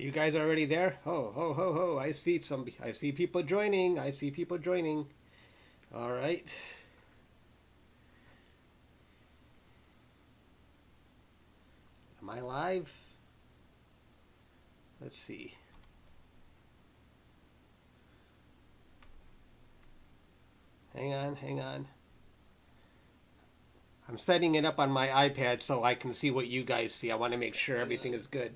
You guys already there? Ho, ho, ho, ho. I see people joining. I see people joining. All right. Am I live? Let's see. Hang on, hang on. I'm setting it up on my iPad so I can see what you guys see. I want to make sure everything is good.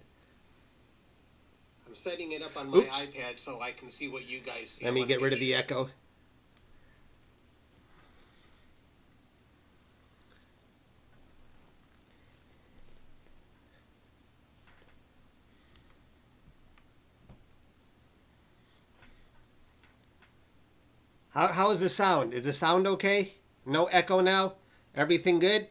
I'm setting it up on my iPad so I can see what you guys see. Let me get rid of the echo. How is the sound? Is the sound okay? No echo now? Everything good?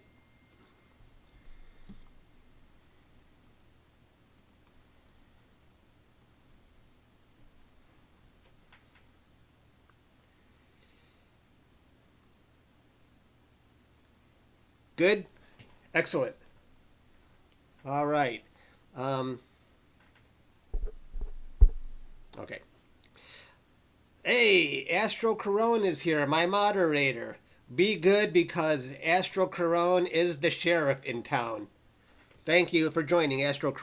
Good? Excellent. All right. Okay. Hey, Astro is here, my moderator. Be good because Astro is the sheriff in town. Thank you for joining, Astro.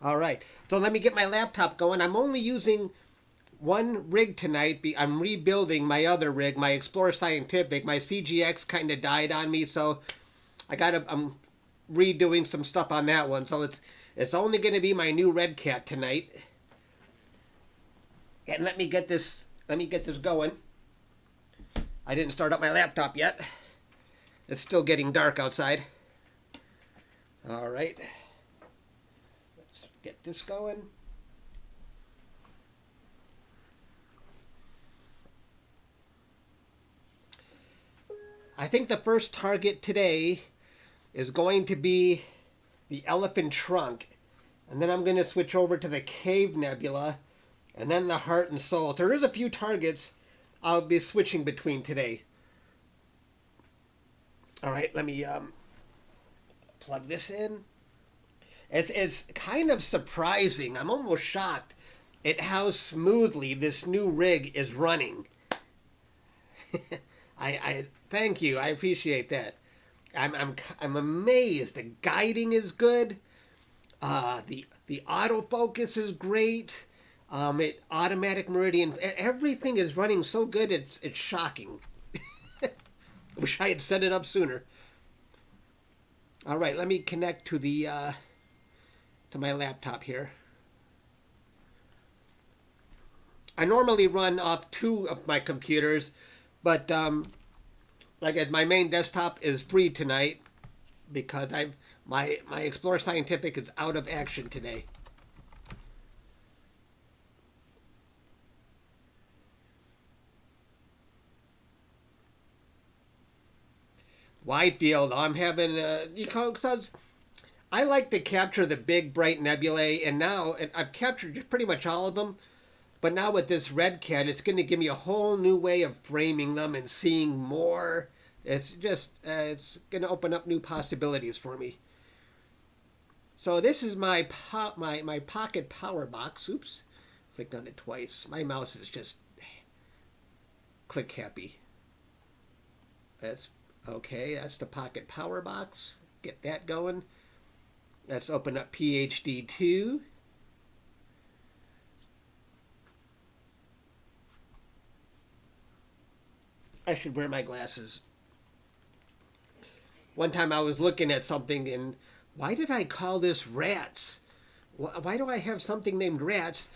All right. So let me get my laptop going. I'm only using one rig tonight. I'm rebuilding my other rig, my Explorer Scientific. My CGX kind of died on me, so I'm redoing some stuff on that one. So it's only going to be my new RedCat tonight. And let me get this going. I didn't start up my laptop yet. It's still getting dark outside. All right. Let's get this going. I think the first target today is going to be the elephant trunk. And then I'm going to switch over to the Cave Nebula. And then the heart and soul. There is a few targets I'll be switching between today. All right, let me plug this in. It's kind of surprising. I'm almost shocked at how smoothly this new rig is running. I thank you. I appreciate that. I'm amazed. The guiding is good. The autofocus is great. Automatic meridian, everything is running so good, it's shocking. I wish I had set it up sooner. All right, let me connect to the to my laptop here. I normally run off two of my computers, but like my main desktop is free tonight because my Explorer Scientific is out of action today. Wide field. I'm having because I like to capture the big bright nebulae, and now I've captured pretty much all of them. But now with this RedCat, it's going to give me a whole new way of framing them and seeing more. It's just it's going to open up new possibilities for me. So this is my pocket Powerbox. Oops, clicked on it twice. My mouse is just click happy. That's okay, that's the Pocket Powerbox. Get that going. Let's open up PhD2. I should wear my glasses. One time I was looking at something and why did I call this rats? Why do I have something named rats?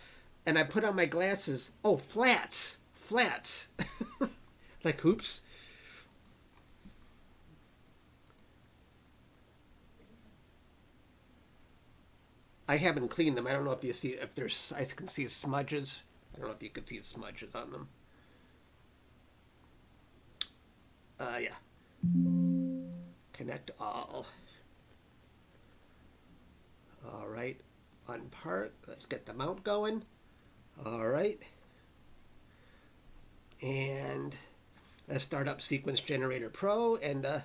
And I put on my glasses. Oh, flats. Flats. Like, oops. I haven't cleaned them. I don't know if you see if there's. I can see smudges. I don't know if you can see smudges on them. Yeah. Connect all. All right. Unpart. Let's get the mount going. All right. And let's start up Sequence Generator Pro. And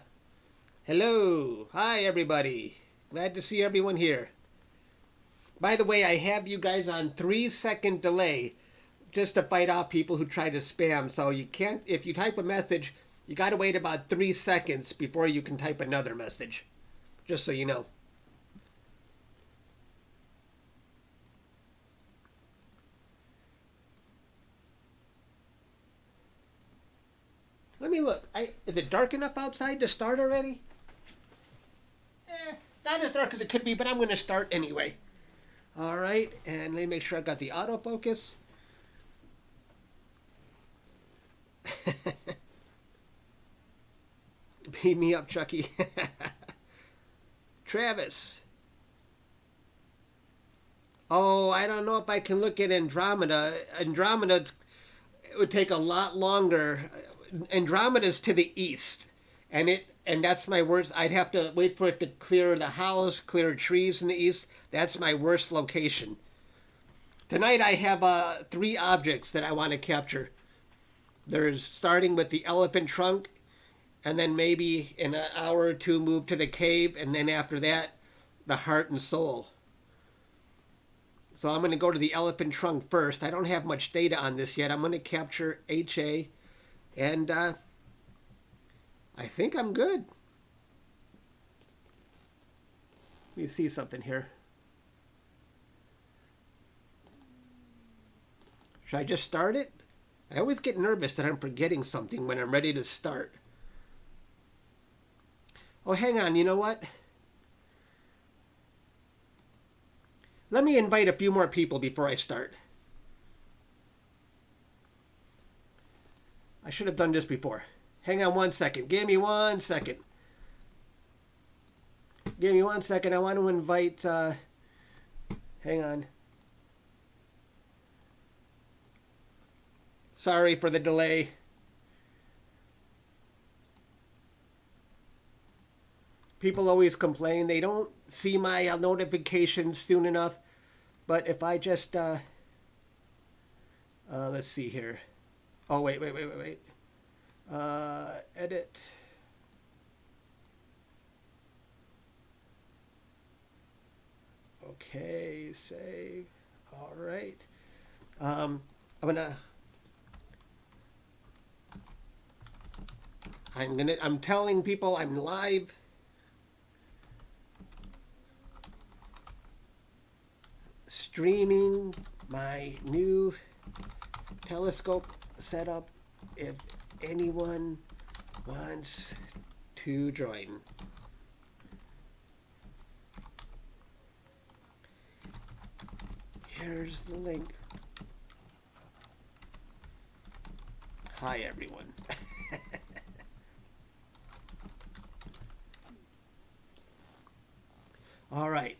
hello. Hi, everybody. Glad to see everyone here. By the way, I have you guys on 3-second delay just to fight off people who try to spam. So you can't, if you type a message, you got to wait about 3 seconds before you can type another message. Just so you know. Let me look. Is it dark enough outside to start already? Not as dark as it could be, but I'm going to start anyway. All right, and let me make sure I've got the autofocus. Beat me up, Chucky. Travis. Oh, I don't know if I can look at Andromeda. Andromeda, it would take a lot longer. Andromeda's to the east, and that's my worst. I'd have to wait for it to clear the house, clear trees in the east. That's my worst location. Tonight I have 3 objects that I want to capture. There's starting with the elephant trunk, and then maybe in an hour or two move to the cave, and then after that, the heart and soul. So I'm going to go to the elephant trunk first. I don't have much data on this yet. I'm going to capture HA, and I think I'm good. Let me see something here. Should I just start it? I always get nervous that I'm forgetting something when I'm ready to start. Oh, hang on, you know what? Let me invite a few more people before I start. I should have done this before. Hang on 1 second. Give me 1 second. Give me 1 second. I want to invite... hang on. Sorry for the delay. People always complain they don't see my notifications soon enough. But if I just... let's see here. Oh, wait. Edit. Okay, save. All right. I'm telling people I'm live. Streaming my new telescope setup if anyone wants to join. Here's the link. Hi, everyone. All right.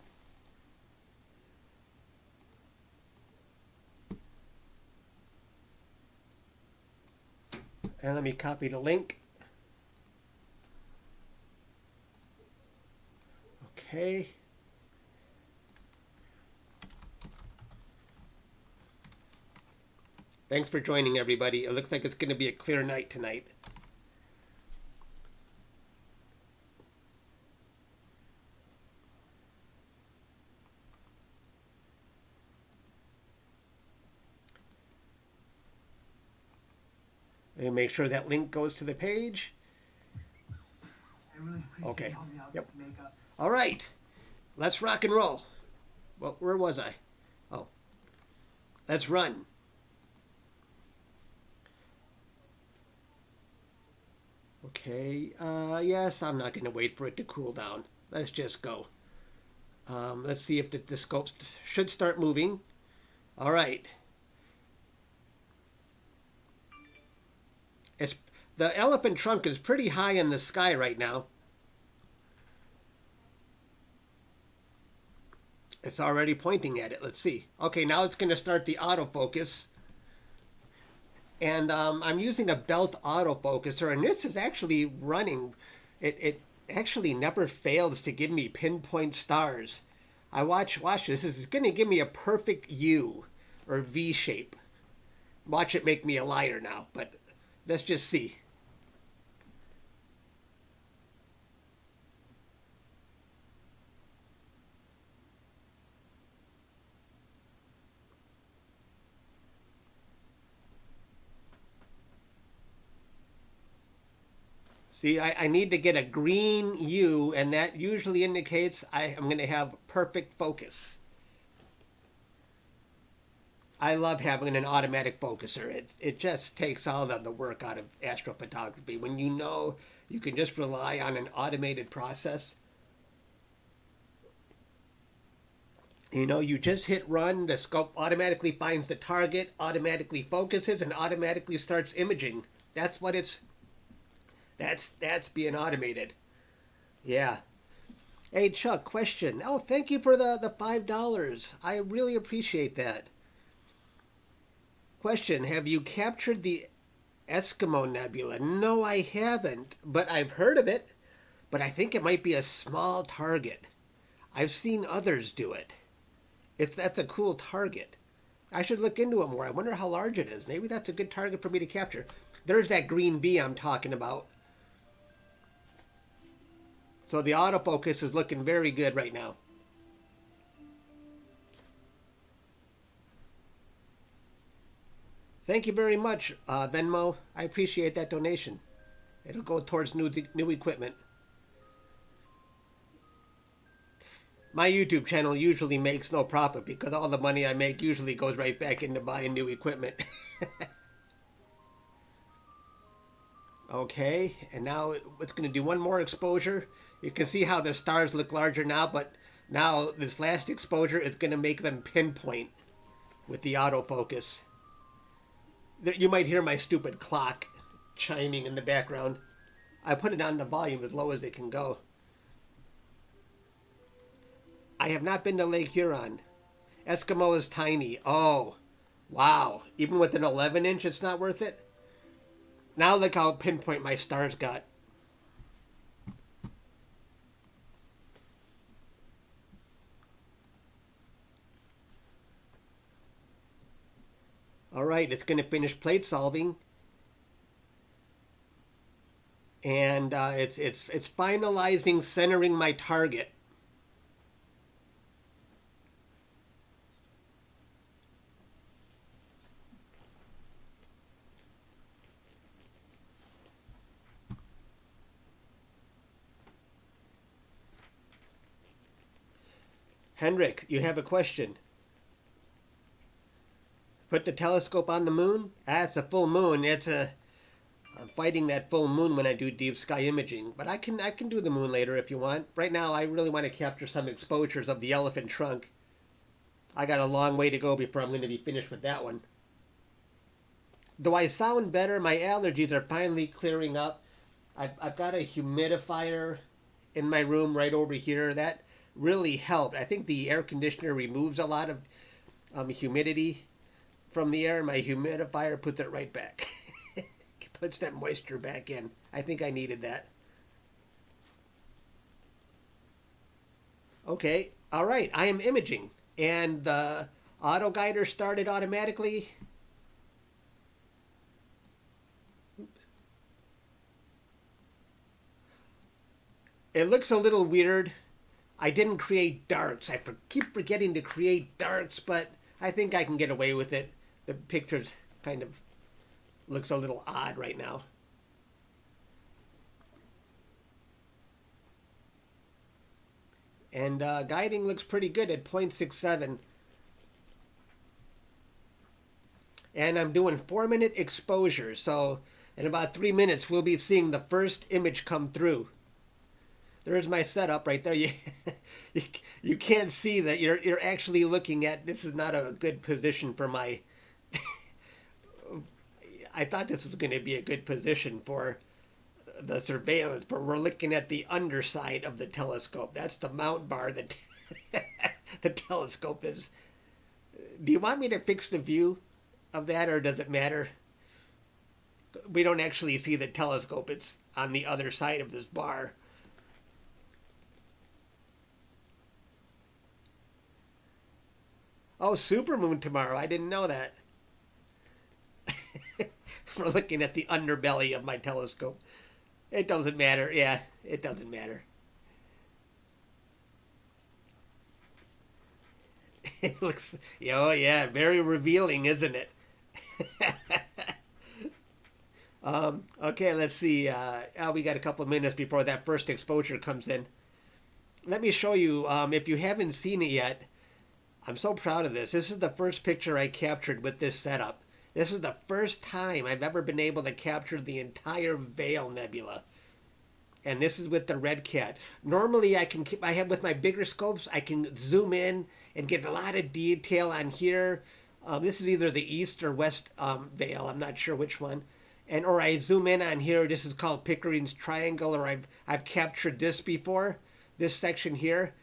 And let me copy the link. Okay. Thanks for joining, everybody. It looks like it's going to be a clear night tonight. And make sure that link goes to the page. Okay. Yep. All right. Let's rock and roll. Well, where was I? Oh. Let's run. Okay. Yes, I'm not going to wait for it to cool down. Let's just go. Let's see if the scope should start moving. All right. The elephant trunk is pretty high in the sky right now. It's already pointing at it. Let's see. Okay, now it's going to start the autofocus. And I'm using a belt autofocuser, and this is actually running. It actually never fails to give me pinpoint stars. Watch this. This is going to give me a perfect U or V shape. Watch it make me a liar now, but let's just see. See, I need to get a green U, and that usually indicates I'm going to have perfect focus. I love having an automatic focuser. It just takes all the work out of astrophotography. When you know you can just rely on an automated process. You know, you just hit run, the scope automatically finds the target, automatically focuses, and automatically starts imaging. That's what it's... That's being automated. Yeah. Hey, Chuck, question. Oh, thank you for the $5. I really appreciate that. Question, have you captured the Eskimo Nebula? No, I haven't, but I've heard of it. But I think it might be a small target. I've seen others do it. That's a cool target. I should look into it more. I wonder how large it is. Maybe that's a good target for me to capture. There's that green V I'm talking about. So the autofocus is looking very good right now. Thank you very much, Venmo. I appreciate that donation. It'll go towards new equipment. My YouTube channel usually makes no profit because all the money I make usually goes right back into buying new equipment. Okay, and now it's going to do one more exposure. You can see how the stars look larger now, but now this last exposure is going to make them pinpoint with the autofocus. You might hear my stupid clock chiming in the background. I put it on the volume as low as it can go. I have not been to Lake Huron. Eskimo is tiny. Oh, wow. Even with an 11-inch, it's not worth it? Now look how pinpoint my stars got. All right, it's going to finish plate solving. And it's finalizing centering my target. Henrik, you have a question. Put the telescope on the moon? Ah, it's a full moon. I'm fighting that full moon when I do deep sky imaging, but I can do the moon later if you want. Right now, I really want to capture some exposures of the elephant trunk. I got a long way to go before I'm going to be finished with that one. Do I sound better? My allergies are finally clearing up. I've got a humidifier in my room right over here. That really helped. I think the air conditioner removes a lot of humidity from the air. My humidifier puts it right back. Puts that moisture back in. I think I needed that. Okay, all right, I am imaging. And the auto guider started automatically. It looks a little weird. I didn't create darks. I keep forgetting to create darks, but I think I can get away with it. The pictures kind of looks a little odd right now. And guiding looks pretty good at 0.67. And I'm doing 4-minute exposure, so in about 3 minutes we'll be seeing the first image come through. There's my setup right there. You can't see that you're actually looking at. This is not a good position for my. I thought this was going to be a good position for the surveillance, but we're looking at the underside of the telescope. That's the mount bar that the telescope is. Do you want me to fix the view of that, or does it matter? We don't actually see the telescope. It's on the other side of this bar. Oh, supermoon tomorrow. I didn't know that. We're looking at the underbelly of my telescope. It doesn't matter. Yeah, it doesn't matter. It looks, oh yeah, very revealing, isn't it? Okay, let's see. We got a couple of minutes before that first exposure comes in. Let me show you, if you haven't seen it yet, I'm so proud of this. This is the first picture I captured with this setup. This is the first time I've ever been able to capture the entire Veil Nebula. And this is with the RedCat. Normally I have with my bigger scopes, I can zoom in and get a lot of detail on here. This is either the east or west Veil. I'm not sure which one. Or I zoom in on here. This is called Pickering's Triangle, or I've captured this before, this section here.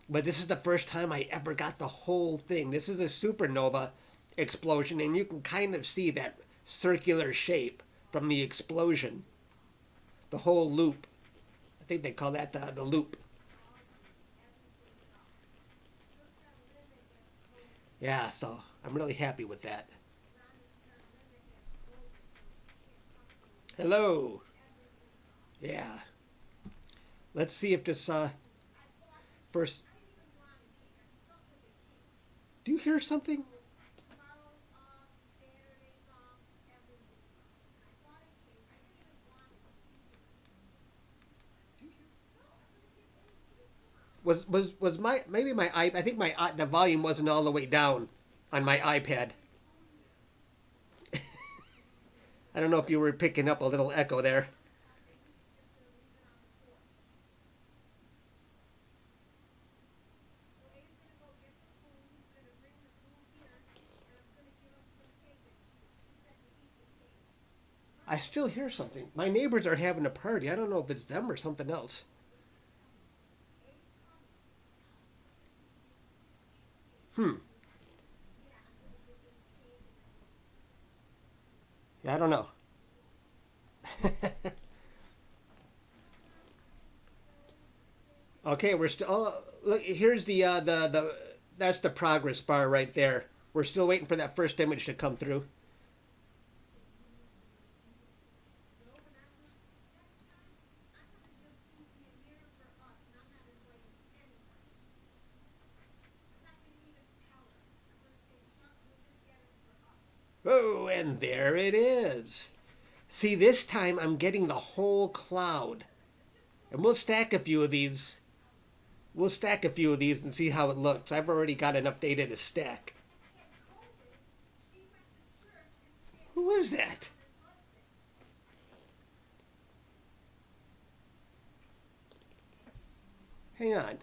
But this is the first time I ever got the whole thing. This is a supernova explosion, and you can kind of see that circular shape from the explosion. The whole loop. I think they call that the loop. Yeah, so I'm really happy with that. Hello. Yeah. Let's see if this first. Do you hear something? Was my maybe my I think my the volume wasn't all the way down on my iPad. I don't know if you were picking up a little echo there. I still hear something. My neighbors are having a party. I don't know if it's them or something else. Hmm. Yeah, I don't know. Okay, we're still. Oh, look, here's the that's the progress bar right there. We're still waiting for that first image to come through. Oh, and there it is. See, this time I'm getting the whole cloud. And we'll stack a few of these. We'll stack a few of these and see how it looks. I've already got enough data to stack. Who is that? Hang on.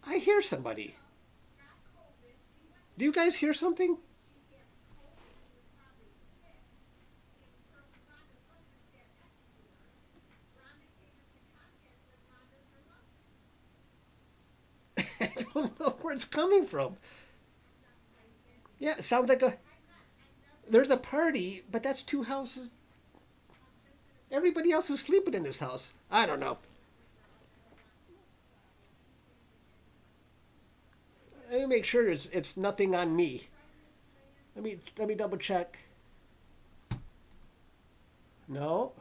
I hear somebody. Do you guys hear something? I don't know where it's coming from. Yeah, it sounds like a. There's a party, but that's two houses. Everybody else is sleeping in this house. I don't know. Let me make sure it's nothing on me. Let me double check. No.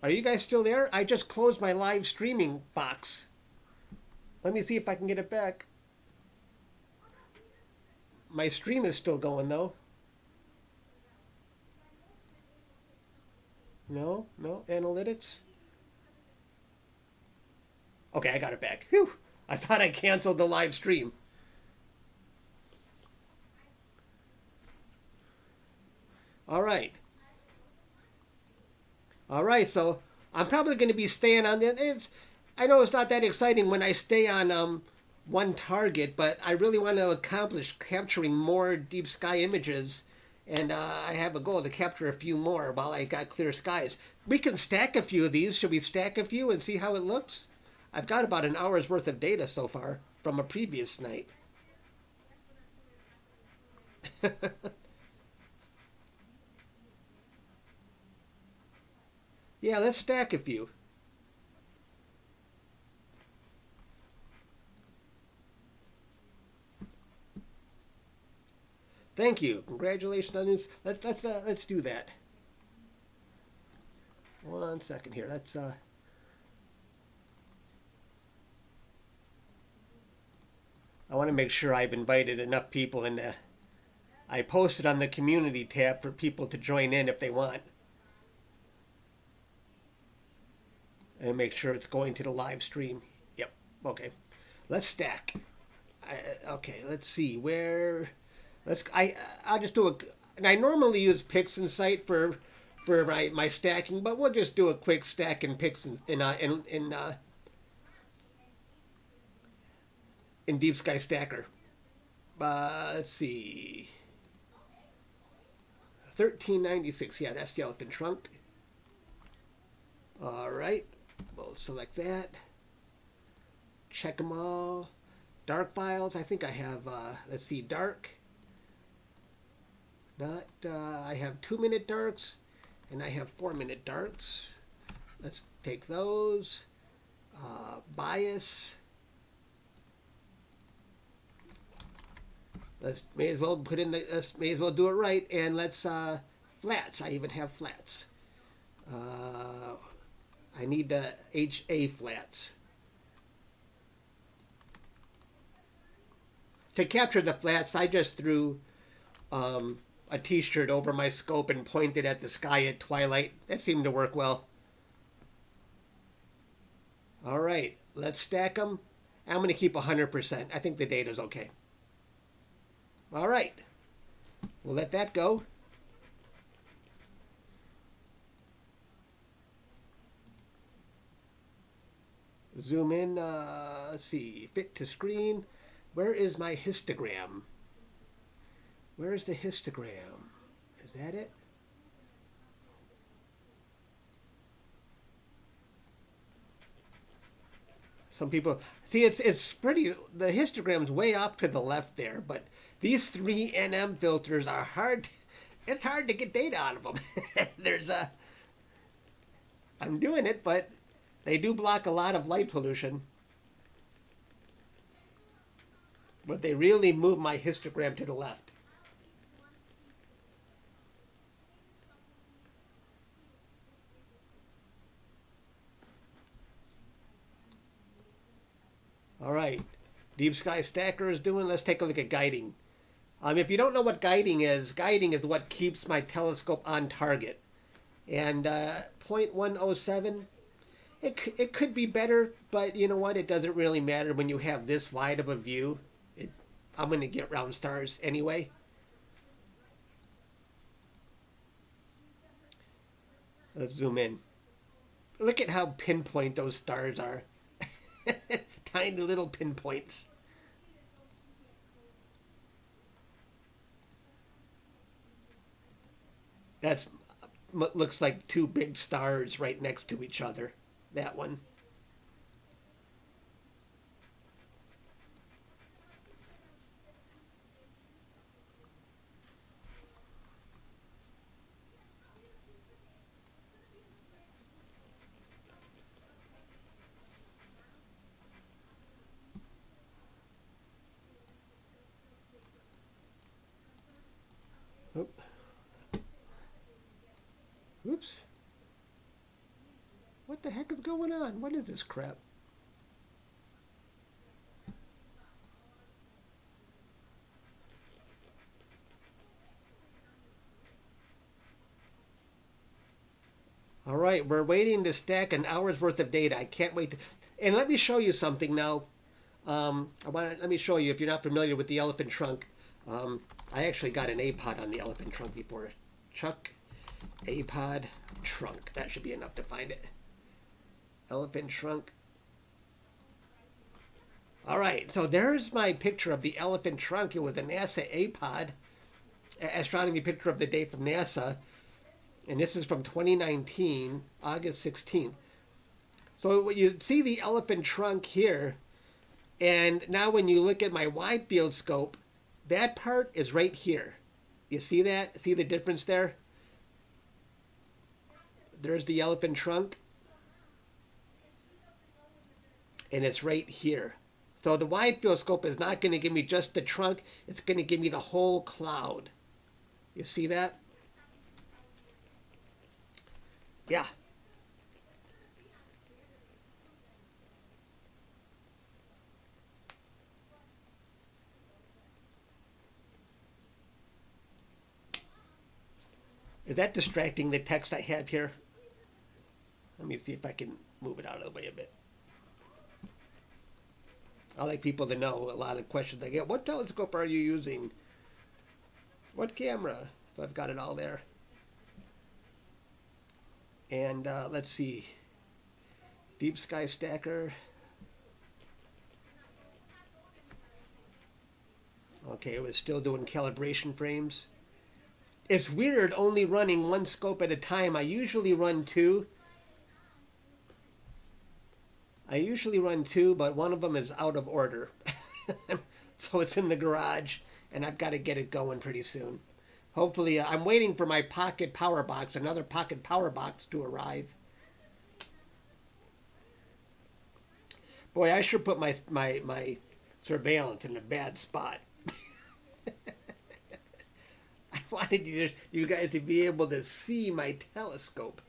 Are you guys still there? I just closed my live streaming box. Let me see if I can get it back. My stream is still going though. No, no, analytics. Okay, I got it back. Whew. I thought I canceled the live stream. All right. All right, so I'm probably going to be staying on that. I know it's not that exciting when I stay on one target, but I really want to accomplish capturing more deep sky images, and I have a goal to capture a few more while I got clear skies. We can stack a few of these. Should we stack a few and see how it looks? I've got about an hour's worth of data so far from a previous night. Yeah, let's stack a few. Thank you. Congratulations on this. Let's do that. 1 second here. Let's I want to make sure I've invited enough people in the. I posted on the community tab for people to join in if they want. And make sure it's going to the live stream. Yep. Okay. Let's stack. Okay. Let's see where. I'll just do a. And I normally use PixInsight for my stacking, but we'll just do a quick stack in in Deep Sky Stacker. Let's see. 1396. Yeah, that's the elephant trunk. All right. We'll select that. Check them all. Dark files. I think I have, let's see, dark. Not, I have 2-minute darks and I have 4-minute darks. Let's take those. Bias. May as well put in may as well do it right, and let's flats. I even have flats. I need the HA flats. To capture the flats, I just threw a t-shirt over my scope and pointed at the sky at twilight. That seemed to work well. All right, let's stack them. I'm going to keep 100%. I think the data's okay. All right, we'll let that go. Zoom in, let's see, fit to screen. Where is my histogram? Where is the histogram? Is that it? Some people, see, it's pretty, the histogram's way off to the left there, but these 3 NM filters are hard. It's hard to get data out of them. I'm doing it, but they do block a lot of light pollution. But they really move my histogram to the left. All right, Deep Sky Stacker is doing. Let's take a look at guiding. If you don't know what guiding is what keeps my telescope on target. And 0.107, it could be better, but you know what? It doesn't really matter when you have this wide of a view. I'm going to get round stars anyway. Let's zoom in. Look at how pinpoint those stars are. Tiny little pinpoints. That's looks like 2 big stars right next to each other. That one. Oops. What the heck is going on? What is this crap? All right, we're waiting to stack an hour's worth of data. I can't wait to, and let me show you something now. Let me show you, if you're not familiar with the elephant trunk. I actually got an A-pod on the elephant trunk before. Chuck A-pod trunk. That should be enough to find it. Elephant trunk. All right, so there's my picture of the elephant trunk. It was a NASA A-pod, astronomy picture of the day from NASA. And this is from 2019, August 16th. So you see the elephant trunk here. And now when you look at my wide field scope, that part is right here. You see that? See the difference there? There's the elephant trunk. And it's right here. So the wide field scope is not going to give me just the trunk. It's going to give me the whole cloud. You see that? Yeah. Is that distracting the text I have here? Let me see if I can move it out of the way a bit. I like people to know a lot of questions I get. What telescope are you using? What camera? So I've got it all there. And let's see. Deep Sky Stacker. Okay, it was still doing calibration frames. It's weird only running one scope at a time. I usually run two. But one of them is out of order. So it's in the garage, and I've got to get it going pretty soon. Hopefully, I'm waiting for my pocket power box, another pocket power box to arrive. Boy, I sure put my surveillance in a bad spot. I wanted you guys to be able to see my telescope.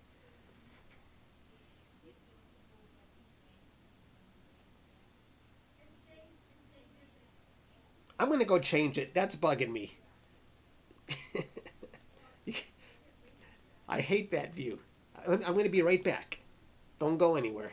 I'm going to go change it. That's bugging me. I hate that view. I'm going to be right back. Don't go anywhere.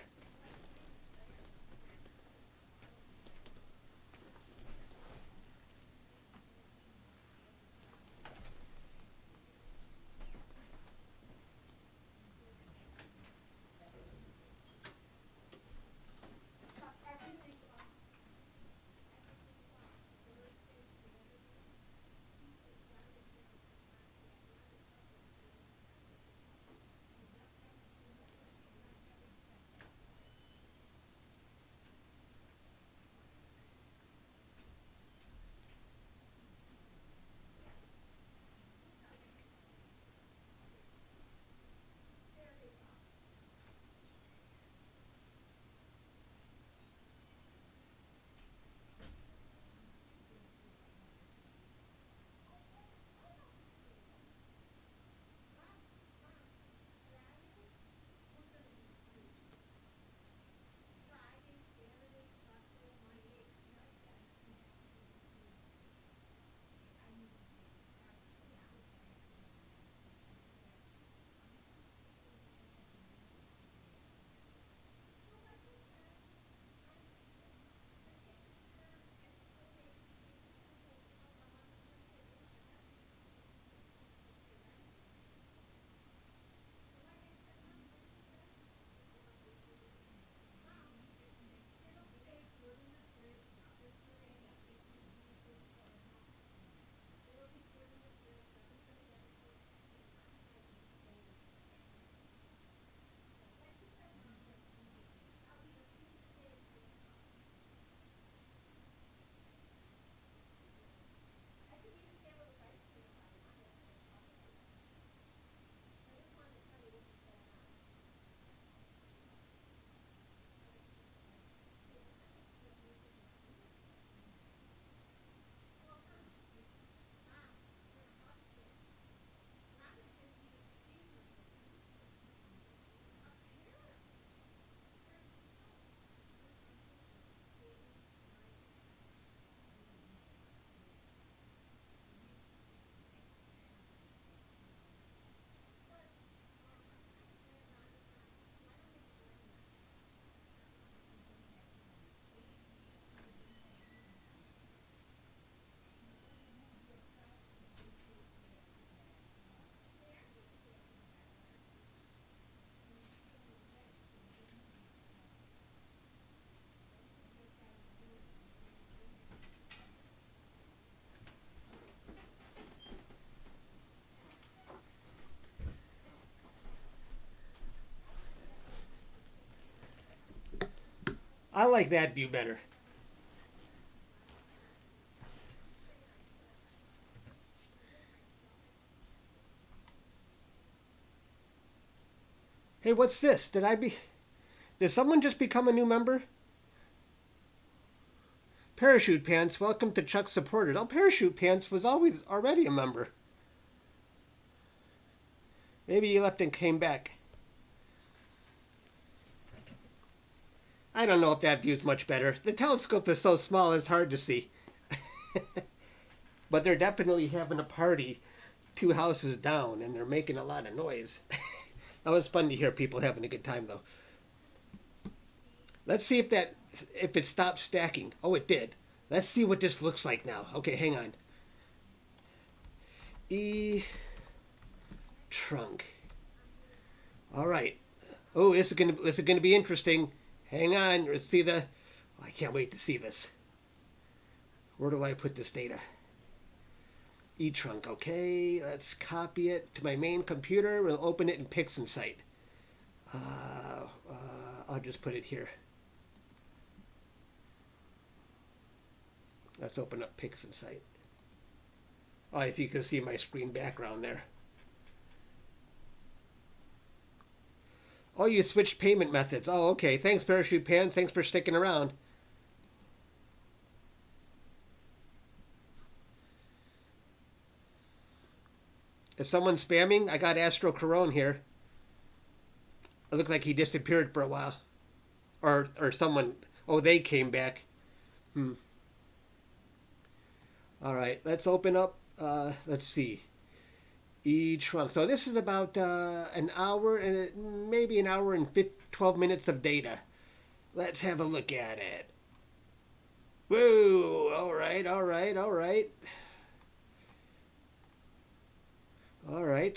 I like that view better. Hey, what's this? Did someone just become a new member? Parachute Pants, welcome to Chuck Supported. Oh, Parachute Pants was already a member. Maybe you left and came back. I don't know if that view's much better. The telescope is so small it's hard to see. But they're definitely having a party 2 houses down, and they're making a lot of noise. That was fun to hear people having a good time, though. Let's see if it stopped stacking. Oh, it did. Let's see what this looks like now. Okay, hang on. Trunk. All right. Oh, this is gonna be interesting. Hang on. Let's see the. Oh, I can't wait to see this. Where do I put this data? Trunk. Okay, let's copy it to my main computer. We'll open it in PixInsight. I'll just put it here. Let's open up PixInsight. Oh, if you can see my screen background there. Oh, you switched payment methods. Oh, okay. Thanks, Parachute Pants. Thanks for sticking around. Is someone spamming? I got Astro Corone here. It looks like he disappeared for a while. Or someone... Oh, they came back. All right, let's open up... let's see. Trunk. So this is about an hour and maybe an hour and 12 minutes of data. Let's have a look at it. Whoa! All right. All right.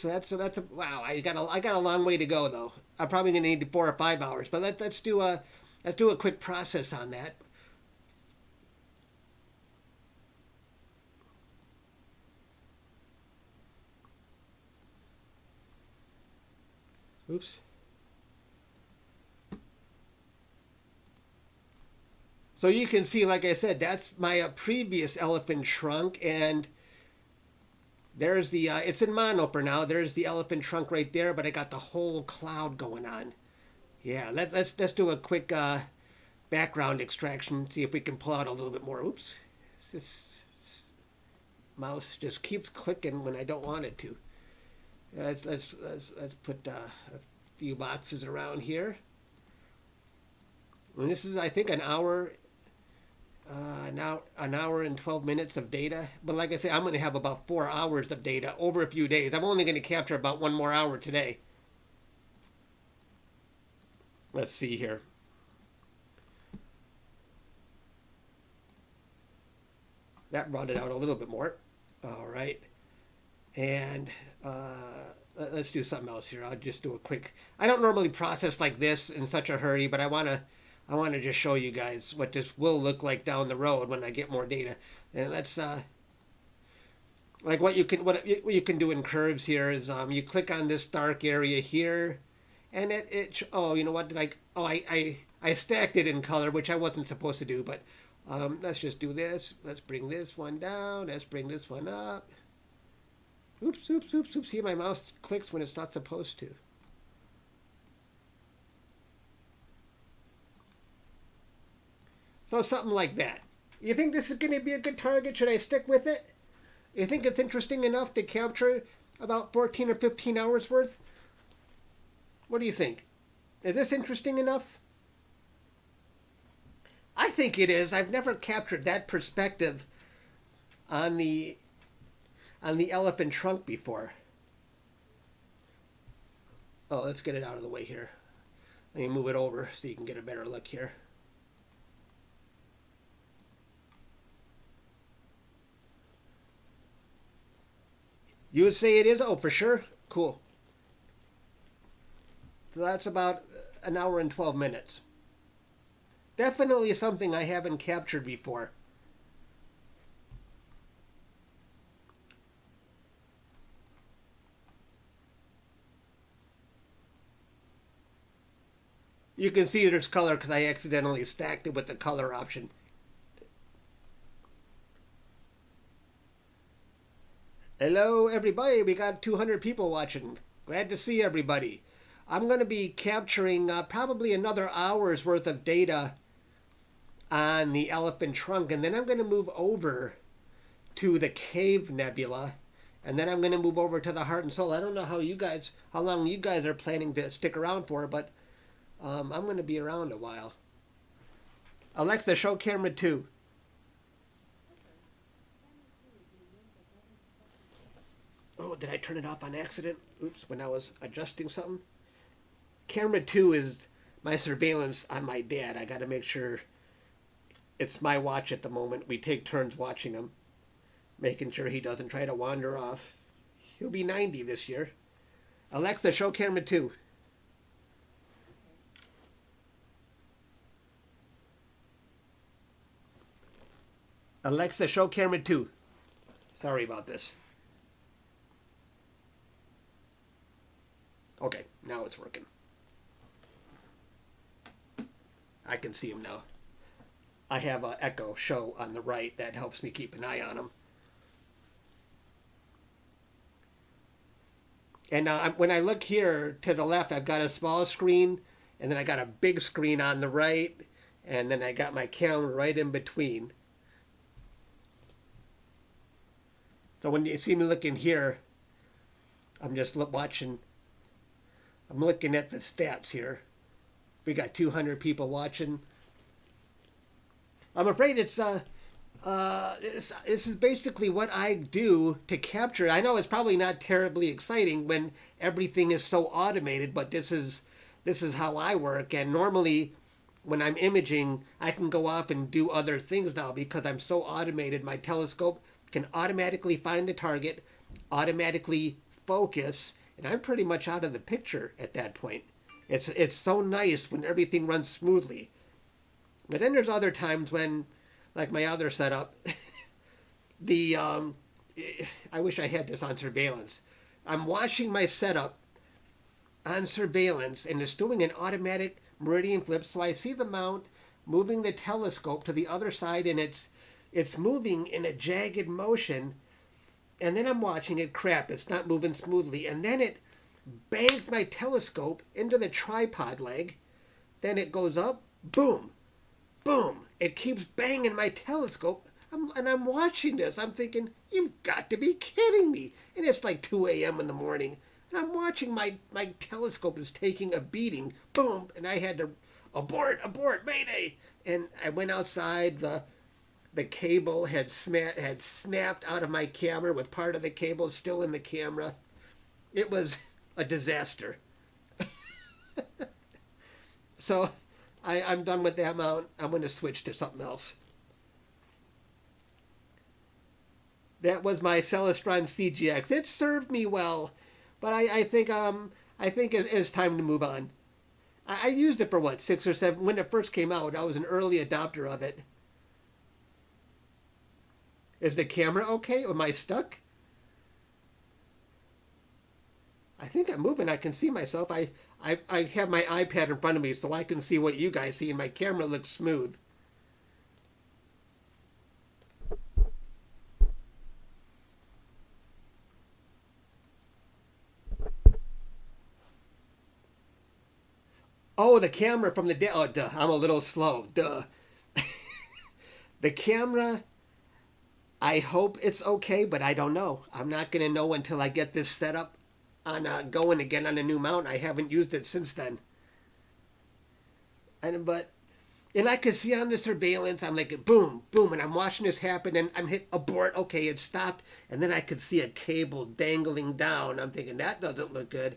So that's a wow. I got a long way to go though. I'm probably gonna need 4 or 5 hours. But let's do a quick process on that. Oops. So you can see, like I said, that's my previous elephant trunk, and there's the, it's in monoper now. There's the elephant trunk right there, but I got the whole cloud going on. Yeah, let's do a quick background extraction, see if we can pull out a little bit more. Oops. This mouse just keeps clicking when I don't want it to. Let's put a few boxes around here. And this is, I think, an hour and 12 minutes of data. But like I say, I'm going to have about 4 hours of data over a few days. I'm only going to capture about 1 more hour today. Let's see here. That brought it out a little bit more. All right. And let's do something else here. I'll just do a quick... I don't normally process like this in such a hurry, but I want to just show you guys what this will look like down the road when I get more data. And let's... like what you can do in curves here is you click on this dark area here, and oh, you know what? I stacked it in color, which I wasn't supposed to do, but let's just do this. Let's bring this one down. Let's bring this one up. Oops. See, my mouse clicks when it's not supposed to. So something like that. You think this is going to be a good target? Should I stick with it? You think it's interesting enough to capture about 14 or 15 hours worth? What do you think? Is this interesting enough? I think it is. I've never captured that perspective on the elephant trunk before. Oh, let's get it out of the way here. Let me move it over so you can get a better look here. You would say it is? Oh, for sure? Cool. So that's about an hour and 12 minutes. Definitely something I haven't captured before. You can see there's color because I accidentally stacked it with the color option. Hello, everybody. We got 200 people watching. Glad to see everybody. I'm going to be capturing probably another hour's worth of data on the elephant trunk, and then I'm going to move over to the Cave Nebula, and then I'm going to move over to the Heart and Soul. I don't know how long you guys are planning to stick around for, but I'm going to be around a while. Alexa, show camera 2. Oh, Oh, did I turn it off on accident? Oops, when I was adjusting something. Camera 2 is my surveillance on my dad. I got to make sure it's my watch at the moment. We take turns watching him, making sure he doesn't try to wander off. He'll be 90 this year. Alexa, show camera 2. Alexa, show camera 2. Sorry about this. Okay, now it's working. I can see him now. I have an Echo Show on the right. That helps me keep an eye on him. And when I look here to the left, I've got a small screen, and then I got a big screen on the right, and then I got my camera right in between. So when you see me looking here, I'm just watching. I'm looking at the stats here. We got 200 people watching. I'm afraid this is basically what I do to capture. I know it's probably not terribly exciting when everything is so automated, but this is how I work. And normally, when I'm imaging, I can go off and do other things now because I'm so automated. My telescope can automatically find the target, automatically focus, and I'm pretty much out of the picture at that point. It's so nice when everything runs smoothly. But then there's other times when, like my other setup, I wish I had this on surveillance. I'm watching my setup on surveillance, and it's doing an automatic meridian flip. So I see the mount moving the telescope to the other side, and it's moving in a jagged motion. And then I'm watching it. Crap, it's not moving smoothly. And then it bangs my telescope into the tripod leg. Then it goes up, boom, boom. It keeps banging my telescope. And I'm watching this. I'm thinking, you've got to be kidding me. And it's like 2 a.m. in the morning. And I'm watching my telescope is taking a beating. Boom. And I had to abort, mayday. And I went outside. The cable had snapped out of my camera with part of the cable still in the camera. It was a disaster. So I'm done with that mount. I'm going to switch to something else. That was my Celestron CGX. It served me well, but I think it's time to move on. I used it for what, 6 or 7 when it first came out. I was an early adopter of it. Is the camera okay? Am I stuck? I think I'm moving. I can see myself. I have my iPad in front of me so I can see what you guys see, and my camera looks smooth. Oh, the camera from the... Oh, duh. I'm a little slow. Duh. The camera... I hope it's okay, but I don't know. I'm not going to know until I get this set up on going again on a new mount. I haven't used it since then. And I can see on the surveillance, I'm like, boom, boom, and I'm watching this happen, and I'm hit abort. Okay, it stopped, and then I could see a cable dangling down. I'm thinking, that doesn't look good.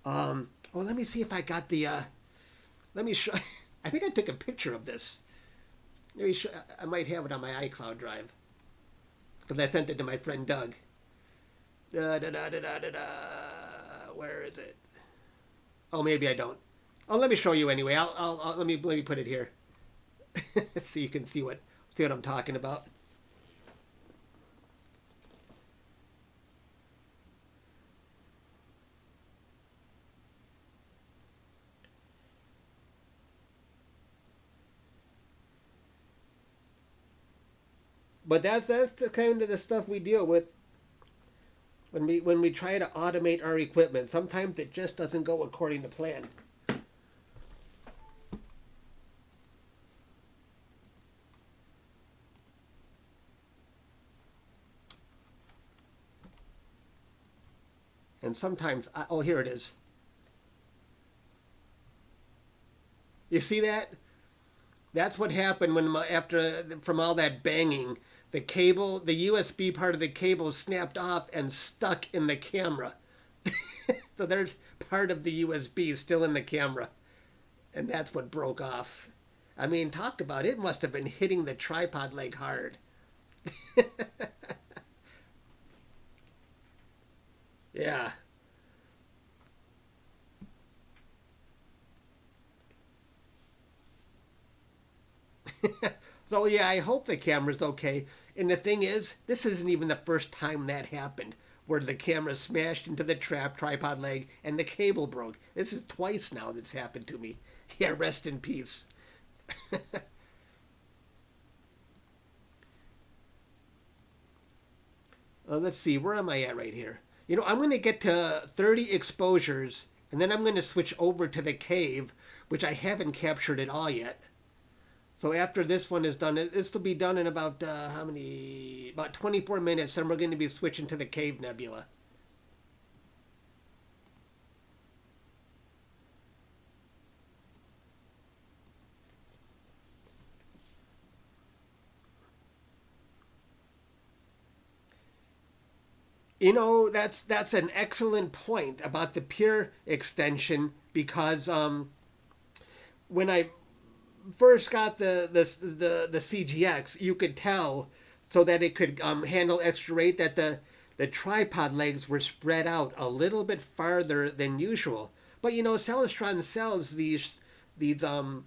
Oh, let me see if I got the... let me show... I think I took a picture of this. Let me show, I might have it on my iCloud drive. Because I sent it to my friend Doug. Where is it? Oh, maybe I don't. Oh, let me show you anyway. Let me put it here, so you can see what I'm talking about. But that's the kind of the stuff we deal with when we try to automate our equipment. Sometimes it just doesn't go according to plan. And sometimes, oh, here it is. You see that? That's what happened when from all that banging. the cable, the USB part of the cable snapped off and stuck in the camera. So there's part of the USB still in the camera. And that's what broke off. I mean, talk about it. It must have been hitting the tripod leg hard. Yeah. So yeah, I hope the camera's okay. And the thing is, this isn't even the first time that happened, where the camera smashed into the tripod leg and the cable broke. This is twice now that's happened to me. Yeah, rest in peace. Let's see, where am I at right here? You know, I'm going to get to 30 exposures, and then I'm going to switch over to the cave, which I haven't captured at all yet. So after this one is done, this will be done in about, how many? About 24 minutes, and we're going to be switching to the Cave Nebula. You know, that's an excellent point about the pure extension, because when I first got the CGX, you could tell, so that it could handle extra rate, that the tripod legs were spread out a little bit farther than usual. But you know, Celestron sells these SETs,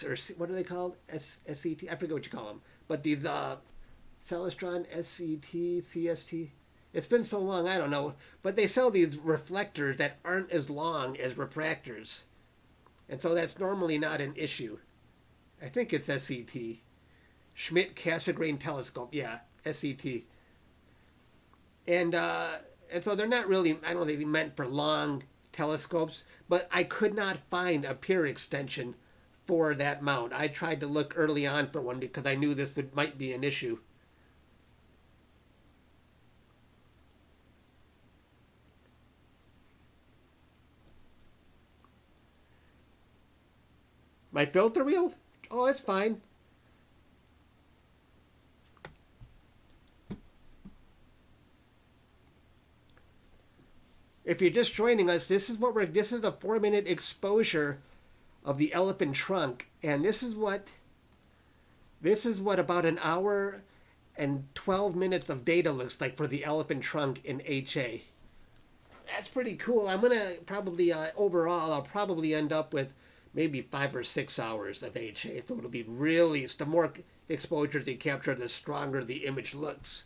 or what are they called? SET? I forget what you call them. But these Celestron SET, CST. It's been so long, I don't know. But they sell these reflectors that aren't as long as refractors. And so that's normally not an issue. I think it's SET. Schmidt Cassegrain Telescope. Yeah, SET. And so they're not really, I don't think, meant for long telescopes. But I could not find a pure extension for that mount. I tried to look early on for one because I knew this might be an issue. My filter wheel? Oh, it's fine. If you're just joining us, this is a 4-minute exposure of the elephant trunk, and this is what about an hour and 12 minutes of data looks like for the elephant trunk in HA. That's pretty cool. I'm gonna probably overall I'll probably end up with maybe 5 or 6 hours of HA. So it'll be really, the more exposures you capture, the stronger the image looks.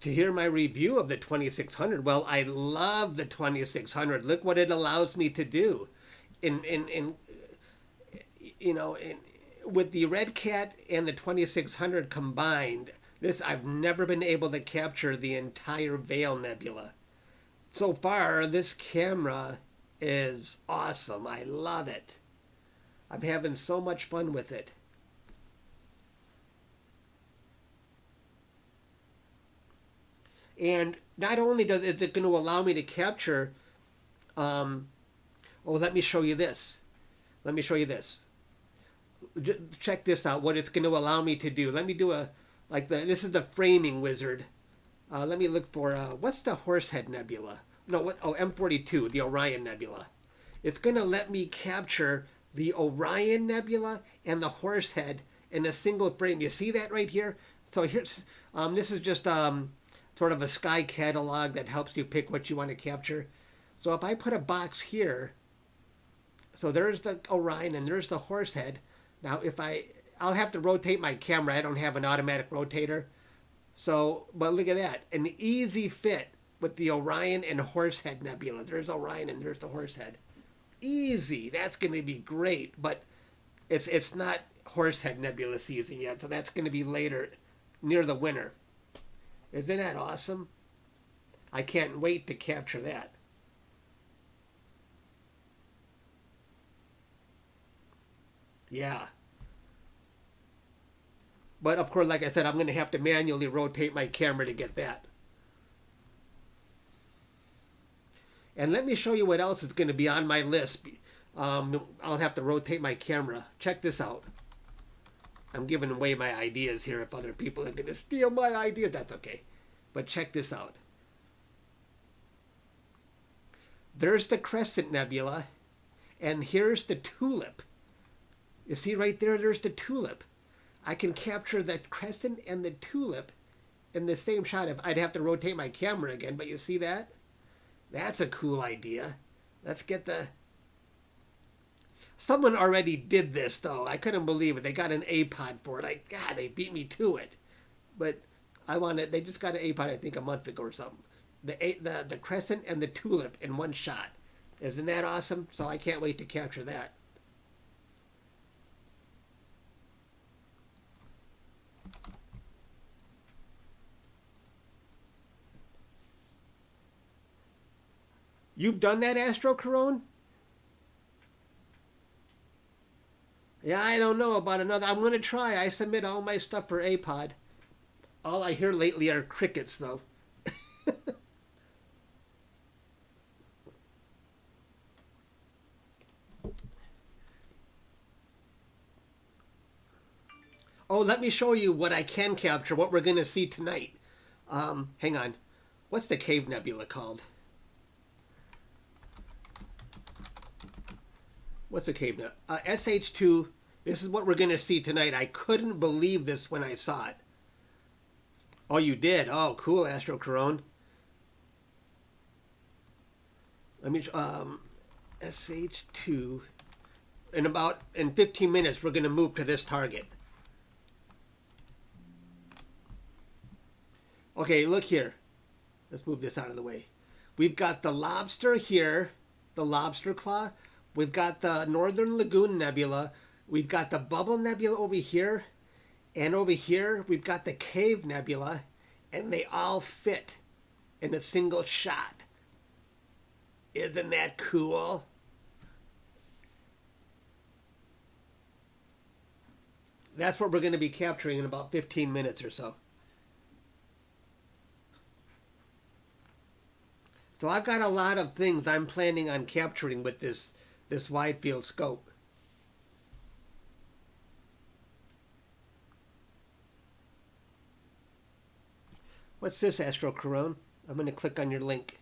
To hear my review of the 2600, well, I love the 2600. Look what it allows me to do. In you know, with the RedCat and the 2600 combined, I've never been able to capture the entire Veil Nebula. So far, this camera is awesome. I love it. I'm having so much fun with it. And not only is it going to allow me to capture, let me show you this. Let me show you this. Check this out, what it's going to allow me to do. Let me do this is the framing wizard. Let me look for, what's the Horsehead Nebula? No, M42, the Orion Nebula. It's going to let me capture the Orion Nebula and the Horsehead in a single frame. You see that right here? So here's, this is just sort of a sky catalog that helps you pick what you want to capture. So if I put a box here, so there's the Orion and there's the Horsehead. Now I'll have to rotate my camera. I don't have an automatic rotator. So, but look at that. An easy fit with the Orion and Horsehead Nebula. There's Orion and there's the Horsehead. Easy. That's going to be great. But it's not Horsehead Nebula season yet. So that's going to be later, near the winter. Isn't that awesome? I can't wait to capture that. Yeah. But of course, like I said, I'm going to have to manually rotate my camera to get that. And let me show you what else is going to be on my list. I'll have to rotate my camera. Check this out. I'm giving away my ideas here. If other people are going to steal my ideas, that's okay. But check this out. There's the Crescent Nebula, and here's the tulip. You see right there, there's the tulip. I can capture the crescent and the tulip in the same shot. If I'd have to rotate my camera again, but you see that? That's a cool idea. Let's get the... Someone already did this, though. I couldn't believe it. They got an A-pod for it. God, they beat me to it. But I wanted... They just got an A-pod, I think, a month ago or something. The crescent and the tulip in one shot. Isn't that awesome? So I can't wait to capture that. You've done that, Astro Corone? Yeah, I don't know about another. I'm going to try. I submit all my stuff for APOD. All I hear lately are crickets, though. Oh, let me show you what I can capture, what we're going to see tonight. Hang on. What's the Cave Nebula called? What's the Cave Nebula? SH2. This is what we're going to see tonight. I couldn't believe this when I saw it. Oh, you did? Oh, cool, Astro Corone. Let me... SH2. In 15 minutes, we're going to move to this target. Okay, look here. Let's move this out of the way. We've got the lobster here, the lobster claw. We've got the Northern Lagoon Nebula. We've got the Bubble Nebula over here. And over here, we've got the Cave Nebula. And they all fit in a single shot. Isn't that cool? That's what we're going to be capturing in about 15 minutes or so. So I've got a lot of things I'm planning on capturing with this wide field scope. What's this, Astro Corone? I'm going to click on your link.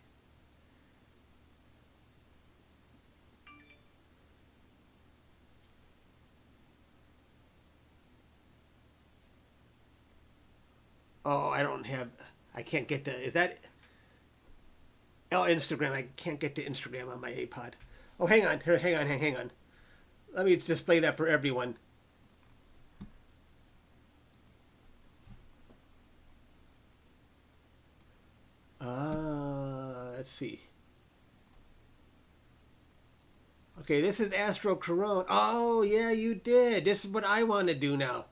Oh, I can't get to, is that... Oh, Instagram. I can't get to Instagram on my iPod. Oh, hang on. Here, hang on. Let me display that for everyone. Let's see. Okay, this is Astro Corone. Oh, yeah, you did. This is what I want to do now.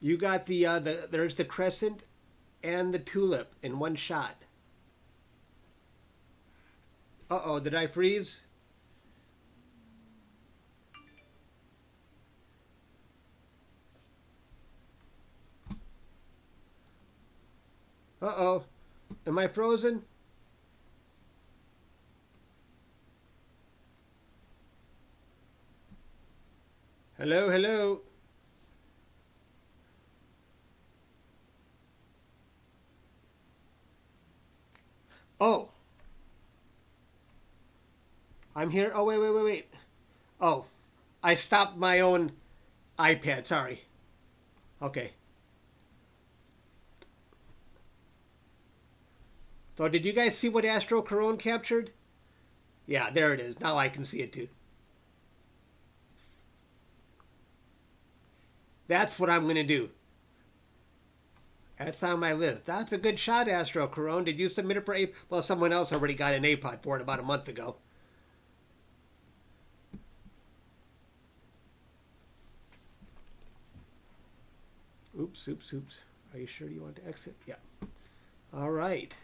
You got there's the crescent and the tulip in one shot. Uh-oh, did I freeze? Uh-oh. Am I frozen? Hello, hello. Oh. I'm here. Oh, wait. Oh, I stopped my own iPad. Sorry. Okay. So did you guys see what Astro Corone captured? Yeah, there it is. Now I can see it too. That's what I'm going to do. That's on my list. That's a good shot, Astro Corone. Did you submit it for A? Well, someone else already got an APOD for it about a month ago. Oops. Are you sure you want to exit? Yeah. All right.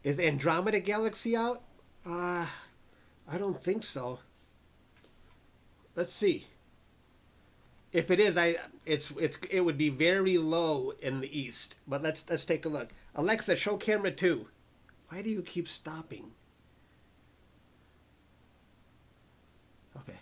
Is Andromeda Galaxy out? I don't think so. Let's see. If it is, it would be very low in the east. But let's take a look. Alexa, show camera 2. Why do you keep stopping? Okay.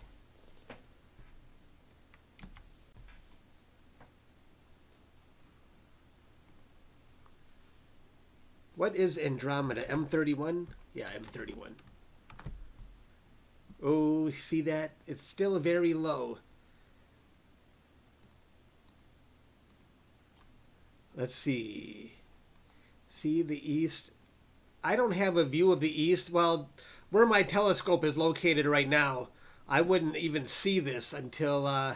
What is Andromeda? M31? Yeah, M31. Oh, see that? It's still very low. Let's see. See the east? I don't have a view of the east. Well, where my telescope is located right now, I wouldn't even see this until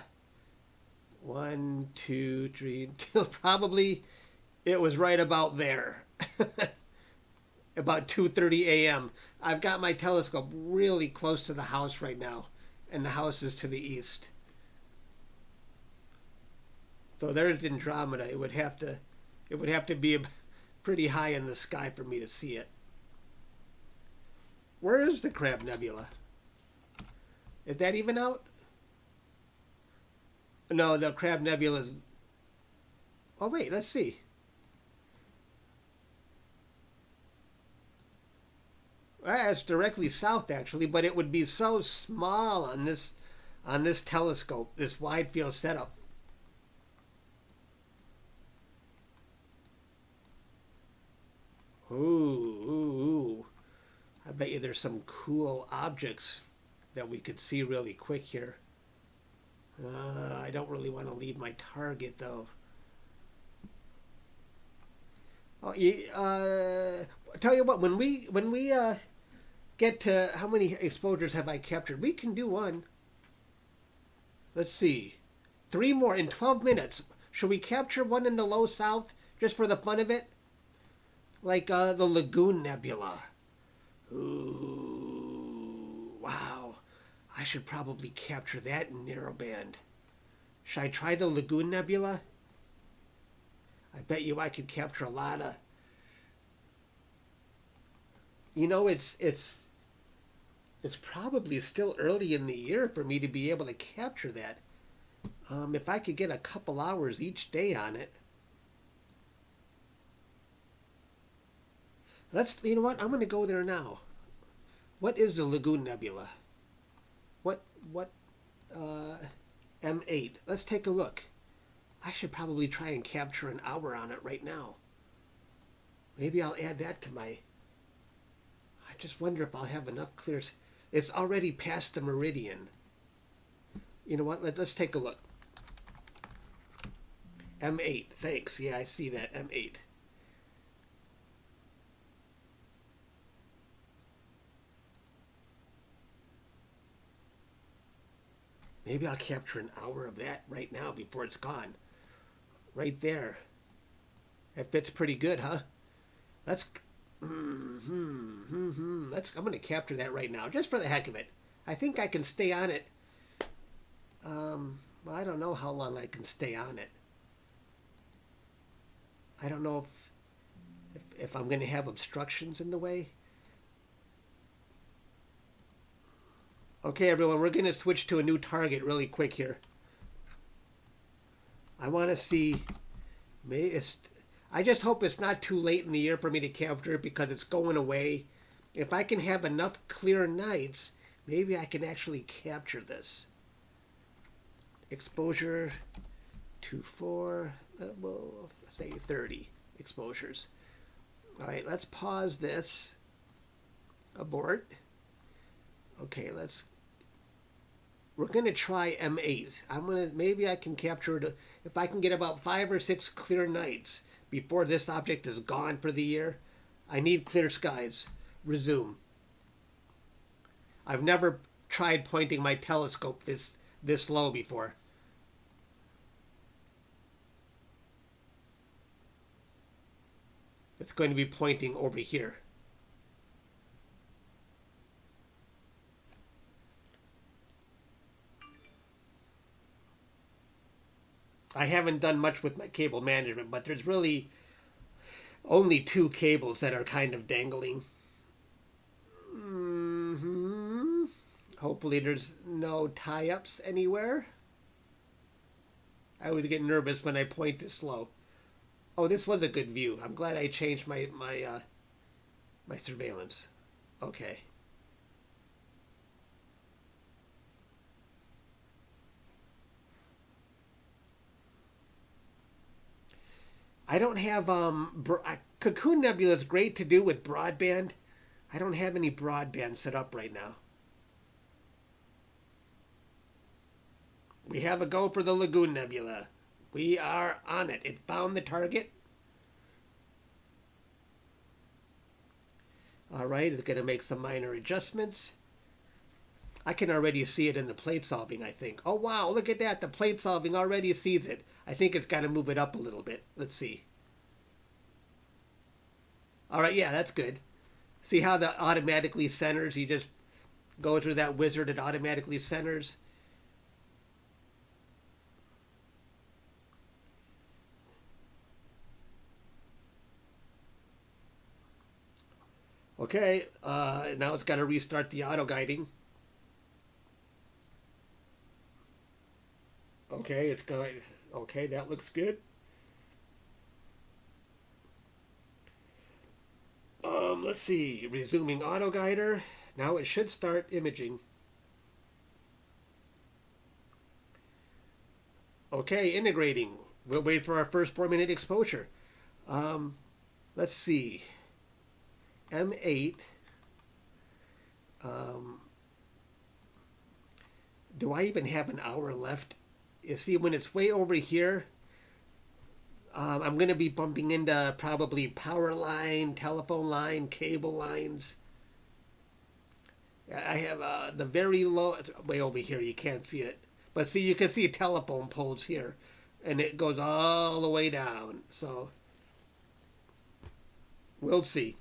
1, 2, 3, until probably it was right about there. About 2:30 a.m. I've got my telescope really close to the house right now, and the house is to the east. So there's Andromeda. It would have to be pretty high in the sky for me to see it. Where is the Cave Nebula? Is that even out? No, the Cave Nebula is... Oh wait, let's see. It's directly south actually, but it would be so small on this telescope, this wide field setup. Ooh. I bet you there's some cool objects that we could see really quick here. I don't really want to leave my target though. Oh, tell you what, when we get to how many exposures have I captured, we can do one. Let's see, 3 more in 12 minutes. Should we capture one in the low south just for the fun of it? Like the Lagoon Nebula. Ooh, wow. I should probably capture that in narrowband. Should I try the Lagoon Nebula? I bet you I could capture a lot of... You know, it's probably still early in the year for me to be able to capture that. If I could get a couple hours each day on it. You know what? I'm going to go there now. What is the Lagoon Nebula? What M8? Let's take a look. I should probably try and capture an hour on it right now. Maybe I'll add that to my... I just wonder if I'll have enough clear... It's already past the meridian. You know what? Let's take a look. M8. Thanks. Yeah, I see that. M8. Maybe I'll capture an hour of that right now before it's gone. Right there. That fits pretty good, huh? I'm going to capture that right now, just for the heck of it. I think I can stay on it. Well, I don't know how long I can stay on it. I don't know if I'm going to have obstructions in the way. Okay, everyone, we're going to switch to a new target really quick here. I want to see... I just hope it's not too late in the year for me to capture it because it's going away. If I can have enough clear nights, maybe I can actually capture this. Exposure to 4, we'll say 30 exposures. All right, let's pause this. Abort. Okay, we're going to try M8. Maybe I can capture it if I can get about 5 or 6 clear nights before this object is gone for the year. I need clear skies. Resume. I've never tried pointing my telescope this low before. It's going to be pointing over here. I haven't done much with my cable management, but there's really only 2 cables that are kind of dangling. Hopefully there's no tie-ups anywhere. I always get nervous when I point too slow. Oh, this was a good view. I'm glad I changed my surveillance. Okay. I don't have Cocoon Nebula is great to do with broadband. I don't have any broadband set up right now. We have a go for the Lagoon Nebula. We are on it. It found the target. All right, it's going to make some minor adjustments. I can already see it in the plate solving, I think. Oh, wow, look at that. The plate solving already sees it. I think it's got to move it up a little bit. Let's see. All right, yeah, that's good. See how that automatically centers? You just go through that wizard, it automatically centers. Okay, now it's got to restart the auto guiding. Okay, it's going. Okay, that looks good. Let's see. Resuming auto guider. Now it should start imaging. Okay, integrating. We'll wait for our first 4-minute exposure. Let's see. M8. Do I even have an hour left? You see, when it's way over here, I'm going to be bumping into probably power line, telephone line, cable lines. I have the very low, way over here, you can't see it. But see, you can see telephone poles here. And it goes all the way down. So, we'll see.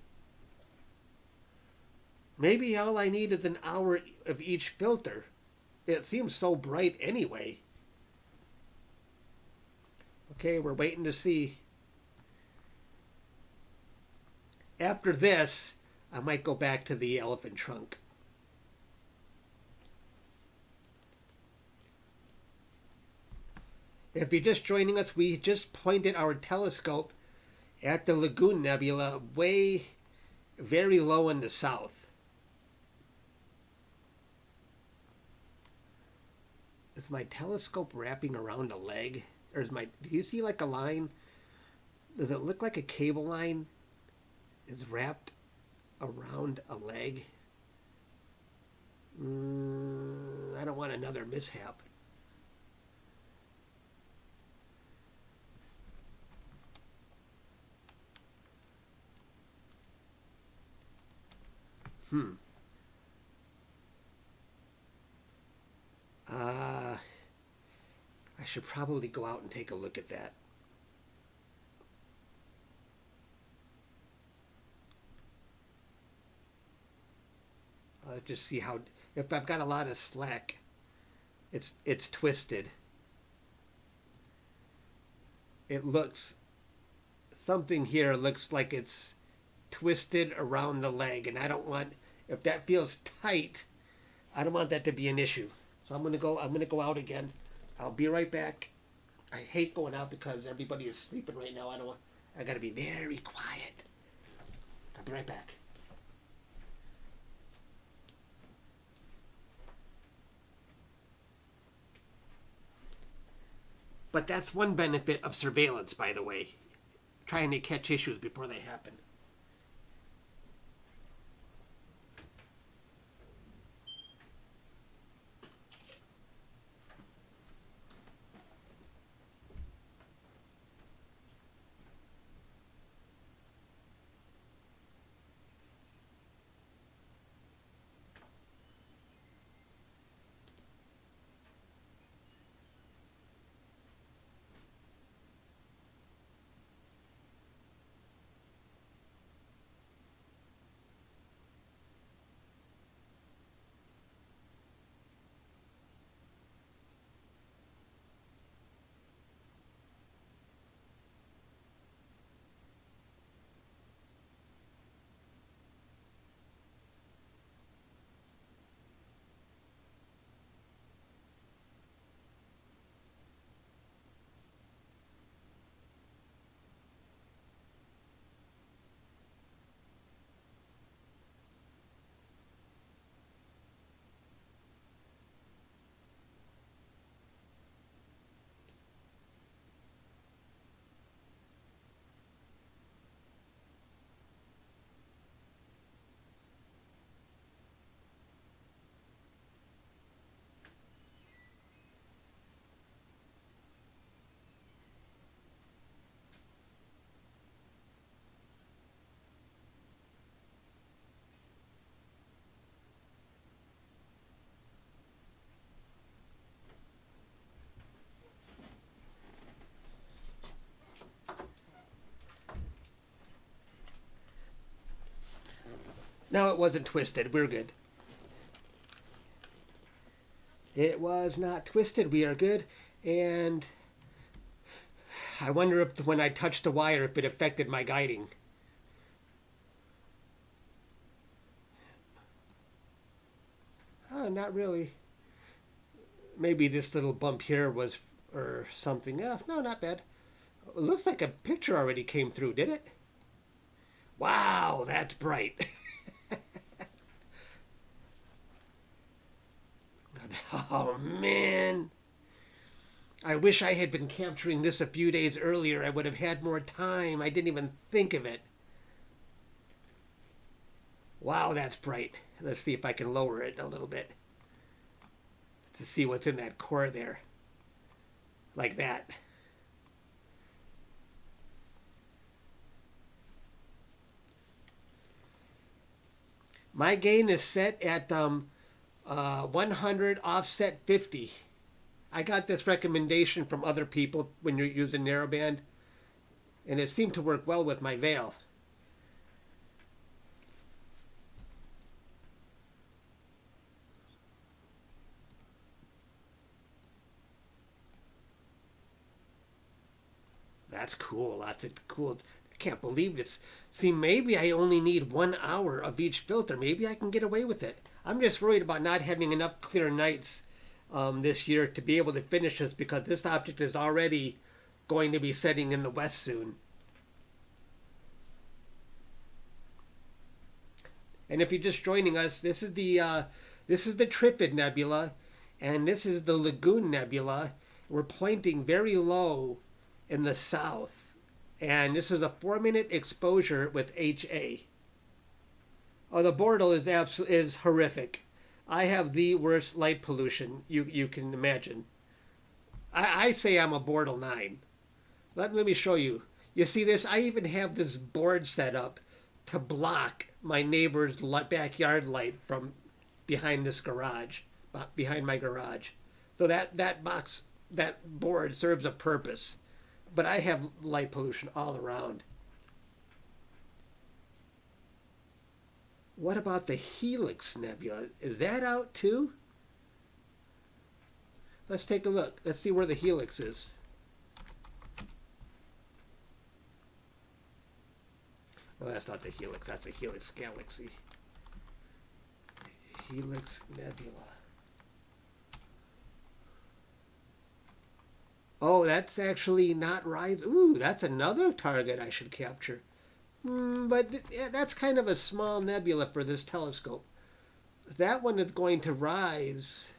Maybe all I need is an hour of each filter. It seems so bright anyway. Okay, we're waiting to see. After this, I might go back to the elephant trunk. If you're just joining us, we just pointed our telescope at the Lagoon Nebula very low in the south. Is my telescope wrapping around a leg? Or is do you see like a line? Does it look like a cable line is wrapped around a leg? I don't want another mishap. I should probably go out and take a look at that. I'll just see how, if I've got a lot of slack, it's twisted. It looks, something here looks like it's twisted around the leg, and I don't want, if that feels tight, I don't want that to be an issue. So I'm gonna go out again. I'll be right back. I hate going out because everybody is sleeping right now. I gotta be very quiet. I'll be right back. But that's one benefit of surveillance, by the way. Trying to catch issues before they happen. No, it wasn't twisted. We're good. It was not twisted. We are good. And I wonder if when I touched the wire, if it affected my guiding. Oh, not really. Maybe this little bump here was or something. Yeah, no, not bad. It looks like a picture already came through, did it? Wow, that's bright. Oh, man. I wish I had been capturing this a few days earlier. I would have had more time. I didn't even think of it. Wow, that's bright. Let's see if I can lower it a little bit to see what's in that core there. Like that. My gain is set at 100 offset 50. I got this recommendation from other people when you're using narrowband, and it seemed to work well with my veil. That's cool. Lots of cool. I can't believe it's. See, maybe I only need 1 hour of each filter. Maybe I can get away with it. I'm just worried about not having enough clear nights this year to be able to finish this because this object is already going to be setting in the west soon. And if you're just joining us, this is the Trifid Nebula, and this is the Lagoon Nebula. We're pointing very low in the south, and this is a 4-minute exposure with HA. Oh, the Bortle is horrific. I have the worst light pollution you can imagine. I say I'm a Bortle 9. Let me show you. You see this? I even have this board set up to block my neighbor's backyard light from behind this garage, behind my garage. So that board serves a purpose. But I have light pollution all around. What about the Helix Nebula? Is that out too? Let's take a look. Let's see where the Helix is. Well, that's not the Helix. That's a Helix galaxy. Helix Nebula. Oh, that's actually not Rise. Ooh, that's another target I should capture. But that's kind of a small nebula for this telescope. That one is going to rise.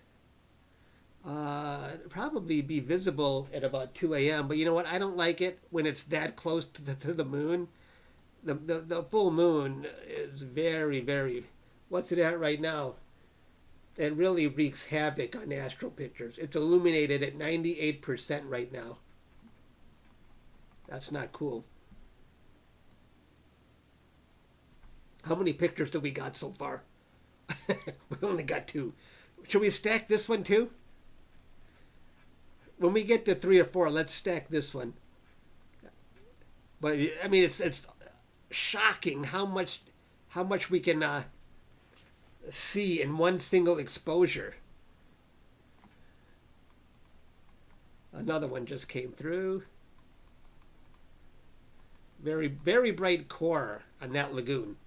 Probably be visible at about 2 a.m. But you know what? I don't like it when it's that close to the moon. The full moon is very, very... What's it at right now? It really wreaks havoc on astro pictures. It's illuminated at 98% right now. That's not cool. How many pictures do we got so far? We only got 2. Should we stack this one too? When we get to 3 or 4, let's stack this one. But I mean, it's shocking how much we can see in one single exposure. Another one just came through. Very, very bright core on that lagoon.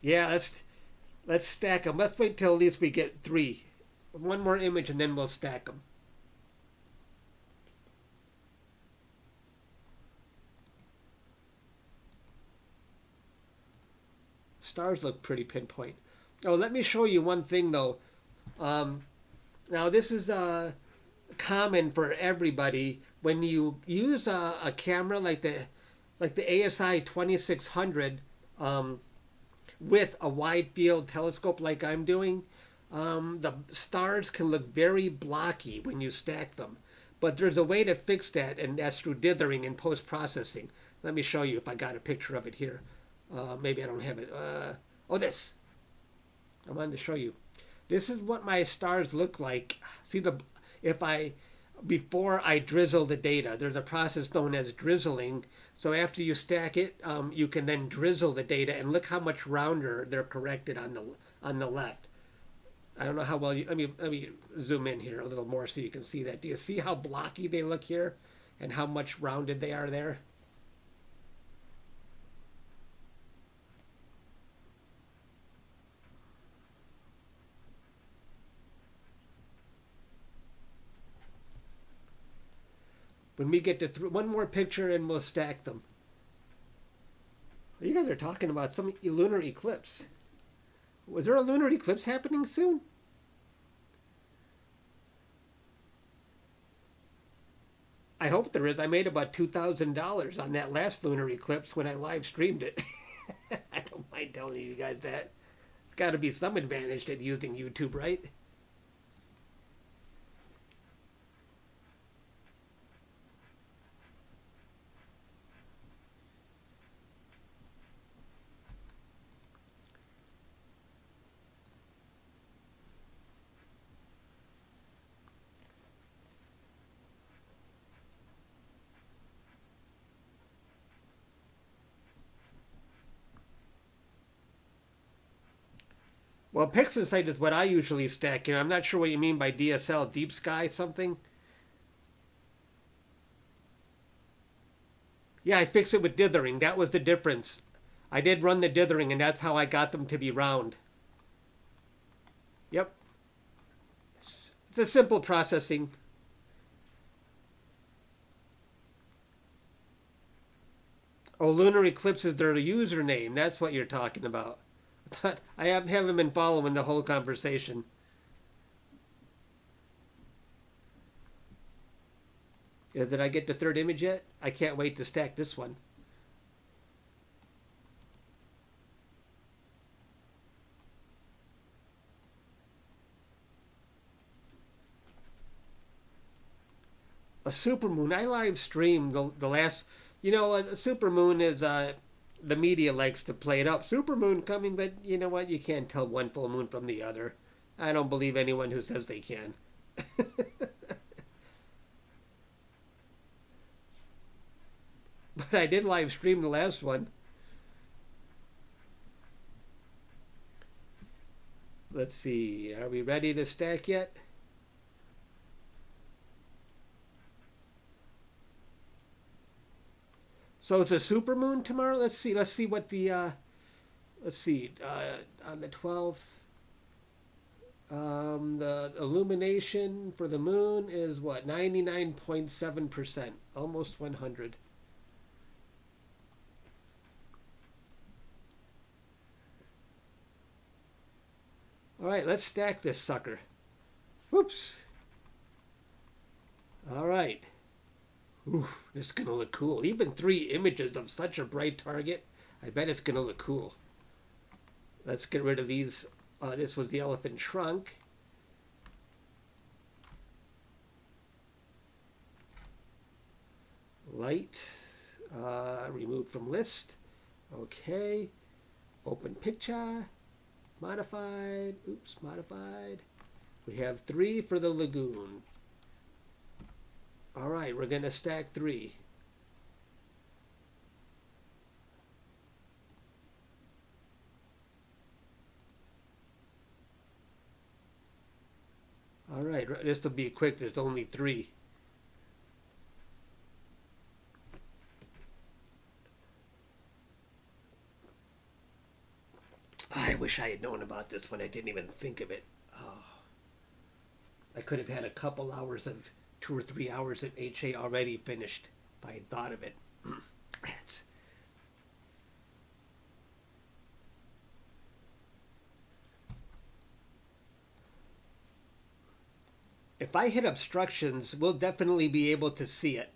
Yeah, let's stack them. Let's wait till at least we get 3. One more image and then we'll stack them. Stars look pretty pinpoint. Oh, let me show you one thing though. Now this is common for everybody. When you use a camera like the ASI2600 with a wide field telescope like I'm doing, the stars can look very blocky when you stack them. But there's a way to fix that, and that's through dithering and post-processing. Let me show you if I got a picture of it here. Maybe I don't have it. This. I wanted to show you. This is what my stars look like. See if I before I drizzle the data. There's a process known as drizzling. So after you stack it, you can then drizzle the data, and look how much rounder they're corrected on the left. I don't know how well you. Let me zoom in here a little more so you can see that. Do you see how blocky they look here, and how much rounded they are there? When we get to one more picture and we'll stack them. You guys are talking about some lunar eclipse. Was there a lunar eclipse happening soon? I hope there is. I made about $2,000 on that last lunar eclipse when I live streamed it. I don't mind telling you guys that. It's got to be some advantage to using YouTube, right? Well, Pixelsite is what I usually stack in. I'm not sure what you mean by DSL, deep sky something. Yeah, I fixed it with dithering. That was the difference. I did run the dithering, and that's how I got them to be round. Yep. It's a simple processing. Oh, lunar eclipse is their username. That's what you're talking about. I haven't been following the whole conversation. Yeah, did I get the third image yet? I can't wait to stack this one. A supermoon. I live streamed the last. You know, a supermoon is the media likes to play it up. Supermoon coming, but you know what? You can't tell one full moon from the other. I don't believe anyone who says they can. But I did live stream the last one. Let's see. Are we ready to stack yet? So it's a supermoon tomorrow. Let's see. Let's see what the on the 12th. The illumination for the moon is what, 99.7%, almost 100. All right, let's stack this sucker. Whoops. All right. Ooh, this is gonna look cool. Even 3 images of such a bright target, I bet it's gonna look cool. Let's get rid of these. This was the elephant trunk. Light. Remove from list. Okay. Open picture. Modified. Oops, modified. We have 3 for the lagoon. All right, we're going to stack 3. All right, this will be quick. There's only 3. I wish I had known about this when I didn't even think of it. Oh, I could have had a couple hours of 2 or 3 hours of HA already finished if I had thought of it. Rats. If I hit obstructions, we'll definitely be able to see it.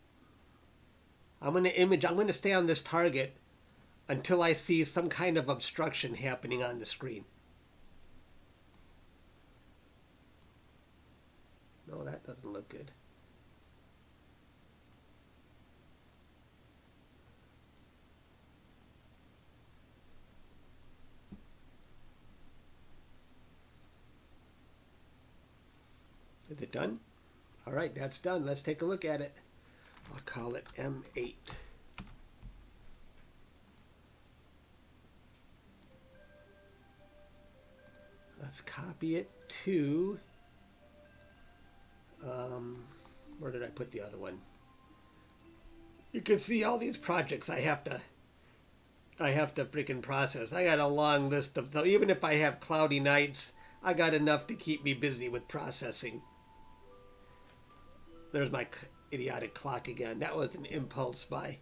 I'm going to stay on this target until I see some kind of obstruction happening on the screen. No, that doesn't look good. Is it done? All right, that's done. Let's take a look at it. I'll call it M8. Let's copy it to, where did I put the other one? You can see all these projects I have to freaking process. I got a long list of them. Even if I have cloudy nights, I got enough to keep me busy with processing. There's my idiotic clock again. That was an impulse buy.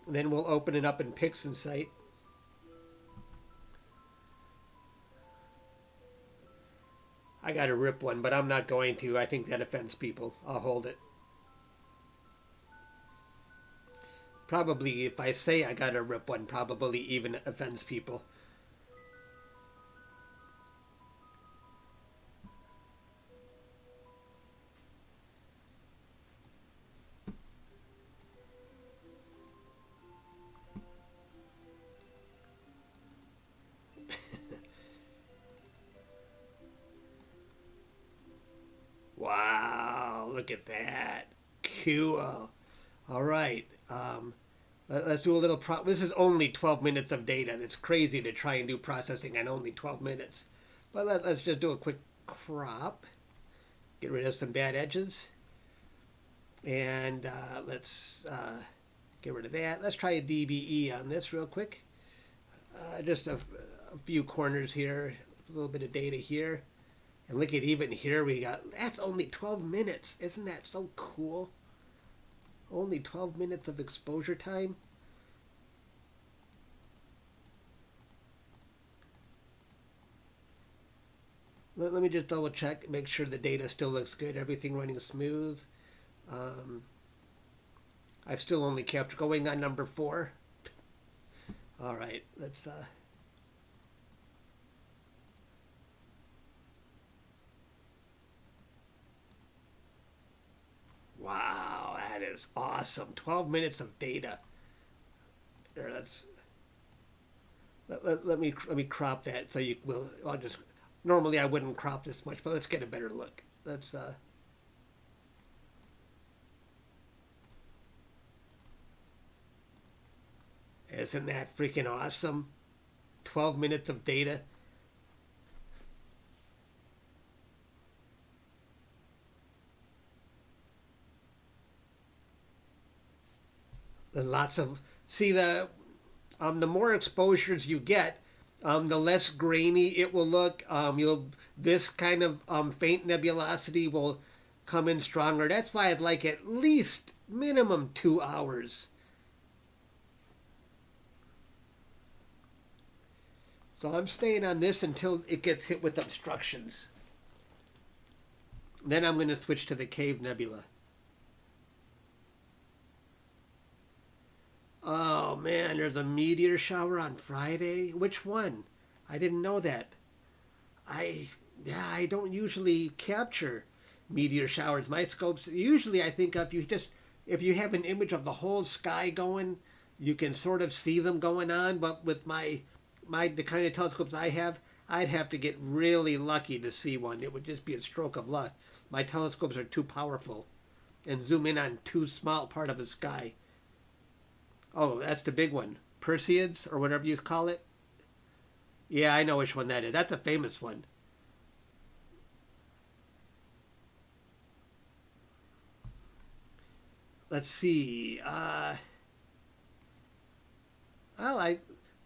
And then we'll open it up in PixInsight. I got to rip one, but I'm not going to. I think that offends people. I'll hold it. Probably, if I say I got to rip one, probably even offends people. Wow, look at that. Cool. All right. Let's do a little this is only 12 minutes of data. It's crazy to try and do processing on only 12 minutes. But let's just do a quick crop. Get rid of some bad edges. And let's get rid of that. Let's try a DBE on this real quick. Just a few corners here. A little bit of data here. And look at even here we got, that's only 12 minutes. Isn't that so cool? Only 12 minutes of exposure time. Let me just double check, make sure the data still looks good, everything running smooth. I've still only kept going on number 4. All right, let's wow, that is awesome. 12 minutes of data. There, let me crop that so you will. I'll just normally I wouldn't crop this much, but let's get a better look. Let's isn't that freaking awesome? 12 minutes of data. There's lots of, see the more exposures you get, the less grainy it will look. This kind of faint nebulosity will come in stronger. That's why I'd like at least minimum 2 hours. So I'm staying on this until it gets hit with obstructions. Then I'm going to switch to the Cave Nebula. Oh man, there's a meteor shower on Friday. Which one? I didn't know that. I don't usually capture meteor showers. My scopes usually I think if you have an image of the whole sky going, you can sort of see them going on. But with the kind of telescopes I have, I'd have to get really lucky to see one. It would just be a stroke of luck. My telescopes are too powerful and zoom in on too small part of the sky. Oh, that's the big one. Perseids, or whatever you call it. Yeah, I know which one that is. That's a famous one. Let's see.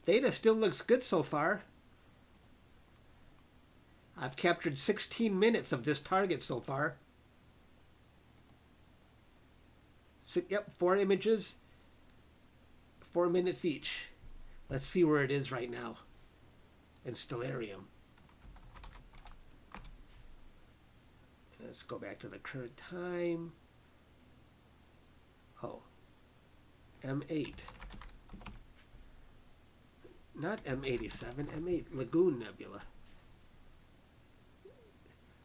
Data still looks good so far. I've captured 16 minutes of this target so far. Yep, 4 images. 4 minutes each. Let's see where it is right now in Stellarium. Let's go back to the current time. Oh, M8. Not M87, M8, Lagoon Nebula.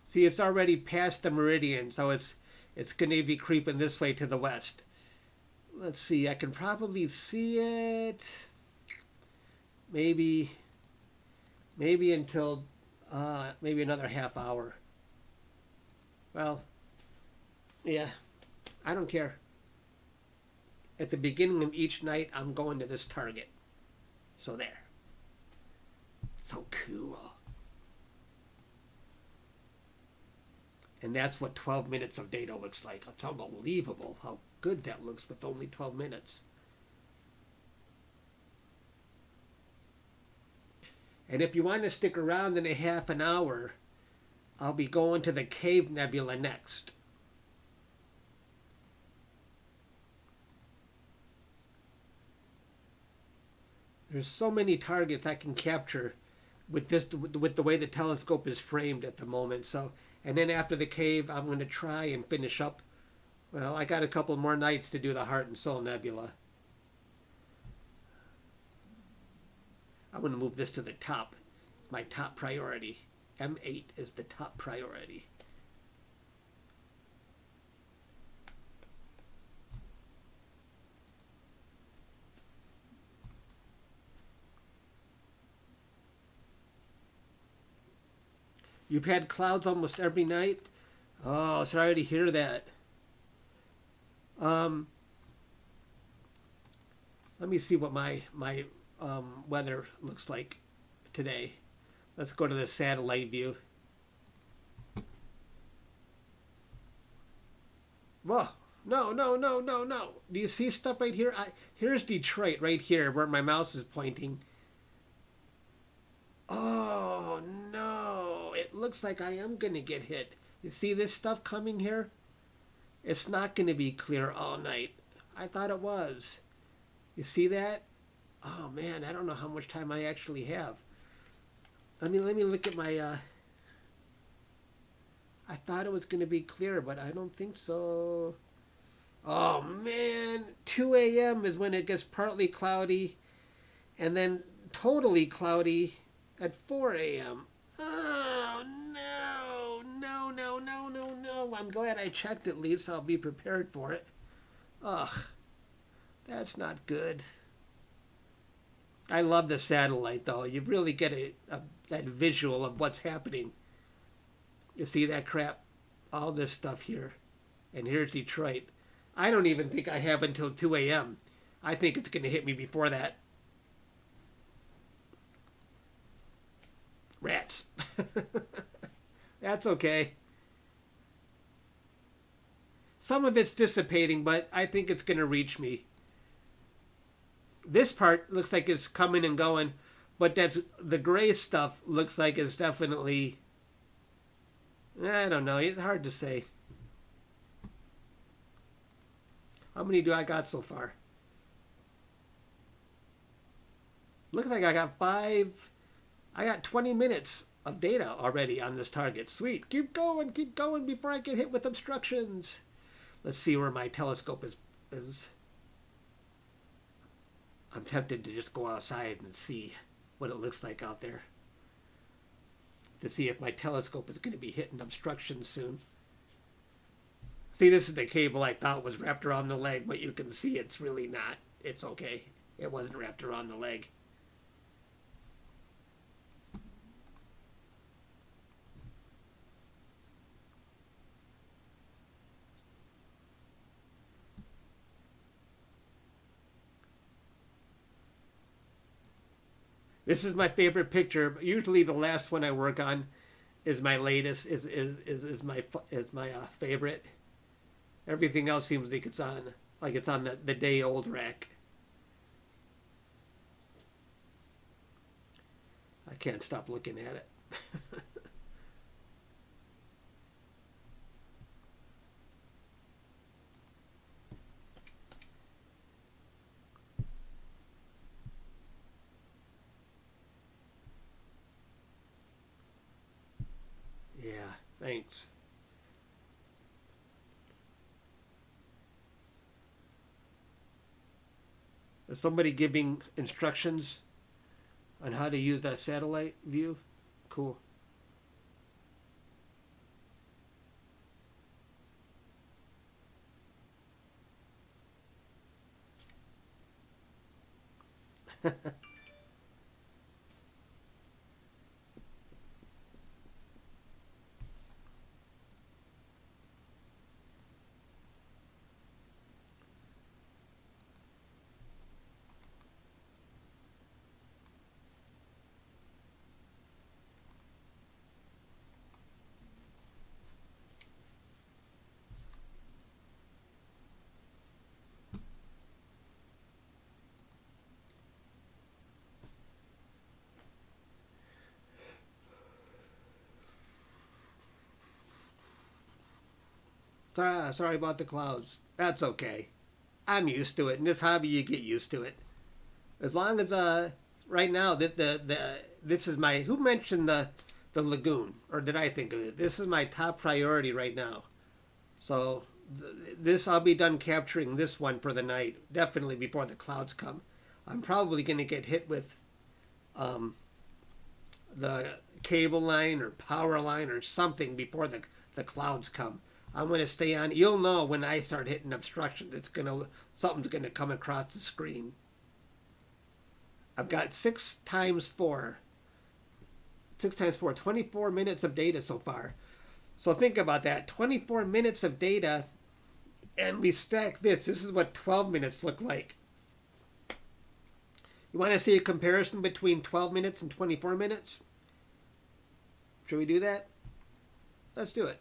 See, it's already past the meridian, so it's going to be creeping this way to the west. Let's see, I can probably see it maybe until maybe another half hour. Well, yeah, I don't care. At the beginning of each night, I'm going to this target. So there. So cool. And that's what 12 minutes of data looks like. It's unbelievable how good that looks with only 12 minutes. And if you want to stick around in a half an hour, I'll be going to the Cave Nebula next. There's so many targets I can capture with the way the telescope is framed at the moment. So, and then after the cave, I'm going to try and finish up. Well, I got a couple more nights to do the Heart and Soul Nebula. I'm going to move this to the top. It's my top priority. M8 is the top priority. You've had clouds almost every night? Oh, sorry to hear that. Let me see what my weather looks like today. Let's go to the satellite view. Whoa. No, no, no, no, no. Do you see stuff right here? Here's Detroit right here where my mouse is pointing. Oh, no. It looks like I am going to get hit. You see this stuff coming here? It's not going to be clear all night. I thought it was. You see that? Oh, man, I don't know how much time I actually have. Let me look at my... I thought it was going to be clear, but I don't think so. Oh, man. 2 a.m. is when it gets partly cloudy and then totally cloudy at 4 a.m. Oh, no. No, no, no, no, no. I'm glad I checked at least. So I'll be prepared for it. Ugh. That's not good. I love the satellite, though. You really get that visual of what's happening. You see that crap? All this stuff here. And here's Detroit. I don't even think I have until 2 a.m. I think it's going to hit me before that. Rats. That's okay. Some of it's dissipating, but I think it's going to reach me. This part looks like it's coming and going, but that's the gray stuff looks like it's definitely... I don't know. It's hard to say. How many do I got so far? Looks like I got 5. I got 20 minutes of data already on this target. Sweet. Keep going before I get hit with obstructions. Let's see where my telescope is. I'm tempted to just go outside and see what it looks like out there. To see if my telescope is going to be hitting obstructions soon. See, this is the cable I thought was wrapped around the leg, but you can see it's really not. It's okay. It wasn't wrapped around the leg. This is my favorite picture. Usually the last one I work on is my latest, is my favorite. Everything else seems like it's on the day old rack. I can't stop looking at it. Yeah, thanks. Is somebody giving instructions on how to use that satellite view? Cool. Sorry about the clouds. That's okay. I'm used to it. In this hobby, you get used to it. As long as right now this is my, who mentioned the lagoon, or did I think of it? This is my top priority right now. So this, I'll be done capturing this one for the night, definitely before the clouds come. I'm probably going to get hit with the cable line or power line or something before the clouds come. I'm going to stay on. You'll know when I start hitting obstruction. Something's going to come across the screen. I've got 6 times 4, 24 minutes of data so far. So think about that, 24 minutes of data, and we stack this. This is what 12 minutes look like. You want to see a comparison between 12 minutes and 24 minutes? Should we do that? Let's do it.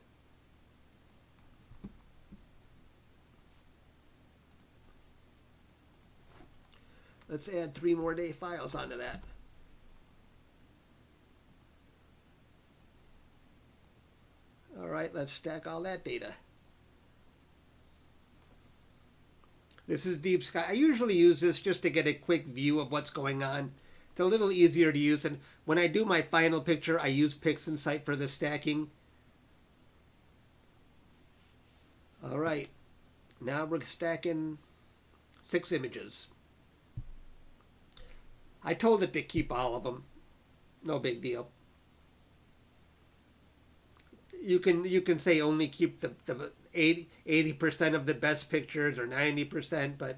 Let's add 3 more day files onto that. All right, let's stack all that data. This is Deep Sky. I usually use this just to get a quick view of what's going on. It's a little easier to use, and when I do my final picture, I use PixInsight for the stacking. All right, now we're stacking 6 images. I told it to keep all of them. No big deal. You can say only keep the 80% of the best pictures or 90%, but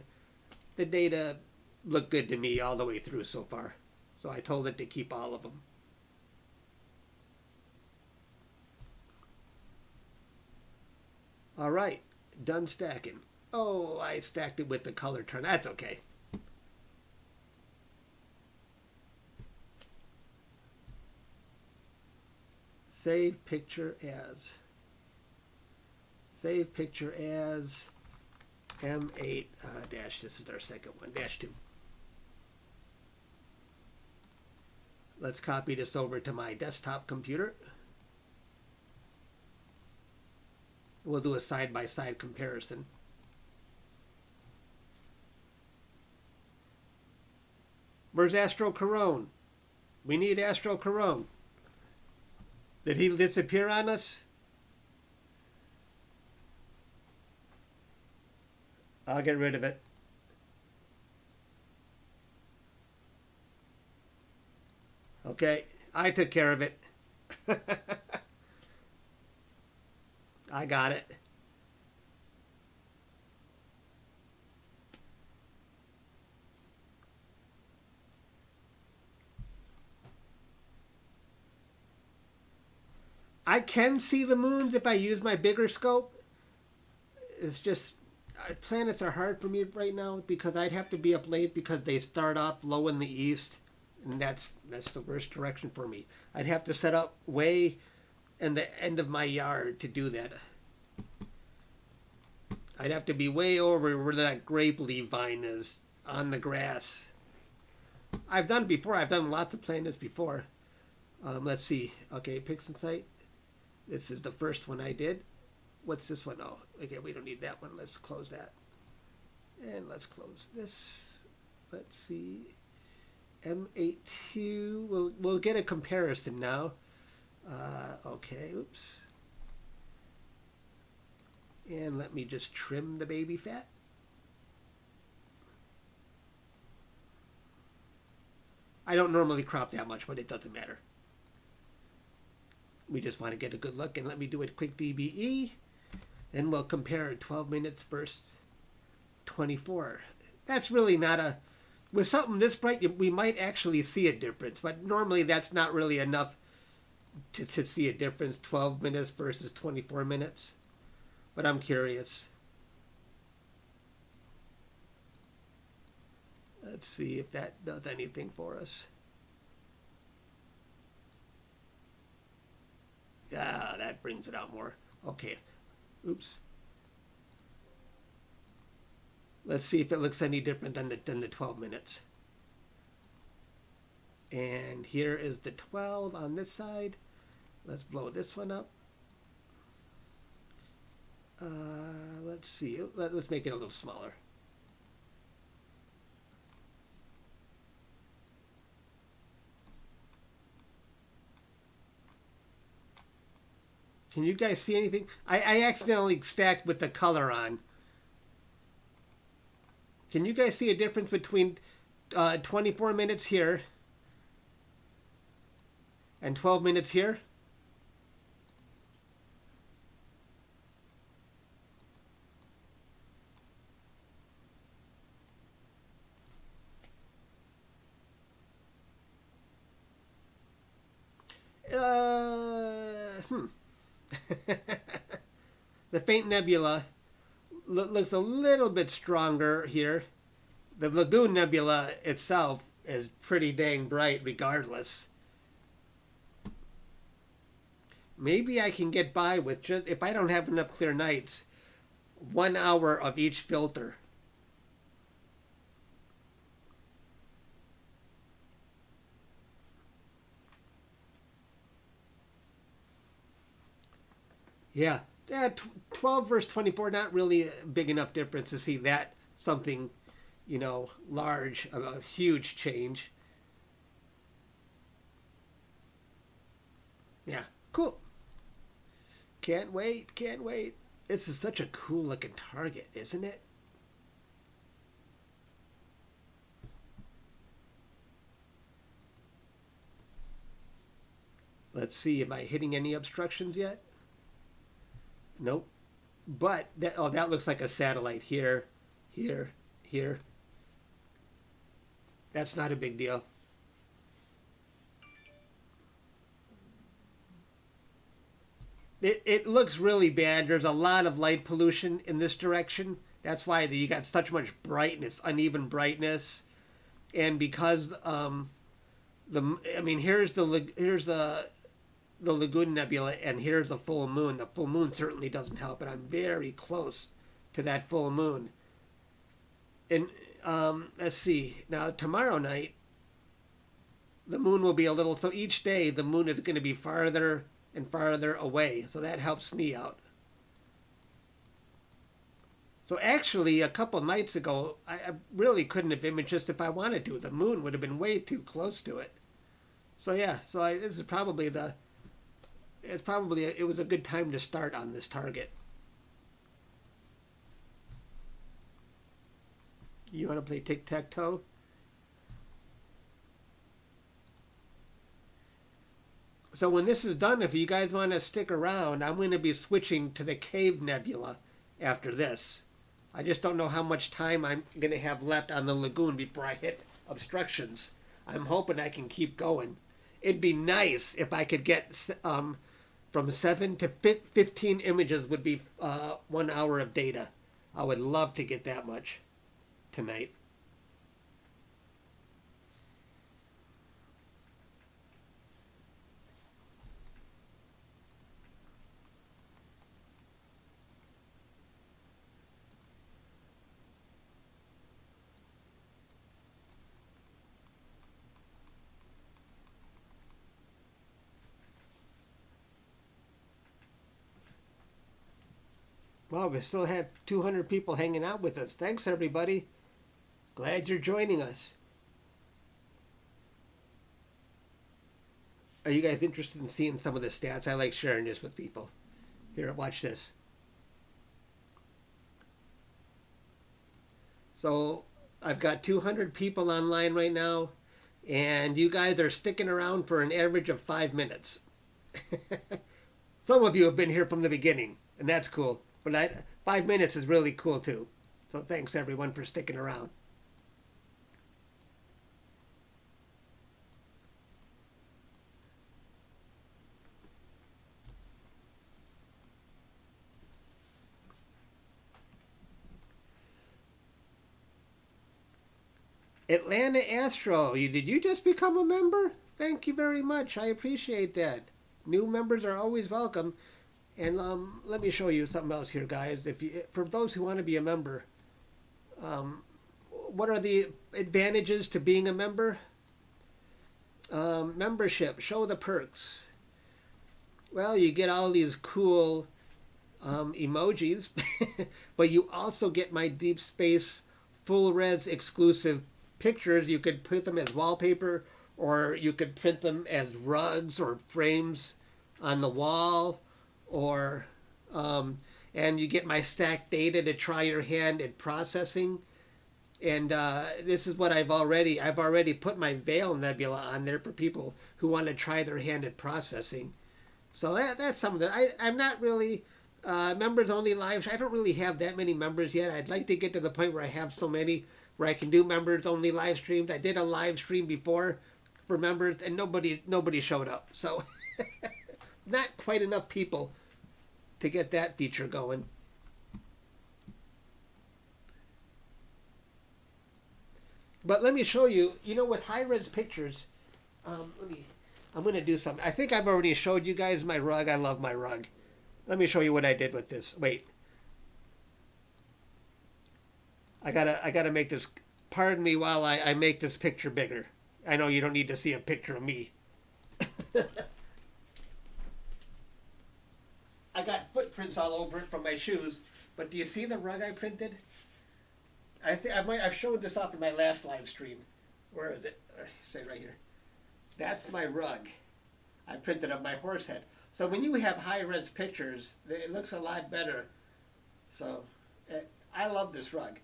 the data look good to me all the way through so far. So I told it to keep all of them. All right, done stacking. Oh, I stacked it with the color turn. That's okay. Save picture as. Save picture as M8 dash, this is our second one, dash 2. Let's copy this over to my desktop computer. We'll do a side-by-side comparison. Where's Astro Corone? We need Astro Corone. Did he disappear on us? I'll get rid of it. Okay, I took care of it. I got it. I can see the moons if I use my bigger scope. It's just, planets are hard for me right now because I'd have to be up late because they start off low in the east, and that's the worst direction for me. I'd have to set up way in the end of my yard to do that. I'd have to be way over where that grape leaf vine is on the grass. I've done it before. I've done lots of planets before. Let's see. Okay, PixInsight. This is the first one I did. What's this one? Oh, okay, we don't need that one. Let's close that. And let's close this. Let's see. M82. We'll get a comparison now. Okay, oops. And let me just trim the baby fat. I don't normally crop that much, but it doesn't matter. We just want to get a good look, and let me do a quick DBE, and we'll compare 12 minutes versus 24. That's really not a, with something this bright, we might actually see a difference, but normally that's not really enough to see a difference, 12 minutes versus 24 minutes. But I'm curious. Let's see if that does anything for us. Yeah, that brings it out more. Okay. Oops. Let's see if it looks any different than the 12 minutes. And here is the 12 on this side. Let's blow this one up. Let's see. Let's make it a little smaller. Can you guys see anything? I accidentally stacked with the color on. Can you guys see a difference between 24 minutes here and 12 minutes here? The faint nebula looks a little bit stronger here. The Lagoon Nebula itself is pretty dang bright regardless. Maybe I can get by with just, if I don't have enough clear nights, 1 hour of each filter. Yeah, 12 versus 24, not really a big enough difference to see that something, you know, large, a huge change. Yeah, cool. Can't wait, can't wait. This is such a cool looking target, isn't it? Let's see, am I hitting any obstructions yet? Nope. But that, oh, that looks like a satellite here, here, here. That's not a big deal. It looks really bad. There's a lot of light pollution in this direction. That's why you got such much brightness, uneven brightness, and because I mean, here's the Lagoon Nebula, and here's the full moon. The full moon certainly doesn't help, and I'm very close to that full moon. And let's see. Now, tomorrow night, the moon will be a little... So each day, the moon is going to be farther and farther away. So that helps me out. So actually, a couple nights ago, I really couldn't have imaged this if I wanted to. The moon would have been way too close to it. So yeah, this is probably the... it was a good time to start on this target. You want to play tic-tac-toe? So when this is done, if you guys want to stick around, I'm going to be switching to the Cave Nebula after this. I just don't know how much time I'm going to have left on the lagoon before I hit obstructions. I'm hoping I can keep going. It'd be nice if I could get from 7 to 15 images would be 1 hour of data. I would love to get that much tonight. Wow, we still have 200 people hanging out with us. Thanks, everybody. Glad you're joining us. Are you guys interested in seeing some of the stats? I like sharing this with people. Here, watch this. So I've got 200 people online right now, and you guys are sticking around for an average of 5 minutes. Some of you have been here from the beginning, and that's cool. But 5 minutes is really cool too. So thanks everyone for sticking around. Atlanta Astro, did you just become a member? Thank you very much. I appreciate that. New members are always welcome. And let me show you something else here, guys. For those who want to be a member, what are the advantages to being a member? Membership, show the perks. Well, you get all these cool emojis, but you also get my deep space full res exclusive pictures. You could put them as wallpaper, or you could print them as rugs or frames on the wall, or and you get my stacked data to try your hand at processing. And this is what I've already put my Veil Nebula on there for people who want to try their hand at processing. So that's something that I'm not really members only lives. I don't really have that many members yet. I'd like to get to the point where I have so many where I can do members only live streams. I did a live stream before for members, and nobody showed up. So not quite enough people to get that feature going. But let me show you, with high-res pictures, I'm going to do something. I think I've already showed you guys my rug. I love my rug. Let me show you what I did with this. Wait. I gotta make this, pardon me while I make this picture bigger. I know you don't need to see a picture of me. I got footprints all over it from my shoes, but do you see the rug I printed? I've showed this off in my last live stream. Where is it? Say right here. That's my rug. I printed up my horse head. So when you have high-res pictures, it looks a lot better. So I love this rug.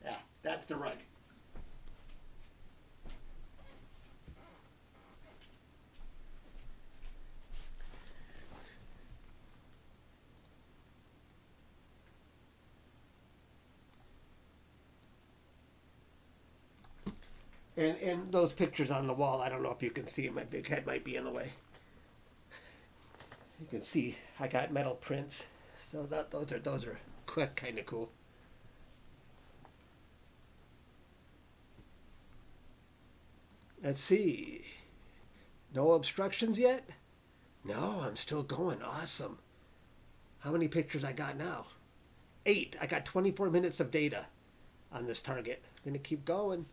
Yeah, that's the rug. And those pictures on the wall, I don't know if you can see them. My big head might be in the way. You can see I got metal prints. So those are quick, kind of cool. Let's see. No obstructions yet? No, I'm still going. Awesome. How many pictures I got now? 8. I got 24 minutes of data on this target. I'm going to keep going.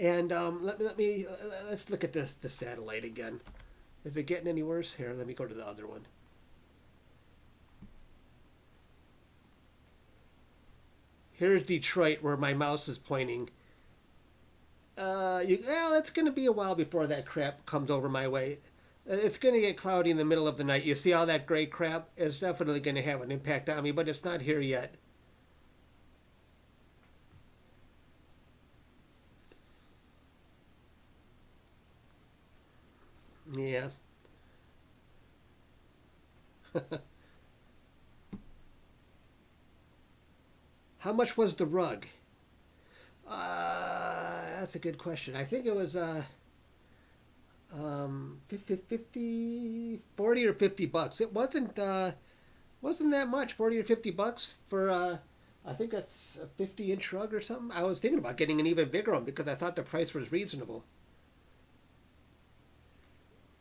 And let's look at the satellite again. Is it getting any worse? Here, let me go to the other one. Here's Detroit, where my mouse is pointing. Well, it's going to be a while before that crap comes over my way. It's going to get cloudy in the middle of the night. You see all that gray crap? It's definitely going to have an impact on me, but it's not here yet. Yeah. How much was the rug? That's a good question. I think it was 50, 40 or 50 bucks. It wasn't that much, 40 or 50 bucks for I think that's a 50-inch rug or something. I was thinking about getting an even bigger one because I thought the price was reasonable.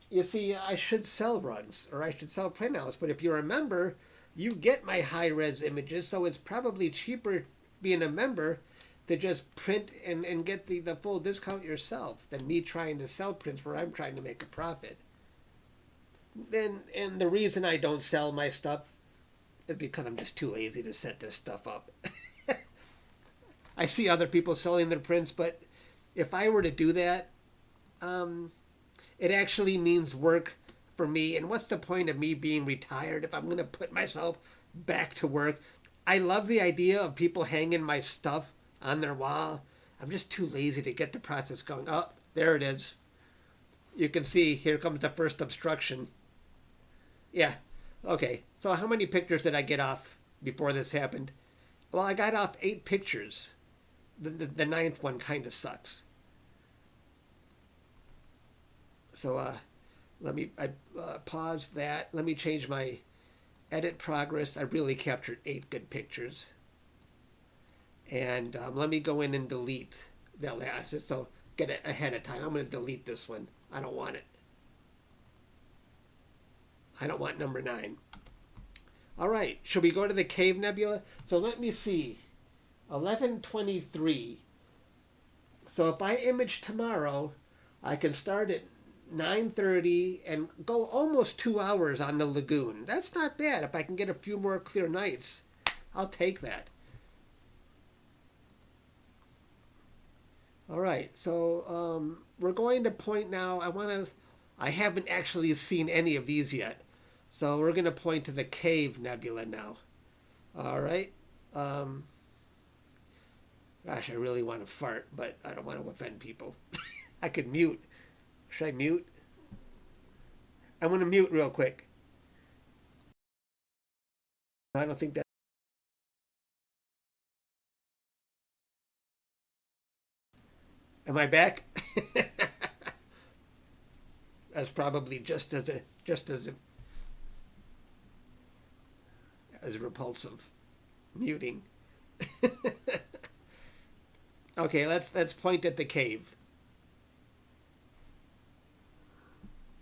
You see, I should sell rugs, or I should sell printouts, but if you remember, you get my high-res images, so it's probably cheaper being a member to just print and get the full discount yourself than me trying to sell prints where I'm trying to make a profit. And the reason I don't sell my stuff is because I'm just too lazy to set this stuff up. I see other people selling their prints, but if I were to do that, it actually means work for me. And what's the point of me being retired if I'm going to put myself back to work? I love the idea of people hanging my stuff on their wall. I'm just too lazy to get the process going. Oh, there it is. You can see, here comes the first obstruction. Yeah, okay. So how many pictures did I get off before this happened? Well, I got off 8 pictures. The ninth one kind of sucks. So let me pause that. Let me change my edit progress. I really captured 8 good pictures. And let me go in and delete the last. So get it ahead of time. I'm going to delete this one. I don't want it. I don't want number 9. All right. Should we go to the Cave Nebula? So let me see. 11:23. So if I image tomorrow, I can start at 9:30 and go almost 2 hours on the lagoon. That's not bad. If I can get a few more clear nights, I'll take that. All right, so we're going to point now. I haven't actually seen any of these yet. So we're going to point to the Cave Nebula now. All right. Um, Gosh, I really want to fart, but I don't want to offend people. I could mute. Should I mute? I'm going to mute real quick. I don't think that. Am I back? That's probably as repulsive. Muting. Okay, let's point at the cave.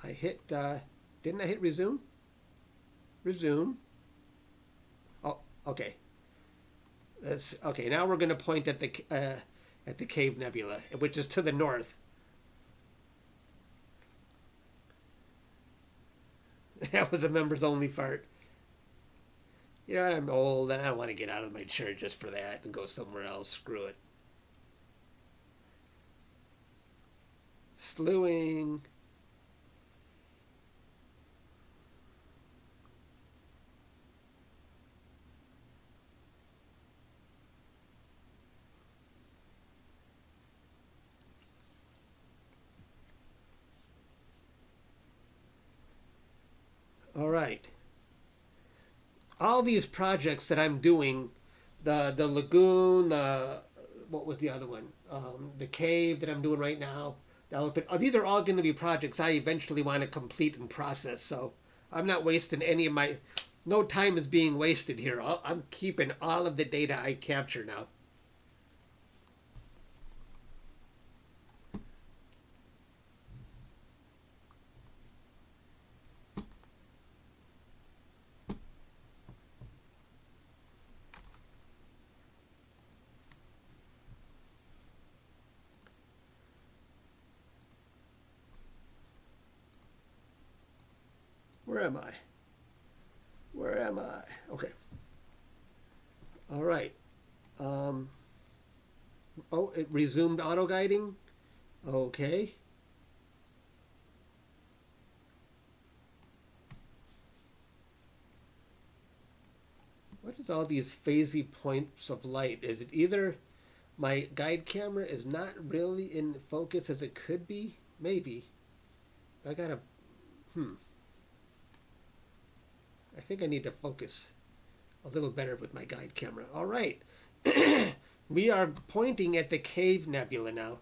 I hit. Didn't I hit resume? Resume. Oh, okay. That's okay. Now we're going to point at the Cave Nebula, which is to the north. That was a members only fart. You know what? I'm old and I don't want to get out of my chair just for that and go somewhere else. Screw it. Slewing. All right. All these projects that I'm doing, the lagoon, what was the other one? The cave that I'm doing right now, the elephant. These are all going to be projects I eventually want to complete and process. So I'm not wasting any of my. No time is being wasted here. I'm keeping all of the data I capture now. Where am I? Where am I? Okay. All right. Oh, it resumed auto guiding. Okay. What is all these phasey points of light? Is it either my guide camera is not really in focus as it could be? Maybe. I gotta. I think I need to focus a little better with my guide camera. All right. We are pointing at the Cave Nebula now.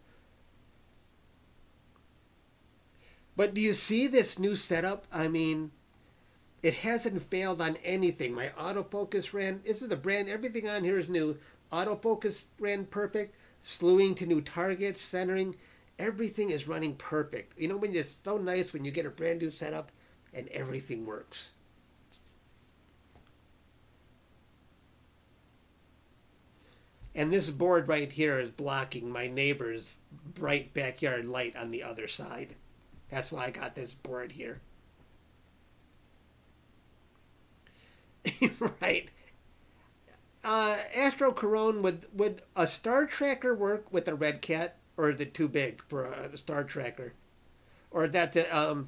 But do you see this new setup? I mean, it hasn't failed on anything. My autofocus ran. This is a brand. Everything on here is new. Autofocus ran perfect. Slewing to new targets, centering. Everything is running perfect. You know, when it's so nice when you get a brand new setup and everything works. And this board right here is blocking my neighbor's bright backyard light on the other side. That's why I got this board here. Right. Astro Corone, would a star tracker work with a RedCat, or is it too big for a star tracker? Or that the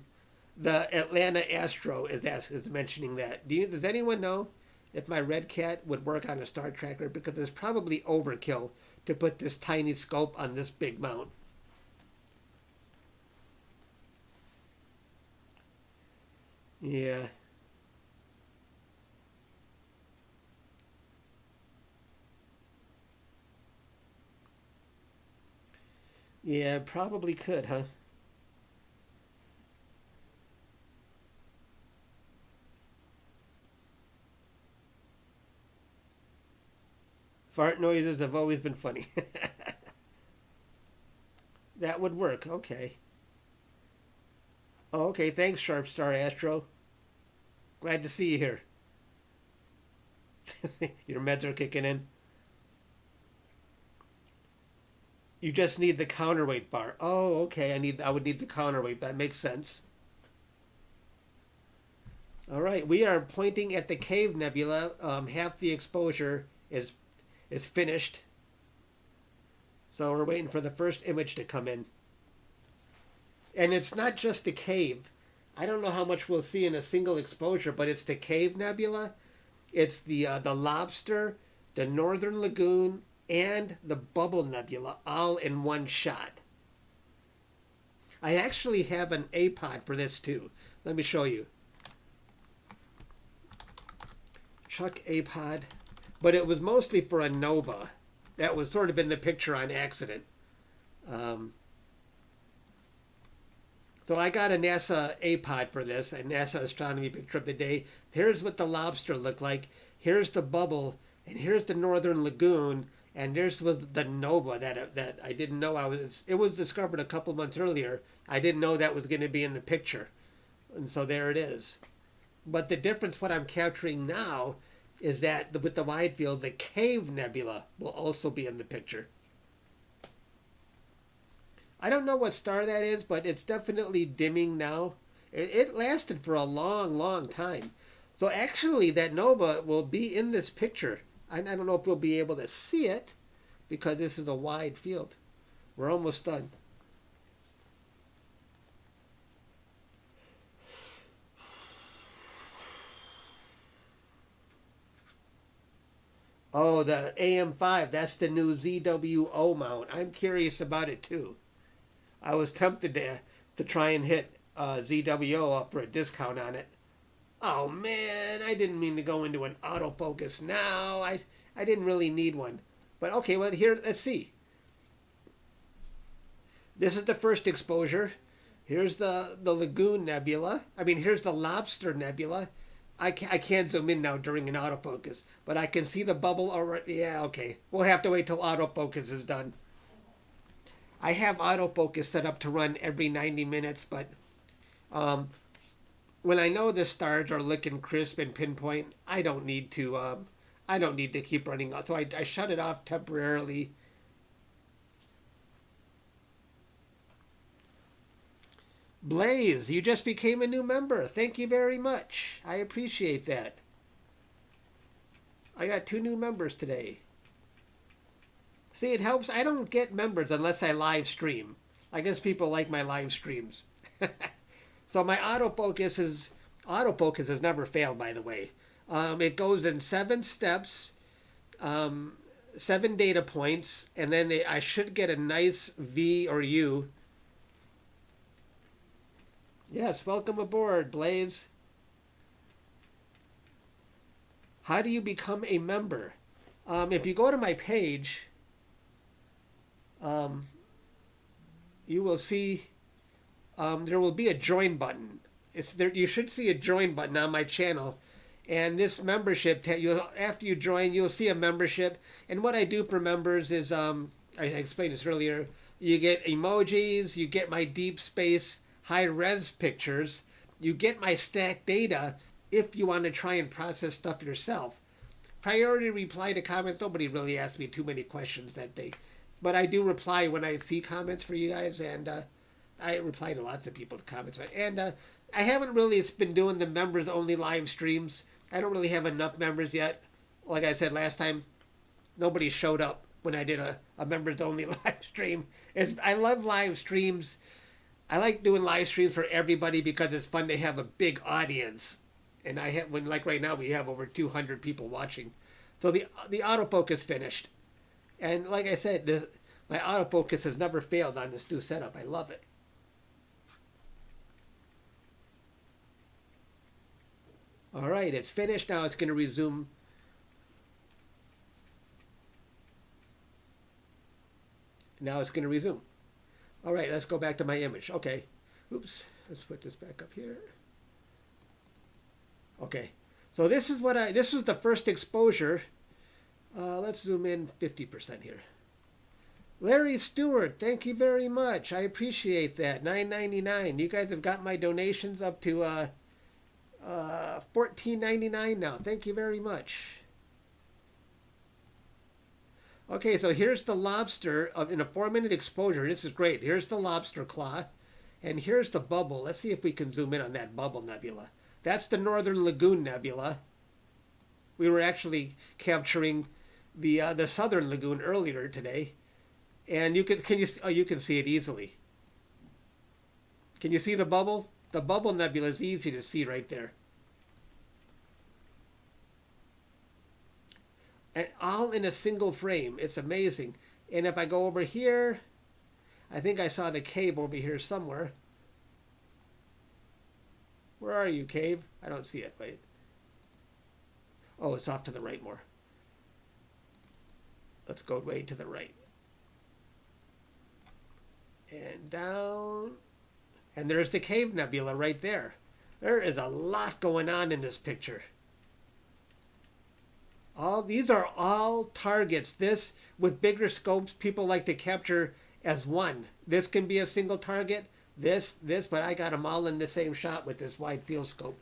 Atlanta Astro is mentioning that. Does anyone know if my RedCat would work on a star tracker? Because it's probably overkill to put this tiny scope on this big mount. Yeah. Yeah, probably could, huh? Fart noises have always been funny. That would work. Okay. Oh, okay. Thanks, Sharp Star Astro. Glad to see you here. Your meds are kicking in. You just need the counterweight bar. Oh, okay. I would need the counterweight. That makes sense. All right, we are pointing at the Cave Nebula. Half the exposure is finished. So we're waiting for the first image to come in. And it's not just the cave. I don't know how much we'll see in a single exposure, but it's the Cave Nebula, it's the Lobster, the Northern Lagoon, and the Bubble Nebula all in one shot. I actually have an APOD for this too. Let me show you. Chuck APOD, but it was mostly for a nova. That was sort of in the picture on accident. So I got a NASA APOD for this, a NASA astronomy picture of the day. Here's what the lobster looked like. Here's the bubble, and here's the Northern Lagoon, and there's was the nova that I didn't know it was discovered a couple months earlier. I didn't know that was going to be in the picture, and so there it is. But the difference, what I'm capturing now, is that with the wide field, the Cave Nebula will also be in the picture. I don't know what star that is, but it's definitely dimming now. It lasted for a long, long time. So actually, that nova will be in this picture. I don't know if we'll be able to see it because this is a wide field. We're almost done. Oh, the AM5, that's the new ZWO mount. I'm curious about it too. I was tempted to try and hit ZWO up for a discount on it. Oh man, I didn't mean to go into an autofocus now. I didn't really need one. But okay, well here, let's see. This is the first exposure. Here's the Lagoon Nebula. Here's the Lobster Nebula. I can't zoom in now during an autofocus, but I can see the bubble already. Yeah, okay. We'll have to wait till autofocus is done. I have autofocus set up to run every 90 minutes, but when I know the stars are looking crisp and pinpoint, I don't need to keep running. So I shut it off temporarily. Blaze, you just became a new member. Thank you very much. I appreciate that. I got 2 new members today. See, it helps. I don't get members unless I live stream. I guess people like my live streams. So my autofocus has never failed, by the way. It goes in 7 steps, 7 data points, and then I should get a nice V or U. Yes, welcome aboard, Blaze. How do you become a member? If you go to my page, you will see there will be a join button. It's there. You should see a join button on my channel, and this membership. After you join, you'll see a membership. And what I do for members is, I explained this earlier. You get emojis. You get my deep space high-res pictures. You get my stacked data if you want to try and process stuff yourself. Priority reply to comments. Nobody really asks me too many questions that day. But I do reply when I see comments for you guys, and I reply to lots of people's comments. And I haven't really been doing the members-only live streams. I don't really have enough members yet. Like I said last time, nobody showed up when I did a members-only live stream. I love live streams. I like doing live streams for everybody because it's fun to have a big audience. And like right now, we have over 200 people watching. So the autofocus finished. And like I said, my autofocus has never failed on this new setup. I love it. All right, it's finished. Now it's going to resume. Now it's going to resume. All right, let's go back to my image. Okay. Oops. Let's put this back up here. Okay. So this is this was the first exposure. Let's zoom in 50% here. Larry Stewart, thank you very much. I appreciate that. $9.99. You guys have got my donations up to $14.99 now. Thank you very much. Okay, so here's the lobster in a 4-minute exposure. This is great. Here's the lobster claw, and here's the bubble. Let's see if we can zoom in on that bubble nebula. That's the Northern Lagoon Nebula. We were actually capturing the Southern Lagoon earlier today, and you can see it easily. Can you see the bubble? The bubble nebula is easy to see right there. And all in a single frame. It's amazing. And if I go over here, I think I saw the cave over here somewhere. Where are you, cave? I don't see it. Wait. Oh, it's off to the right more. Let's go way to the right. And down. And there's the Cave Nebula right there. There is a lot going on in this picture. These are all targets. This, with bigger scopes, people like to capture as one. This can be a single target. This, but I got them all in the same shot with this wide field scope.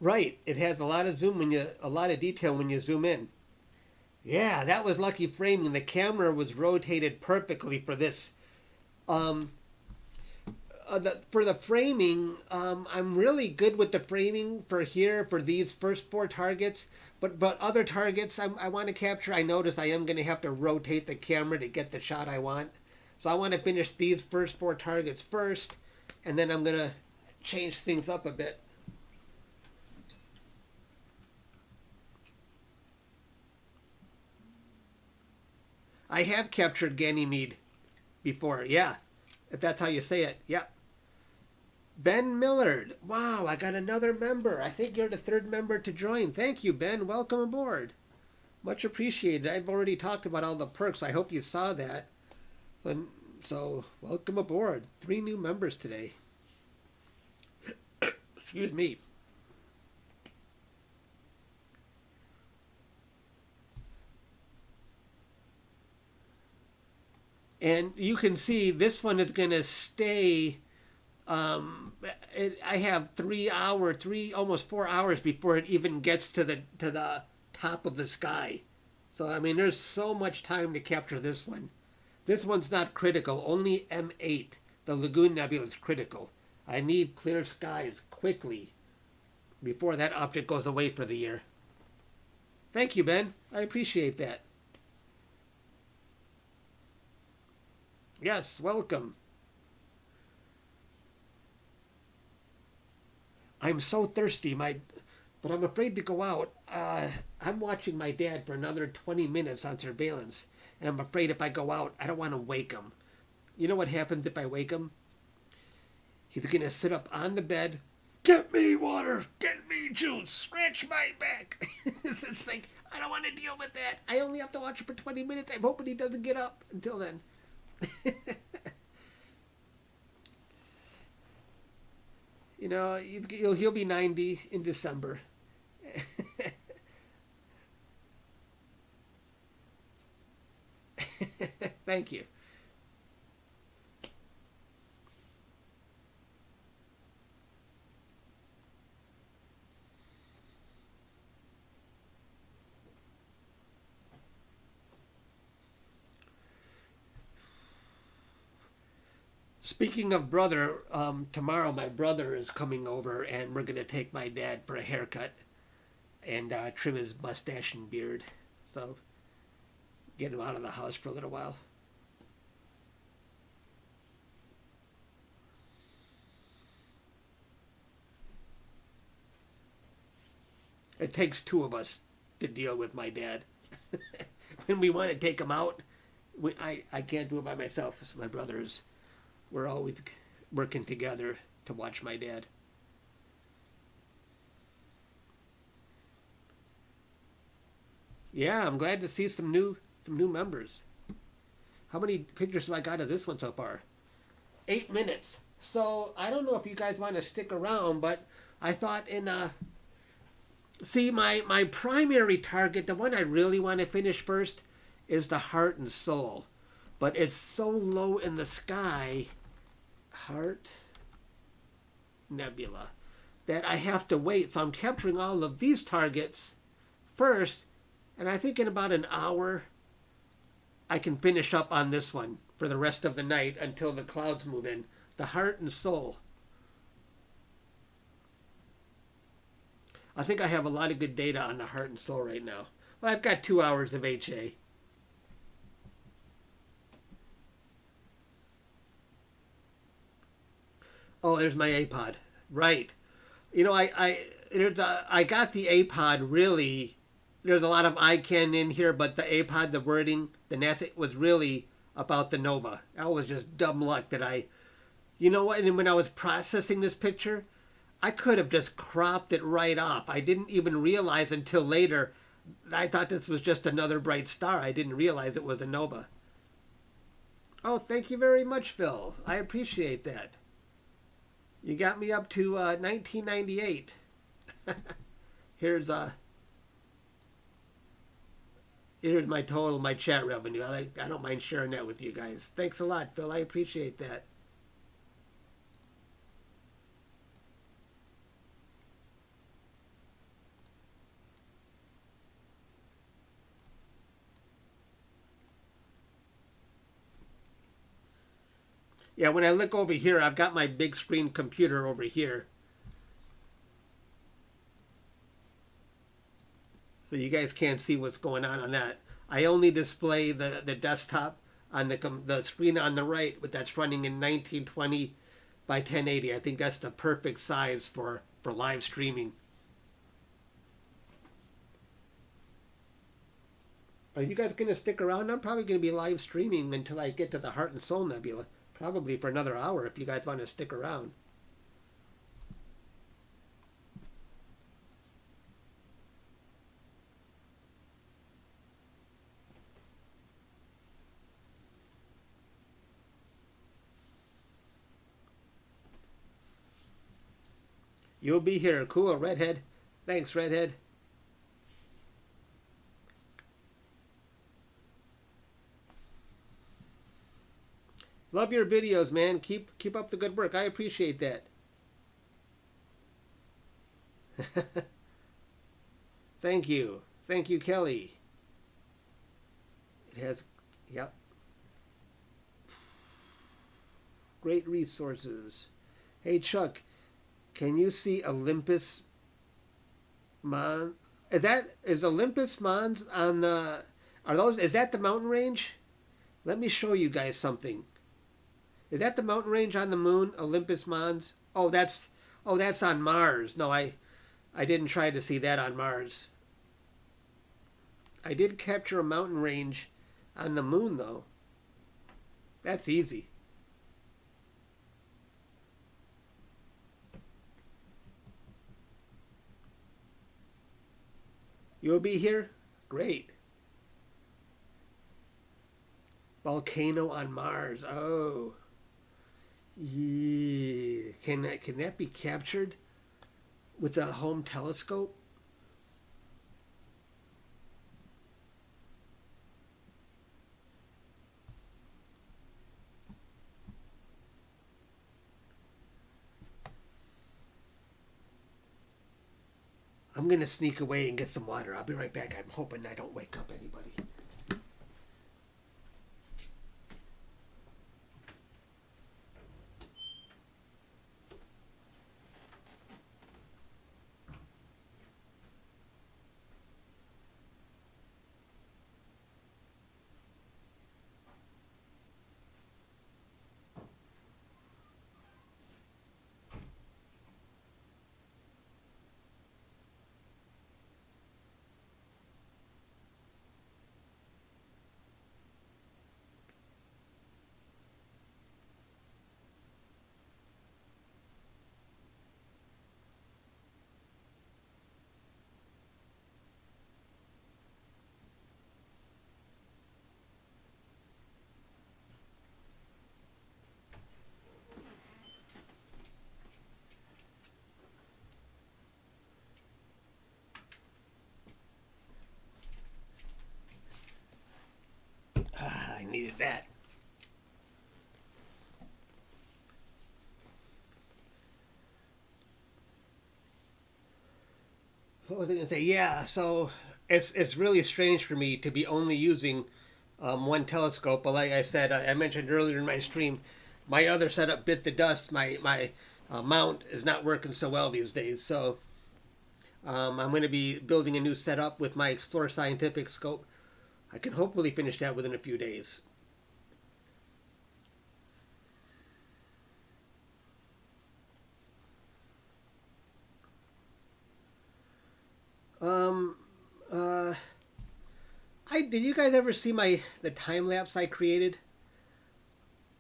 Right, it has a lot of a lot of detail when you zoom in. Yeah, that was lucky framing. The camera was rotated perfectly for this. For the framing, I'm really good with the framing for here for these first 4 targets. But other targets I want to capture, I notice I am going to have to rotate the camera to get the shot I want. So I want to finish these first 4 targets first, and then I'm going to change things up a bit. I have captured Ganymede before, yeah. If that's how you say it, yeah. Ben Millard. Wow, I got another member. I think you're the 3rd member to join. Thank you, Ben. Welcome aboard. Much appreciated. I've already talked about all the perks. I hope you saw that. So welcome aboard. 3 new members today. Excuse me. And you can see this one is going to stay. I have 3 hours, almost 4 hours before it even gets to the top of the sky. So I mean, there's so much time to capture this one. This one's not critical. Only M8, the Lagoon Nebula, is critical. I need clear skies quickly before that object goes away for the year. Thank you, Ben. I appreciate that. Yes, welcome. I'm so thirsty, but I'm afraid to go out. I'm watching my dad for another 20 minutes on surveillance, and I'm afraid if I go out, I don't want to wake him. You know what happens if I wake him? He's going to sit up on the bed, get me water, get me juice, scratch my back. It's like, I don't want to deal with that. I only have to watch it for 20 minutes. I'm hoping he doesn't get up until then. You know, he'll be 90 in December. Thank you. Speaking of brother, tomorrow my brother is coming over, and we're going to take my dad for a haircut and trim his mustache and beard. So get him out of the house for a little while. It takes 2 of us to deal with my dad. When we want to take him out, I can't do it by myself. So my brothers, we're always working together to watch my dad. Yeah, I'm glad to see some new members. How many pictures have I got of this one so far? 8 minutes. So I don't know if you guys want to stick around, but I thought See, my primary target, the one I really want to finish first, is the Heart and Soul. But it's so low in the sky, Heart Nebula, that I have to wait. So I'm capturing all of these targets first, and I think in about an hour I can finish up on this one for the rest of the night until the clouds move in. The Heart and Soul. I think I have a lot of good data on the Heart and Soul right now. Well, I've got 2 hours of HA. Oh, there's my APOD. Right. You know, I got the APOD really. There's a lot of ICANN in here, but the APOD, the wording, the NASA was really about the Nova. That was just dumb luck that I. You know what? And when I was processing this picture, I could have just cropped it right off. I didn't even realize until later. I thought this was just another bright star. I didn't realize it was a nova. Oh, thank you very much, Phil. I appreciate that. You got me up to 1998. Here's here's my total, my chat revenue. I don't mind sharing that with you guys. Thanks a lot, Phil. I appreciate that. Yeah, when I look over here, I've got my big screen computer over here. So you guys can't see what's going on that. I only display the desktop on the screen on the right, but that's running in 1920 by 1080. I think that's the perfect size for live streaming. Are you guys going to stick around? I'm probably going to be live streaming until I get to the Heart and Soul Nebula. Probably for another hour if you guys want to stick around. You'll be here. Cool, Redhead. Thanks, Redhead. Love your videos, man. Keep up the good work. I appreciate that. Thank you. Thank you, Kelly. It has, yep. Great resources. Hey, Chuck, can you see Olympus Mons? Is Olympus Mons on the, is that the mountain range? Let me show you guys something. Is that the mountain range on the moon, Olympus Mons? Oh, that's on Mars. No, I didn't try to see that on Mars. I did capture a mountain range on the moon, though. That's easy. You'll be here? Great. Volcano on Mars. Oh. Yeah. Can that be captured with a home telescope? I'm going to sneak away and get some water. I'll be right back. I'm hoping I don't wake up anybody. what was I going to say? Yeah, so it's really strange for me to be only using one telescope. But like I said, I mentioned earlier in my stream, my other setup bit the dust. My mount is not working so well these days. So I'm going to be building a new setup with my Explore Scientific scope. I can hopefully finish that within a few days. Um, uh, did you guys ever see the time lapse I created?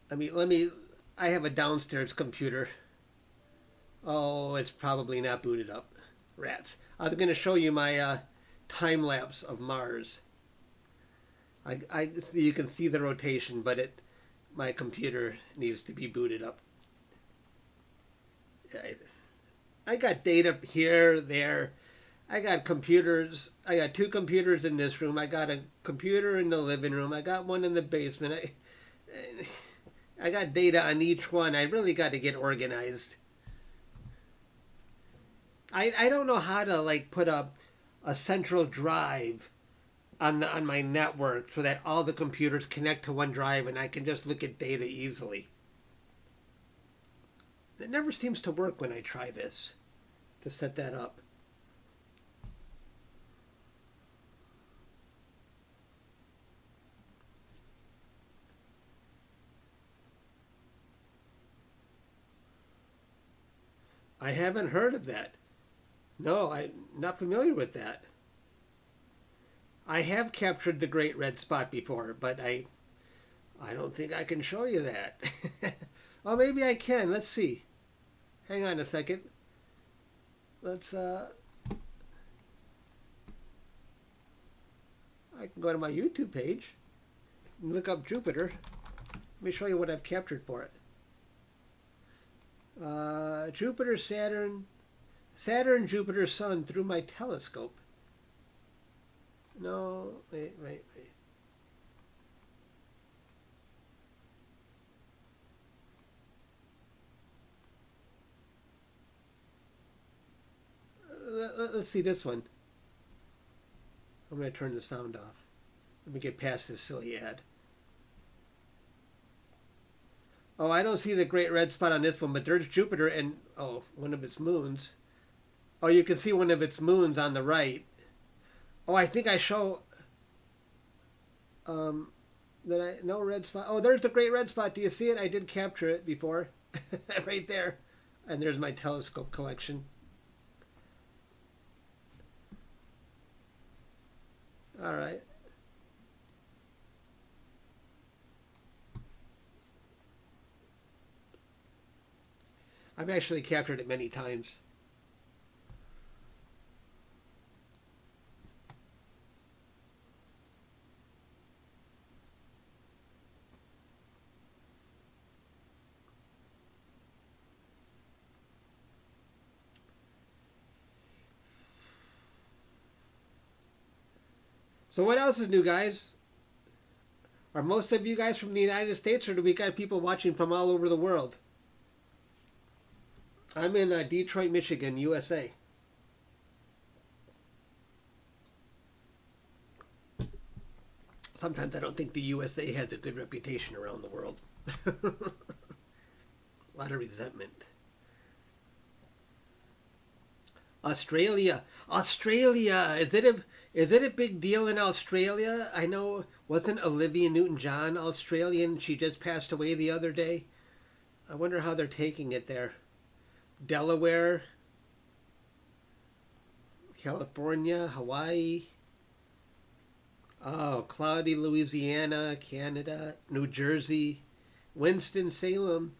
I mean, I have a downstairs computer. Oh, it's probably not booted up. Rats. I'm going to show you my time lapse of Mars. You can see the rotation, but my computer needs to be booted up. I got data here, there. I got computers. I got two computers in this room. I got a computer in the living room. I got one in the basement. I got data on each one. I really got to get organized. I don't know how to like put a central drive on my network so that all the computers connect to one drive and I can just look at data easily. It never seems to work when I try this to set that up. I haven't heard of that. No, I'm not familiar with that. I have captured the Great Red Spot before, but I don't think I can show you that. Oh, maybe I can. Let's see. Hang on a second. Let's I can go to my YouTube page and look up Jupiter. Let me show you what I've captured for it. Jupiter, Saturn, Jupiter, Sun through my telescope. No, wait. Let's see this one. I'm going to turn the sound off. Let me get past this silly ad. Oh, I don't see the Great Red Spot on this one, but there's Jupiter and, oh, one of its moons. Oh, you can see one of its moons on the right. Oh, I think I show... no red spot. Oh, there's the Great Red Spot. Do you see it? I did capture it before. Right there. And there's my telescope collection. All right. I've actually captured it many times. So what else is new, guys? Are most of you guys from the United States, or do we got people watching from all over the world? I'm in Detroit, Michigan, USA. Sometimes I don't think the USA has a good reputation around the world. A lot of resentment. Australia. Is it a big deal in Australia? I know, wasn't Olivia Newton-John Australian? She just passed away the other day. I wonder how they're taking it there. Delaware, California, Hawaii. Oh, cloudy Louisiana, Canada, New Jersey, Winston-Salem.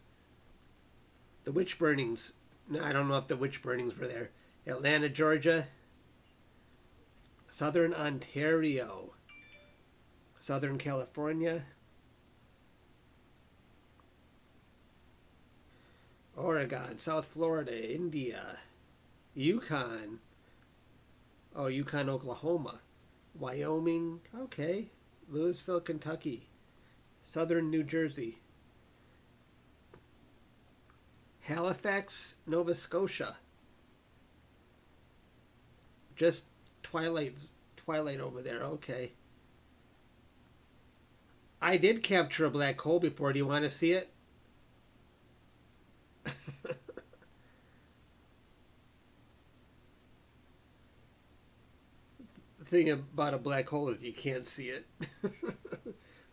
The witch burnings. No, I don't know if the witch burnings were there. Atlanta, Georgia. Southern Ontario. Southern California. Oregon, South Florida, India, Yukon. Oh, Yukon, Oklahoma. Wyoming. Okay. Louisville, Kentucky. Southern New Jersey. Halifax, Nova Scotia. just twilight over there. Okay. I did capture a black hole before. Do you want to see it? The thing about a black hole is you can't see it.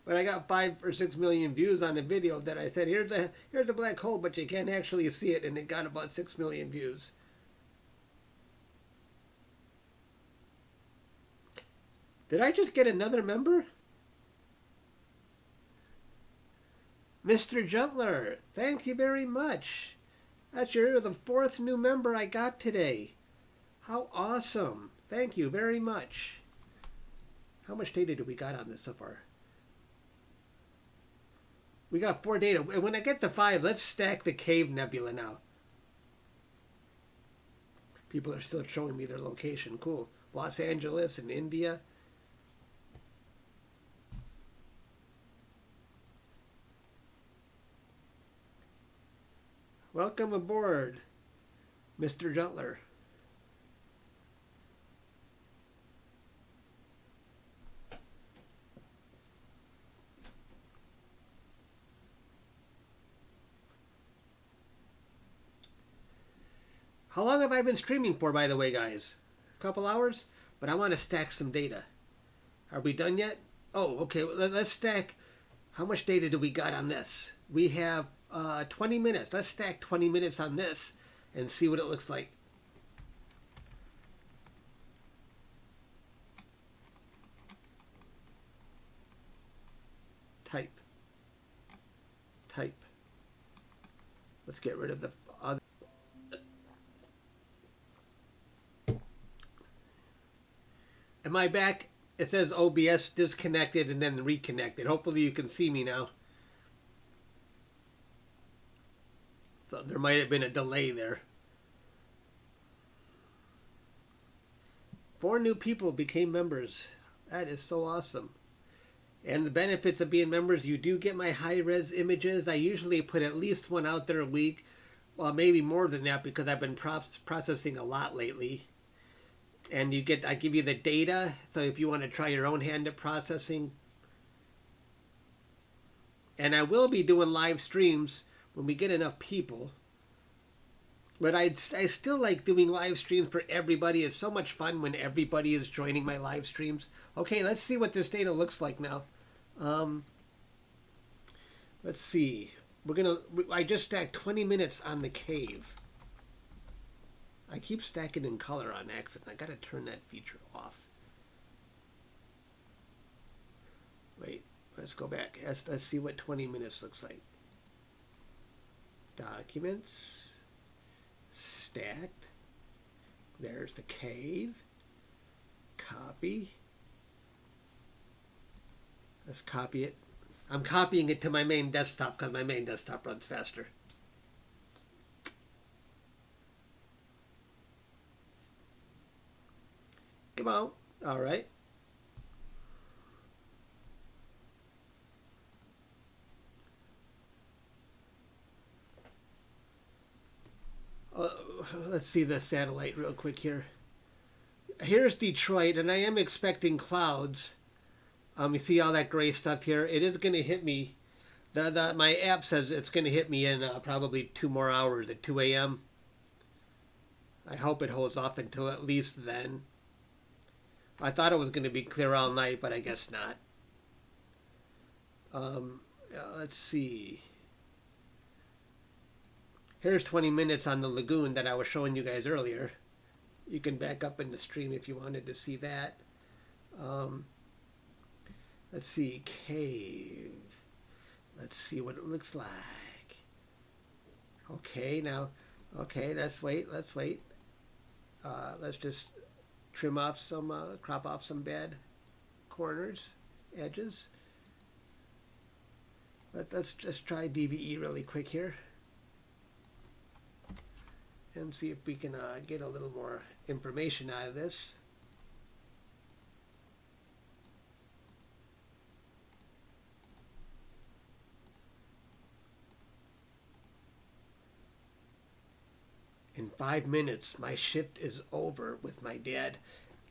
But I got 5 or 6 million views on a video that I said, here's a black hole, but you can't actually see it, and it got about 6 million views. Did I just get another member? Mr. Gentler, thank you very much. You're the 4th new member I got today. How awesome. Thank you very much. How much data do we got on this so far? We got 4 data. And when I get to 5, let's stack the Cave Nebula now. People are still showing me their location. Cool. Los Angeles and India. Welcome aboard, Mr. Gentler. How long have I been streaming for, by the way, guys? A couple hours? But I want to stack some data. Are we done yet? Oh, okay. Let's stack. How much data do we got on this? We have 20 minutes. Let's stack 20 minutes on this and see what it looks like. Type. Let's get rid of the other. Am I back? It says OBS disconnected and then reconnected. Hopefully you can see me now. So there might have been a delay there. 4 new people became members. That is so awesome. And the benefits of being members, you do get my high-res images. I usually put at least one out there a week. Well, maybe more than that because I've been processing a lot lately. And I give you the data, so if you want to try your own hand at processing. And I will be doing live streams when we get enough people. But I still like doing live streams for everybody. It's so much fun when everybody is joining my live streams. Okay, let's see what this data looks like now. Let's see. I just stacked 20 minutes on the cave. I keep stacking in color on accident. I gotta turn that feature off. Wait, let's go back. Let's see what 20 minutes looks like. Documents. Stacked. There's the cave. Copy. Let's copy it. I'm copying it to my main desktop because my main desktop runs faster. Come on. All right. Let's see the satellite real quick here. Here's Detroit, and I am expecting clouds. You see all that gray stuff here? It is going to hit me. My app says it's going to hit me in probably 2 more hours at 2 a.m. I hope it holds off until at least then. I thought it was going to be clear all night, but I guess not. Let's see. Here's 20 minutes on the lagoon that I was showing you guys earlier. You can back up in the stream if you wanted to see that. Let's see, cave. Let's see what it looks like. Okay, now, okay, let's wait. Let's just trim off some, crop off some bad corners, edges. Let's just try DVE really quick here. And see if we can get a little more information out of this. In 5 minutes, my shift is over with my dad,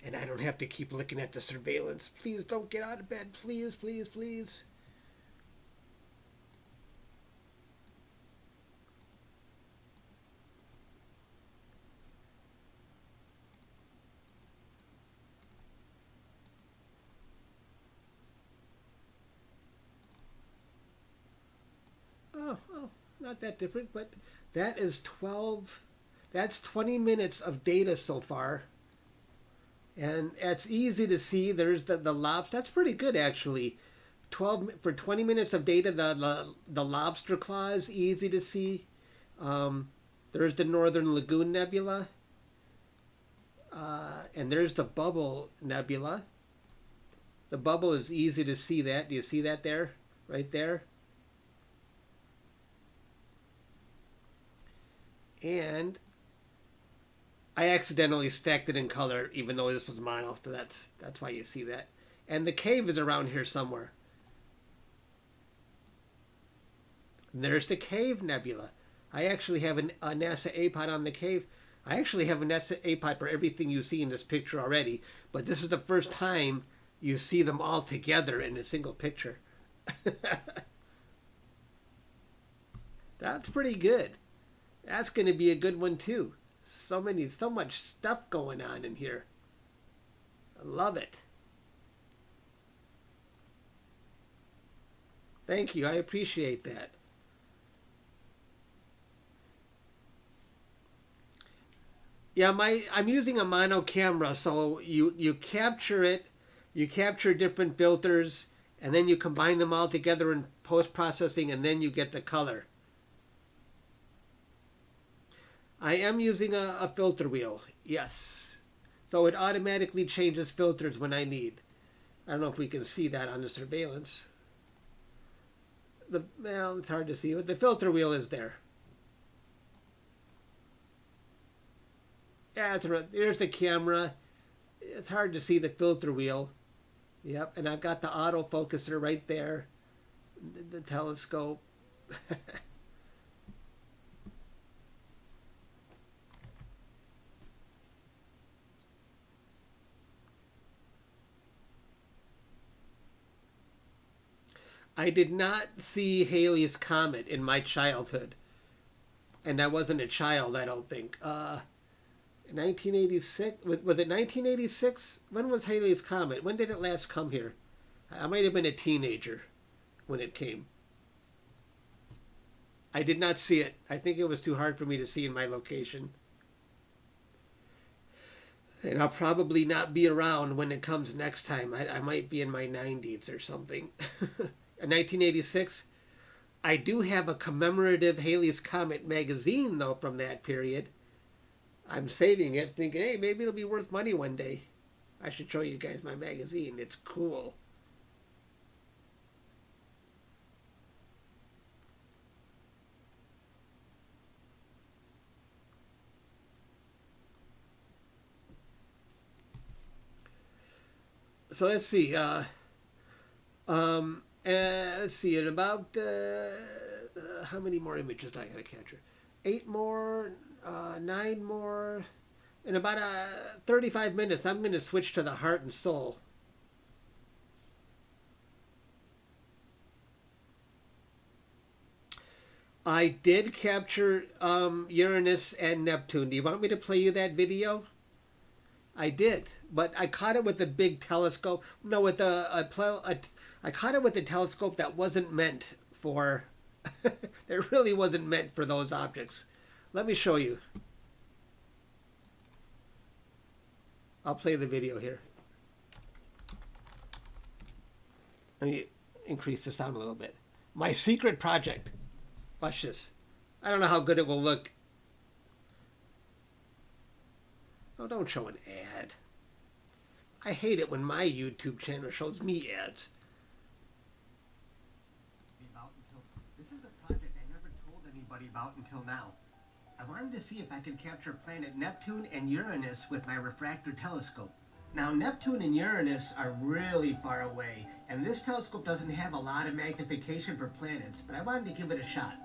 and I don't have to keep looking at the surveillance. Please don't get out of bed. Please, please, please. Oh, well, not that different, but that is 12, that's 20 minutes of data so far. And it's easy to see. There's the lobster. That's pretty good, actually. 12 for 20 minutes of data. The lobster claw is easy to see. There's the Northern Lagoon Nebula, and there's the Bubble Nebula. The bubble is easy to see. That do you see that there, right there? And I accidentally stacked it in color, even though this was mono, so that's why you see that. And the cave is around here somewhere. And there's the Cave Nebula. I actually have a NASA APOD on the cave. I actually have a NASA APOD for everything you see in this picture already, but this is the first time you see them all together in a single picture. That's pretty good. That's going to be a good one too. So much stuff going on in here. I love it. Thank you. I appreciate that. Yeah, I'm using a mono camera, so you capture it, you capture different filters, and then you combine them all together in post-processing, and then you get the color. I am using a filter wheel, yes. So it automatically changes filters when I need. I don't know if we can see that on the surveillance. Well, it's hard to see, but the filter wheel is there. Yeah, there's the camera. It's hard to see the filter wheel. Yep, and I've got the autofocuser right there. The telescope. I did not see Halley's Comet in my childhood. And I wasn't a child, I don't think. 1986? Was it 1986? When was Halley's Comet? When did it last come here? I might have been a teenager when it came. I did not see it. I think it was too hard for me to see in my location. And I'll probably not be around when it comes next time. I might be in my 90s or something. 1986. I do have a commemorative Halley's Comet magazine, though, from that period. I'm saving it, thinking, hey, maybe it'll be worth money one day. I should show you guys my magazine. It's cool. So let's see. Let's see. In about how many more images I gotta capture? 8 more. 9 more. In about 35 minutes, I'm going to switch to the heart and soul. I did capture Uranus and Neptune. Do you want me to play you that video? I did, but I caught it with a big telescope. No, with I caught it with a telescope that wasn't meant for. It really wasn't meant for those objects. Let me show you. I'll play the video here. Let me increase the sound a little bit. My secret project. Watch this. I don't know how good it will look. Oh, don't show an ad. I hate it when my YouTube channel shows me ads. This is a project I never told anybody about until now. I wanted to see if I could capture planet Neptune and Uranus with my refractor telescope. Now, Neptune and Uranus are really far away, and this telescope doesn't have a lot of magnification for planets, but I wanted to give it a shot.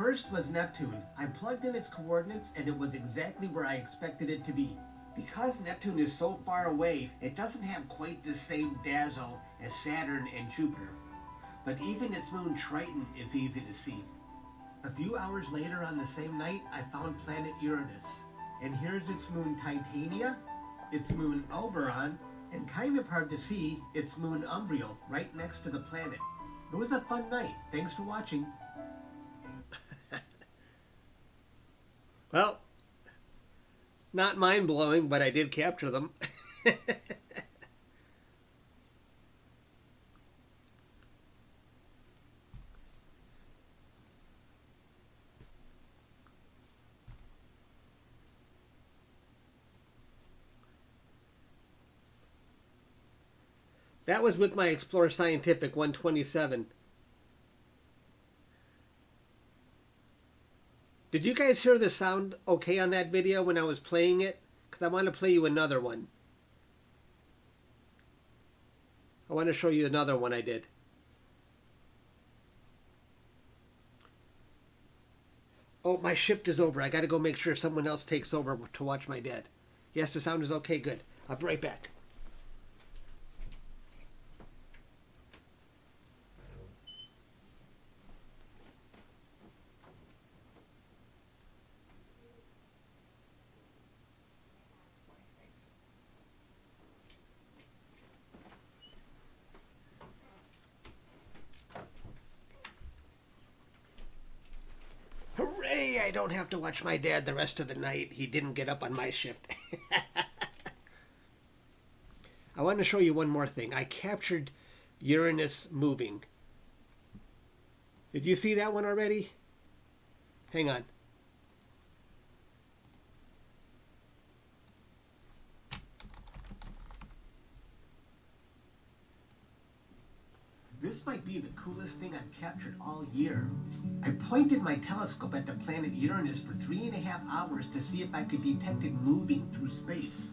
First was Neptune. I plugged in its coordinates and it was exactly where I expected it to be. Because Neptune is so far away, it doesn't have quite the same dazzle as Saturn and Jupiter. But even its moon Triton is easy to see. A few hours later on the same night, I found planet Uranus. And here's its moon Titania, its moon Oberon, and kind of hard to see, its moon Umbriel right next to the planet. It was a fun night. Thanks for watching. Well, not mind-blowing, but I did capture them. That was with my Explorer Scientific 127. Did you guys hear the sound okay on that video when I was playing it? Because I want to play you another one. I want to show you another one I did. Oh, my shift is over. I got to go make sure someone else takes over to watch my dad. Yes, the sound is okay. Good. I'll be right back. Hooray! I don't have to watch my dad the rest of the night. He didn't get up on my shift. I want to show you one more thing. I captured Uranus moving. Did you see that one already? Hang on. This might be the coolest thing I've captured all year. I pointed my telescope at the planet Uranus for 3.5 hours to see if I could detect it moving through space.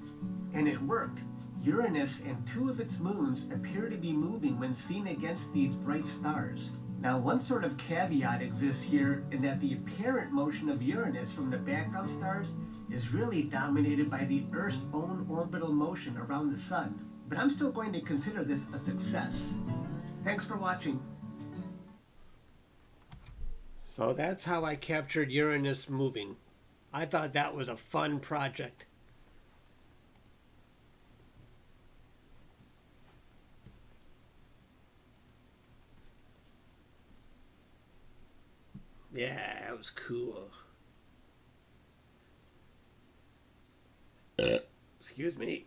And it worked. Uranus and 2 of its moons appear to be moving when seen against these bright stars. Now, one sort of caveat exists here in that the apparent motion of Uranus from the background stars is really dominated by the Earth's own orbital motion around the Sun. But I'm still going to consider this a success. Thanks for watching. So that's how I captured Uranus moving. I thought that was a fun project. Yeah, that was cool. Excuse me.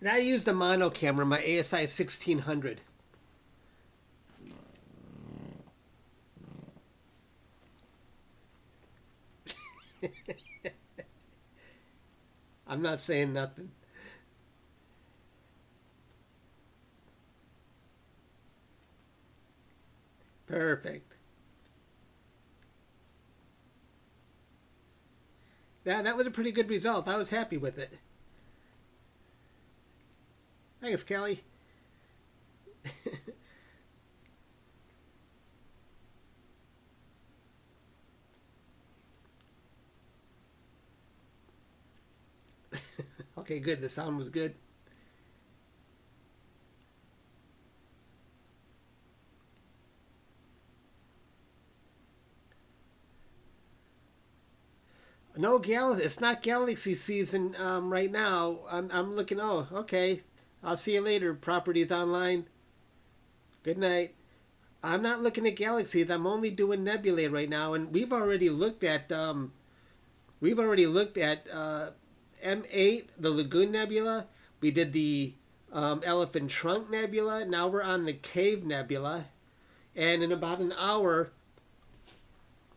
And I used a mono camera, my ASI1600. I'm not saying nothing. Perfect. Yeah, that was a pretty good result. I was happy with it. Thanks, Kelly. Okay, good. The sound was good. No, it's not galaxy season right now. I'm looking. Oh, okay. I'll see you later. Properties online. Good night. I'm not looking at galaxies. I'm only doing nebulae right now, and we've already looked at M8, the Lagoon Nebula. We did the Elephant Trunk Nebula. Now we're on the Cave Nebula, and in about an hour,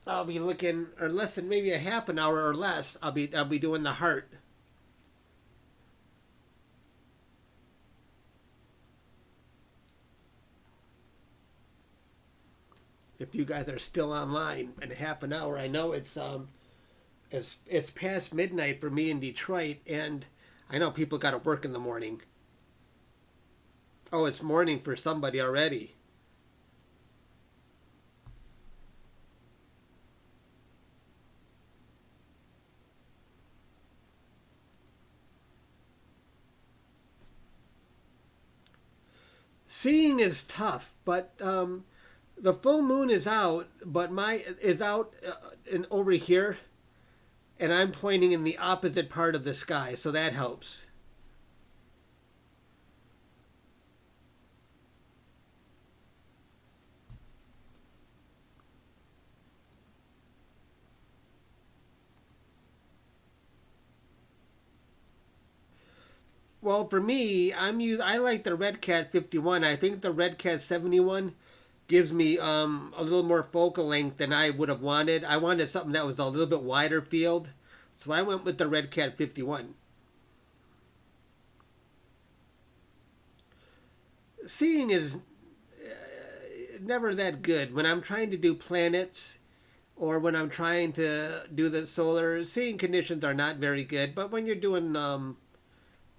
I'll be looking, or less than maybe a half an hour or less. I'll be doing the Heart. If you guys are still online in half an hour, I know it's past midnight for me in Detroit, and I know people got to work in the morning. Oh, it's morning for somebody already. Seeing is tough, but the full moon is out, but my is out over here, and I'm pointing in the opposite part of the sky, so that helps. Well, for me, I like the RedCat 51. I think the RedCat 71 gives me a little more focal length than I would have wanted. I wanted something that was a little bit wider field, so I went with the RedCat 51. Seeing is never that good when I'm trying to do planets or when I'm trying to do the solar. Seeing conditions are not very good, but when you're doing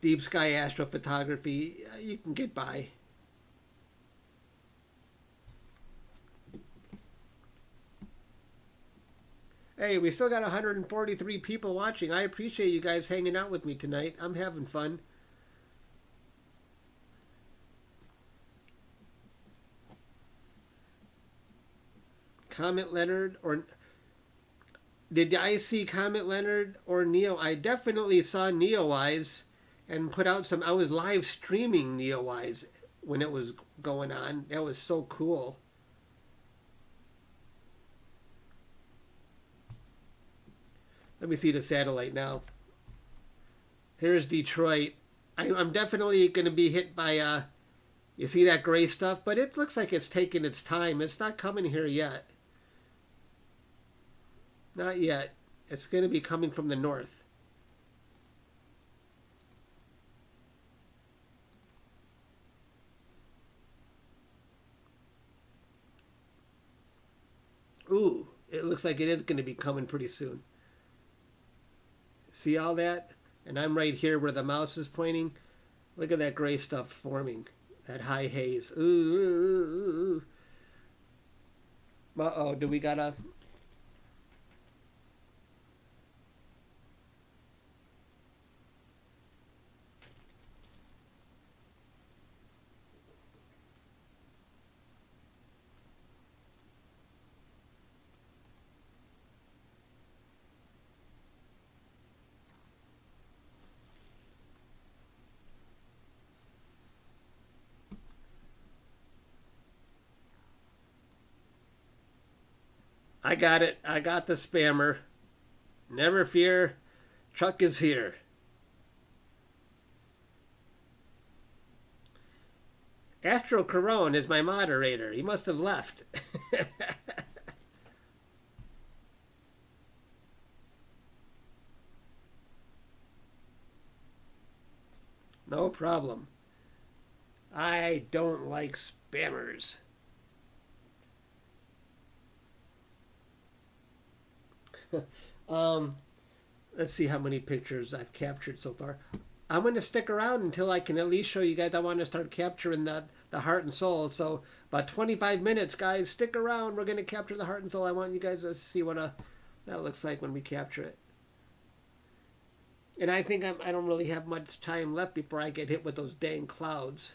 deep sky astrophotography, you can get by. Hey, we still got 143 people watching. I appreciate you guys hanging out with me tonight. I'm having fun. Comet Leonard, or did I see Comet Leonard or Neo? I definitely saw Neowise and put out some. I was live streaming Neowise when it was going on. That was so cool. Let me see the satellite now. Here's Detroit. I'm definitely going to be hit by, you see that gray stuff? But it looks like it's taking its time. It's not coming here yet. Not yet. It's going to be coming from the north. Ooh, it looks like it is going to be coming pretty soon. See all that? And I'm right here where the mouse is pointing. Look at that gray stuff forming. That high haze. Ooh. Uh-oh, do we gotta... I got it. I got the spammer. Never fear. Chuck is here. Astro Caron is my moderator. He must have left. No problem. I don't like spammers. um, let's see how many pictures I've captured so far. I'm going to stick around until I can at least show you guys. I want to start capturing the heart and soul. So about 25 minutes, guys. Stick around. We're going to capture the heart and soul. I want you guys to see what that looks like when we capture it. And I think I don't really have much time left before I get hit with those dang clouds.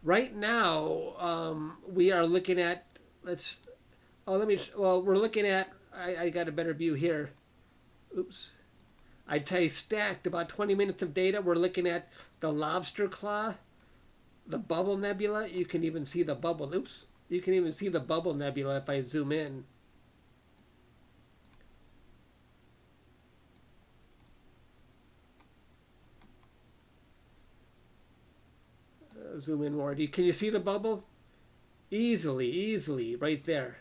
Right now, we are looking at, we're looking at, I got a better view here. Oops. I stacked about 20 minutes of data. We're looking at the lobster claw, the bubble nebula. You can even see the bubble. Oops. You can even see the bubble nebula if I zoom in. Zoom in more. Can you see the bubble? Easily, right there.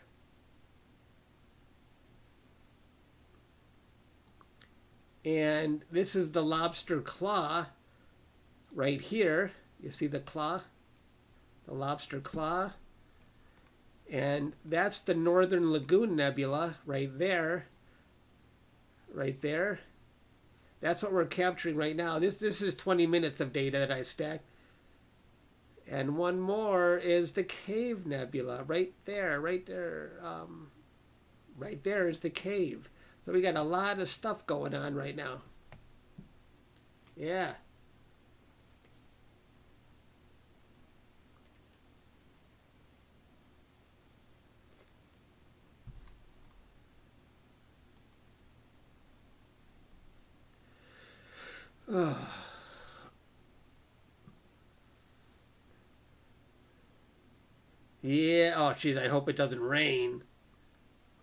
And this is the lobster claw right here. You see the claw? The lobster claw. And that's the northern Lagoon Nebula right there. Right there. That's what we're capturing right now. This is 20 minutes of data that I stacked. And one more is the Cave Nebula, right there, right there. Right there is the cave. So we got a lot of stuff going on right now. Yeah. Yeah. Oh, geez. I hope it doesn't rain.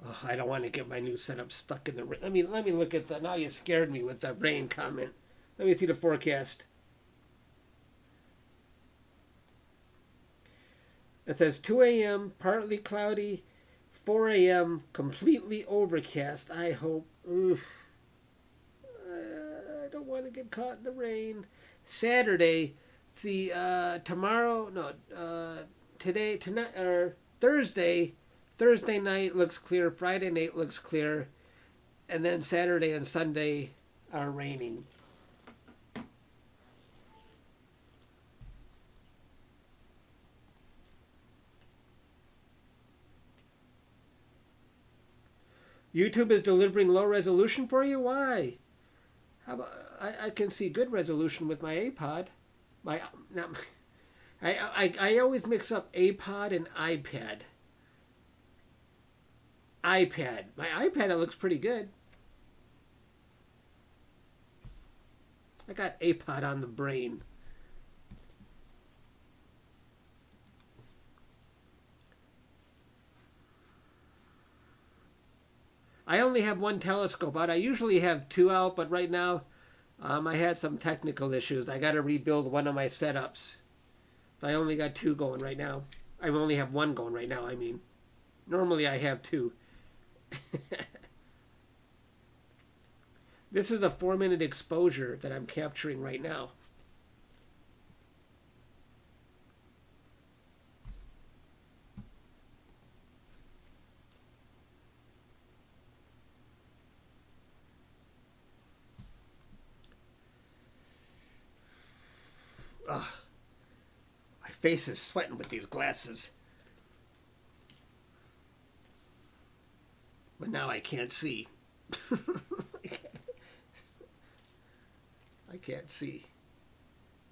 Oh, I don't want to get my new setup stuck in the rain. Let me look at that. Now you scared me with that rain comment. Let me see the forecast. It says 2 a.m. partly cloudy, 4 a.m. completely overcast. I hope. Oof. I don't want to get caught in the rain. Saturday. See, tomorrow. No. Today. Tonight. Or Thursday. Thursday night looks clear. Friday night looks clear. And then Saturday and Sunday are raining. YouTube is delivering low resolution for you? Why? How about, I can see good resolution with my iPod. My not my, I always mix up iPod and iPad. iPad. My iPad, it looks pretty good. I got iPod on the brain. I only have one telescope out. I usually have two out, but right now I had some technical issues. I got to rebuild one of my setups. So I only got two going right now. I only have one going right now, I mean. Normally I have two. This is a 4-minute exposure that I'm capturing right now. Ugh. My face is sweating with these glasses. But now I can't see. I can't see.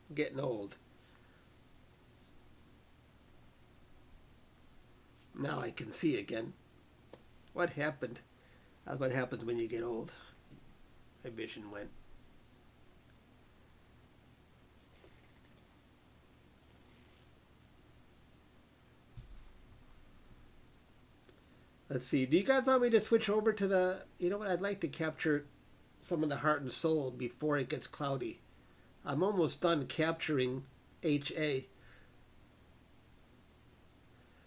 I'm getting old. Now I can see again. What happened? That's what happens when you get old. My vision went. Let's see. Do you guys want me to switch over to the... You know what? I'd like to capture some of the heart and soul before it gets cloudy. I'm almost done capturing HA.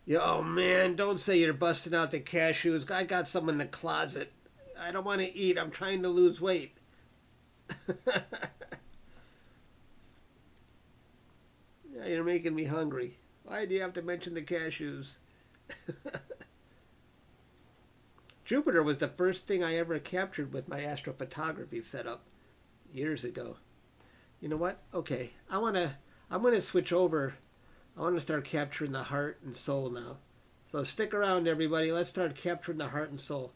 Yeah, oh man, don't say you're busting out the cashews. I got some in the closet. I don't want to eat. I'm trying to lose weight. Yeah, you're making me hungry. Why do you have to mention the cashews? Jupiter was the first thing I ever captured with my astrophotography setup years ago. You know what? Okay, I'm gonna switch over. I want to start capturing the heart and soul now. So stick around, everybody. Let's start capturing the heart and soul.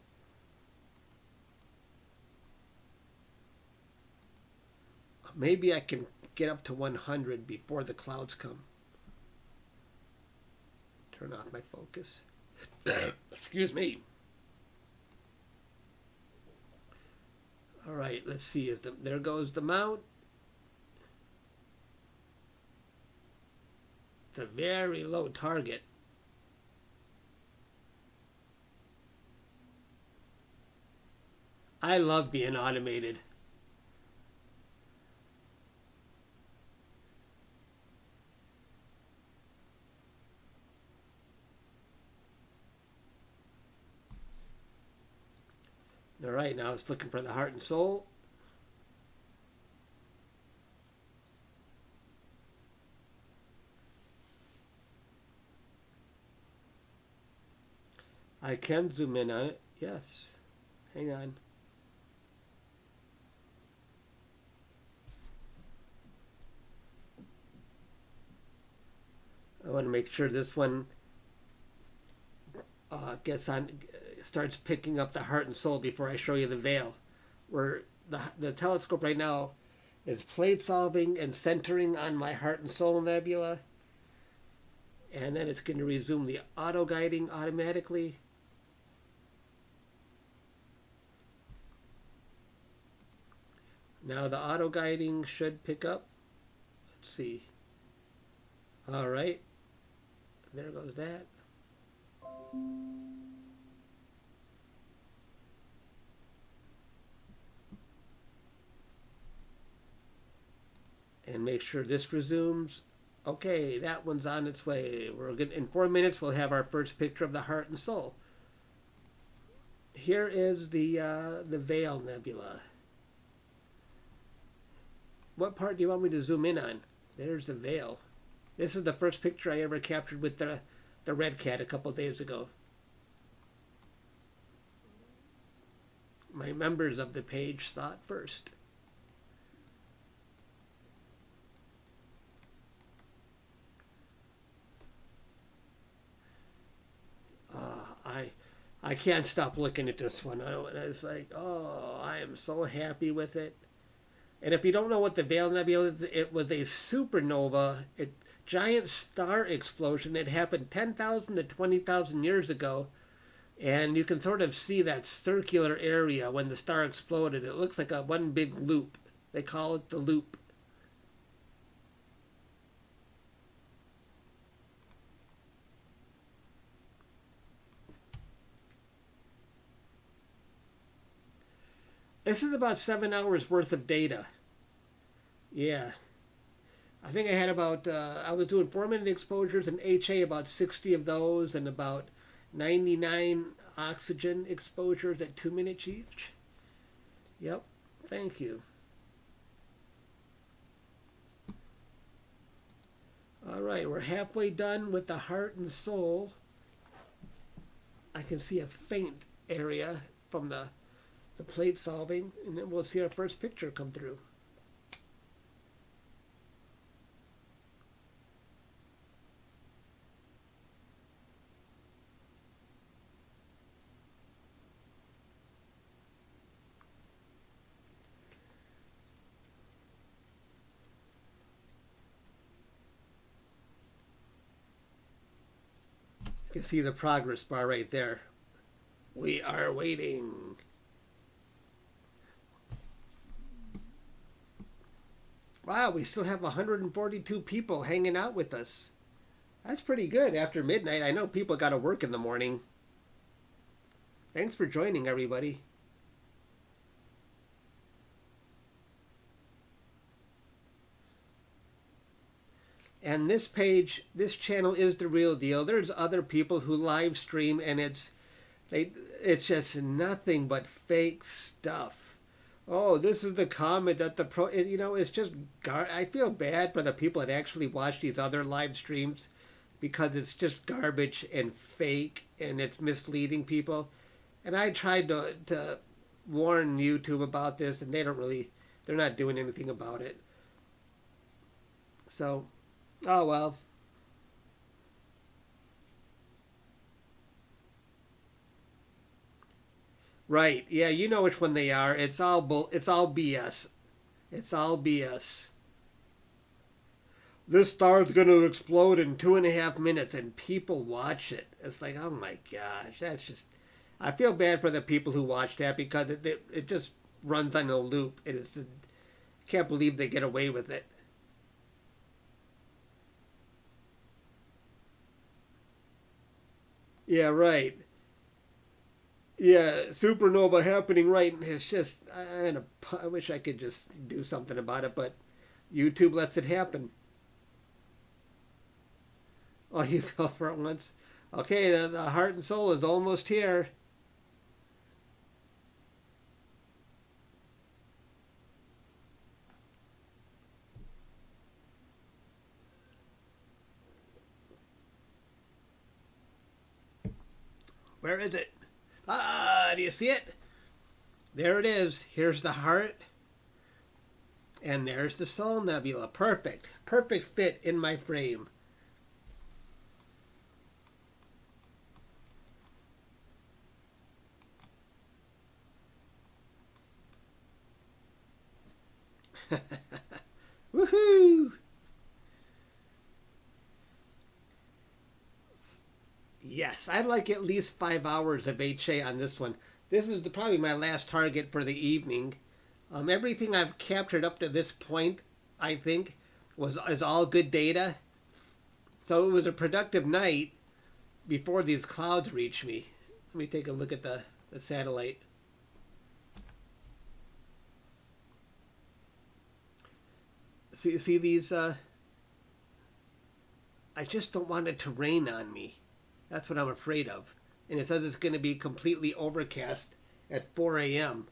Maybe I can get up to 100 before the clouds come. Turn off my focus. Excuse me. All right, let's see. There goes the mount. It's a very low target. I love being automated. All right, now it's looking for the heart and soul. I can zoom in on it. Yes. Hang on. want to make sure this one gets on, starts picking up the heart and soul before I show you the veil. Where the telescope right now is plate solving and centering on my heart and soul nebula. And then it's going to resume the auto guiding automatically. Now the auto guiding should pick up. Let's see. All right. There goes that. And make sure this resumes. Okay, that one's on its way. We're going in 4 minutes we'll have our first picture of the heart and soul. Here is the Veil Nebula. What part do you want me to zoom in on? There's the veil. This is the first picture I ever captured with the RedCat a couple days ago. My members of the page saw it first. I can't stop looking at this one. It's like, oh, I am so happy with it. And if you don't know what the Veil Nebula is, it was a supernova, a giant star explosion that happened 10,000 to 20,000 years ago. And you can sort of see that circular area when the star exploded. It looks like a one big loop. They call it the loop. This is about 7 hours worth of data. Yeah. I think I had about, I was doing 4-minute exposures and HA, about 60 of those, and about 99 oxygen exposures at 2 minutes each. Yep. Thank you. All right, we're halfway done with the heart and soul. I can see a faint area from the plate solving, and then we'll see our first picture come through. You can see the progress bar right there. We are waiting. Wow, we still have 142 people hanging out with us. That's pretty good after midnight. I know people got to work in the morning. Thanks for joining, everybody. And this page, this channel is the real deal. There's other people who live stream, and it's just nothing but fake stuff. Oh, this is the comment that it's just, I feel bad for the people that actually watch these other live streams because it's just garbage and fake and it's misleading people. And I tried to warn YouTube about this, and they're not doing anything about it. So, oh well. Right. Yeah, you know which one they are. It's all BS. It's all BS. This star's going to explode in 2.5 minutes, and people watch it. It's like, oh my gosh, that's just... I feel bad for the people who watch that because it just runs on a loop. I can't believe they get away with it. Yeah, right. Yeah, supernova happening right. It's just, I wish I could just do something about it, but YouTube lets it happen. Oh, you fell for it once? Okay, the heart and soul is almost here. Where is it? Ah, do you see it? There it is. Here's the heart. And there's the Soul Nebula. Perfect. Perfect fit in my frame. Woohoo! Yes, I'd like at least 5 hours of HA on this one. This is probably my last target for the evening. Everything I've captured up to this point, I think, is all good data. So it was a productive night before these clouds reached me. Let me take a look at the satellite. See these? I just don't want it to rain on me. That's what I'm afraid of. And it says it's going to be completely overcast at 4 a.m.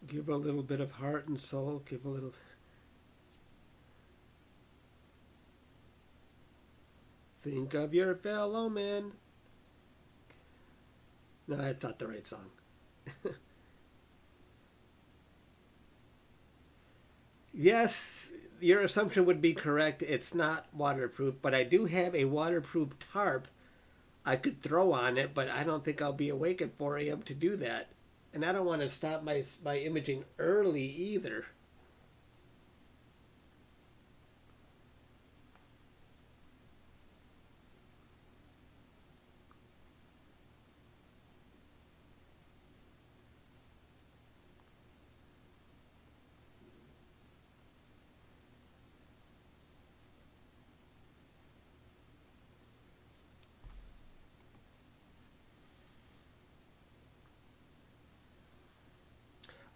Give a little bit of heart and soul. Give a little. Think of your fellow man. No, that's not the right song. Yes, your assumption would be correct. It's not waterproof, but I do have a waterproof tarp I could throw on it, but I don't think I'll be awake at 4 a.m. to do that. And I don't want to stop my imaging early either.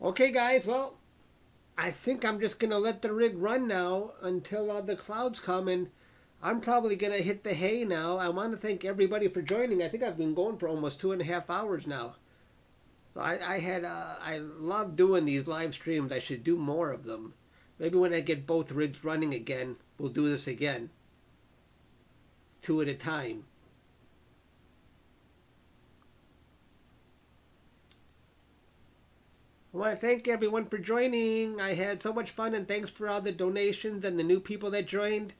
Okay, guys, well, I think I'm just going to let the rig run now until the clouds come, and I'm probably going to hit the hay now. I want to thank everybody for joining. I think I've been going for almost 2.5 hours now. So I love doing these live streams. I should do more of them. Maybe when I get both rigs running again, we'll do this again. 2 at a time. I want to thank everyone for joining. I had so much fun, and thanks for all the donations and the new people that joined.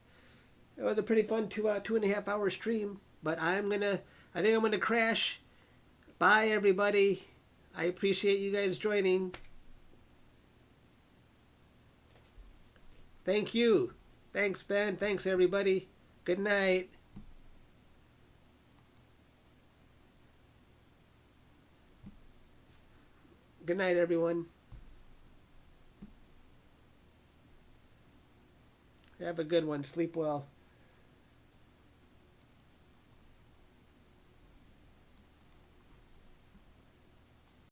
It was a pretty fun 2.5 hour stream. But I think I'm gonna crash. Bye, everybody. I appreciate you guys joining. Thank you. Thanks, Ben. Thanks, everybody. Good night. Good night, everyone. Have a good one. Sleep well.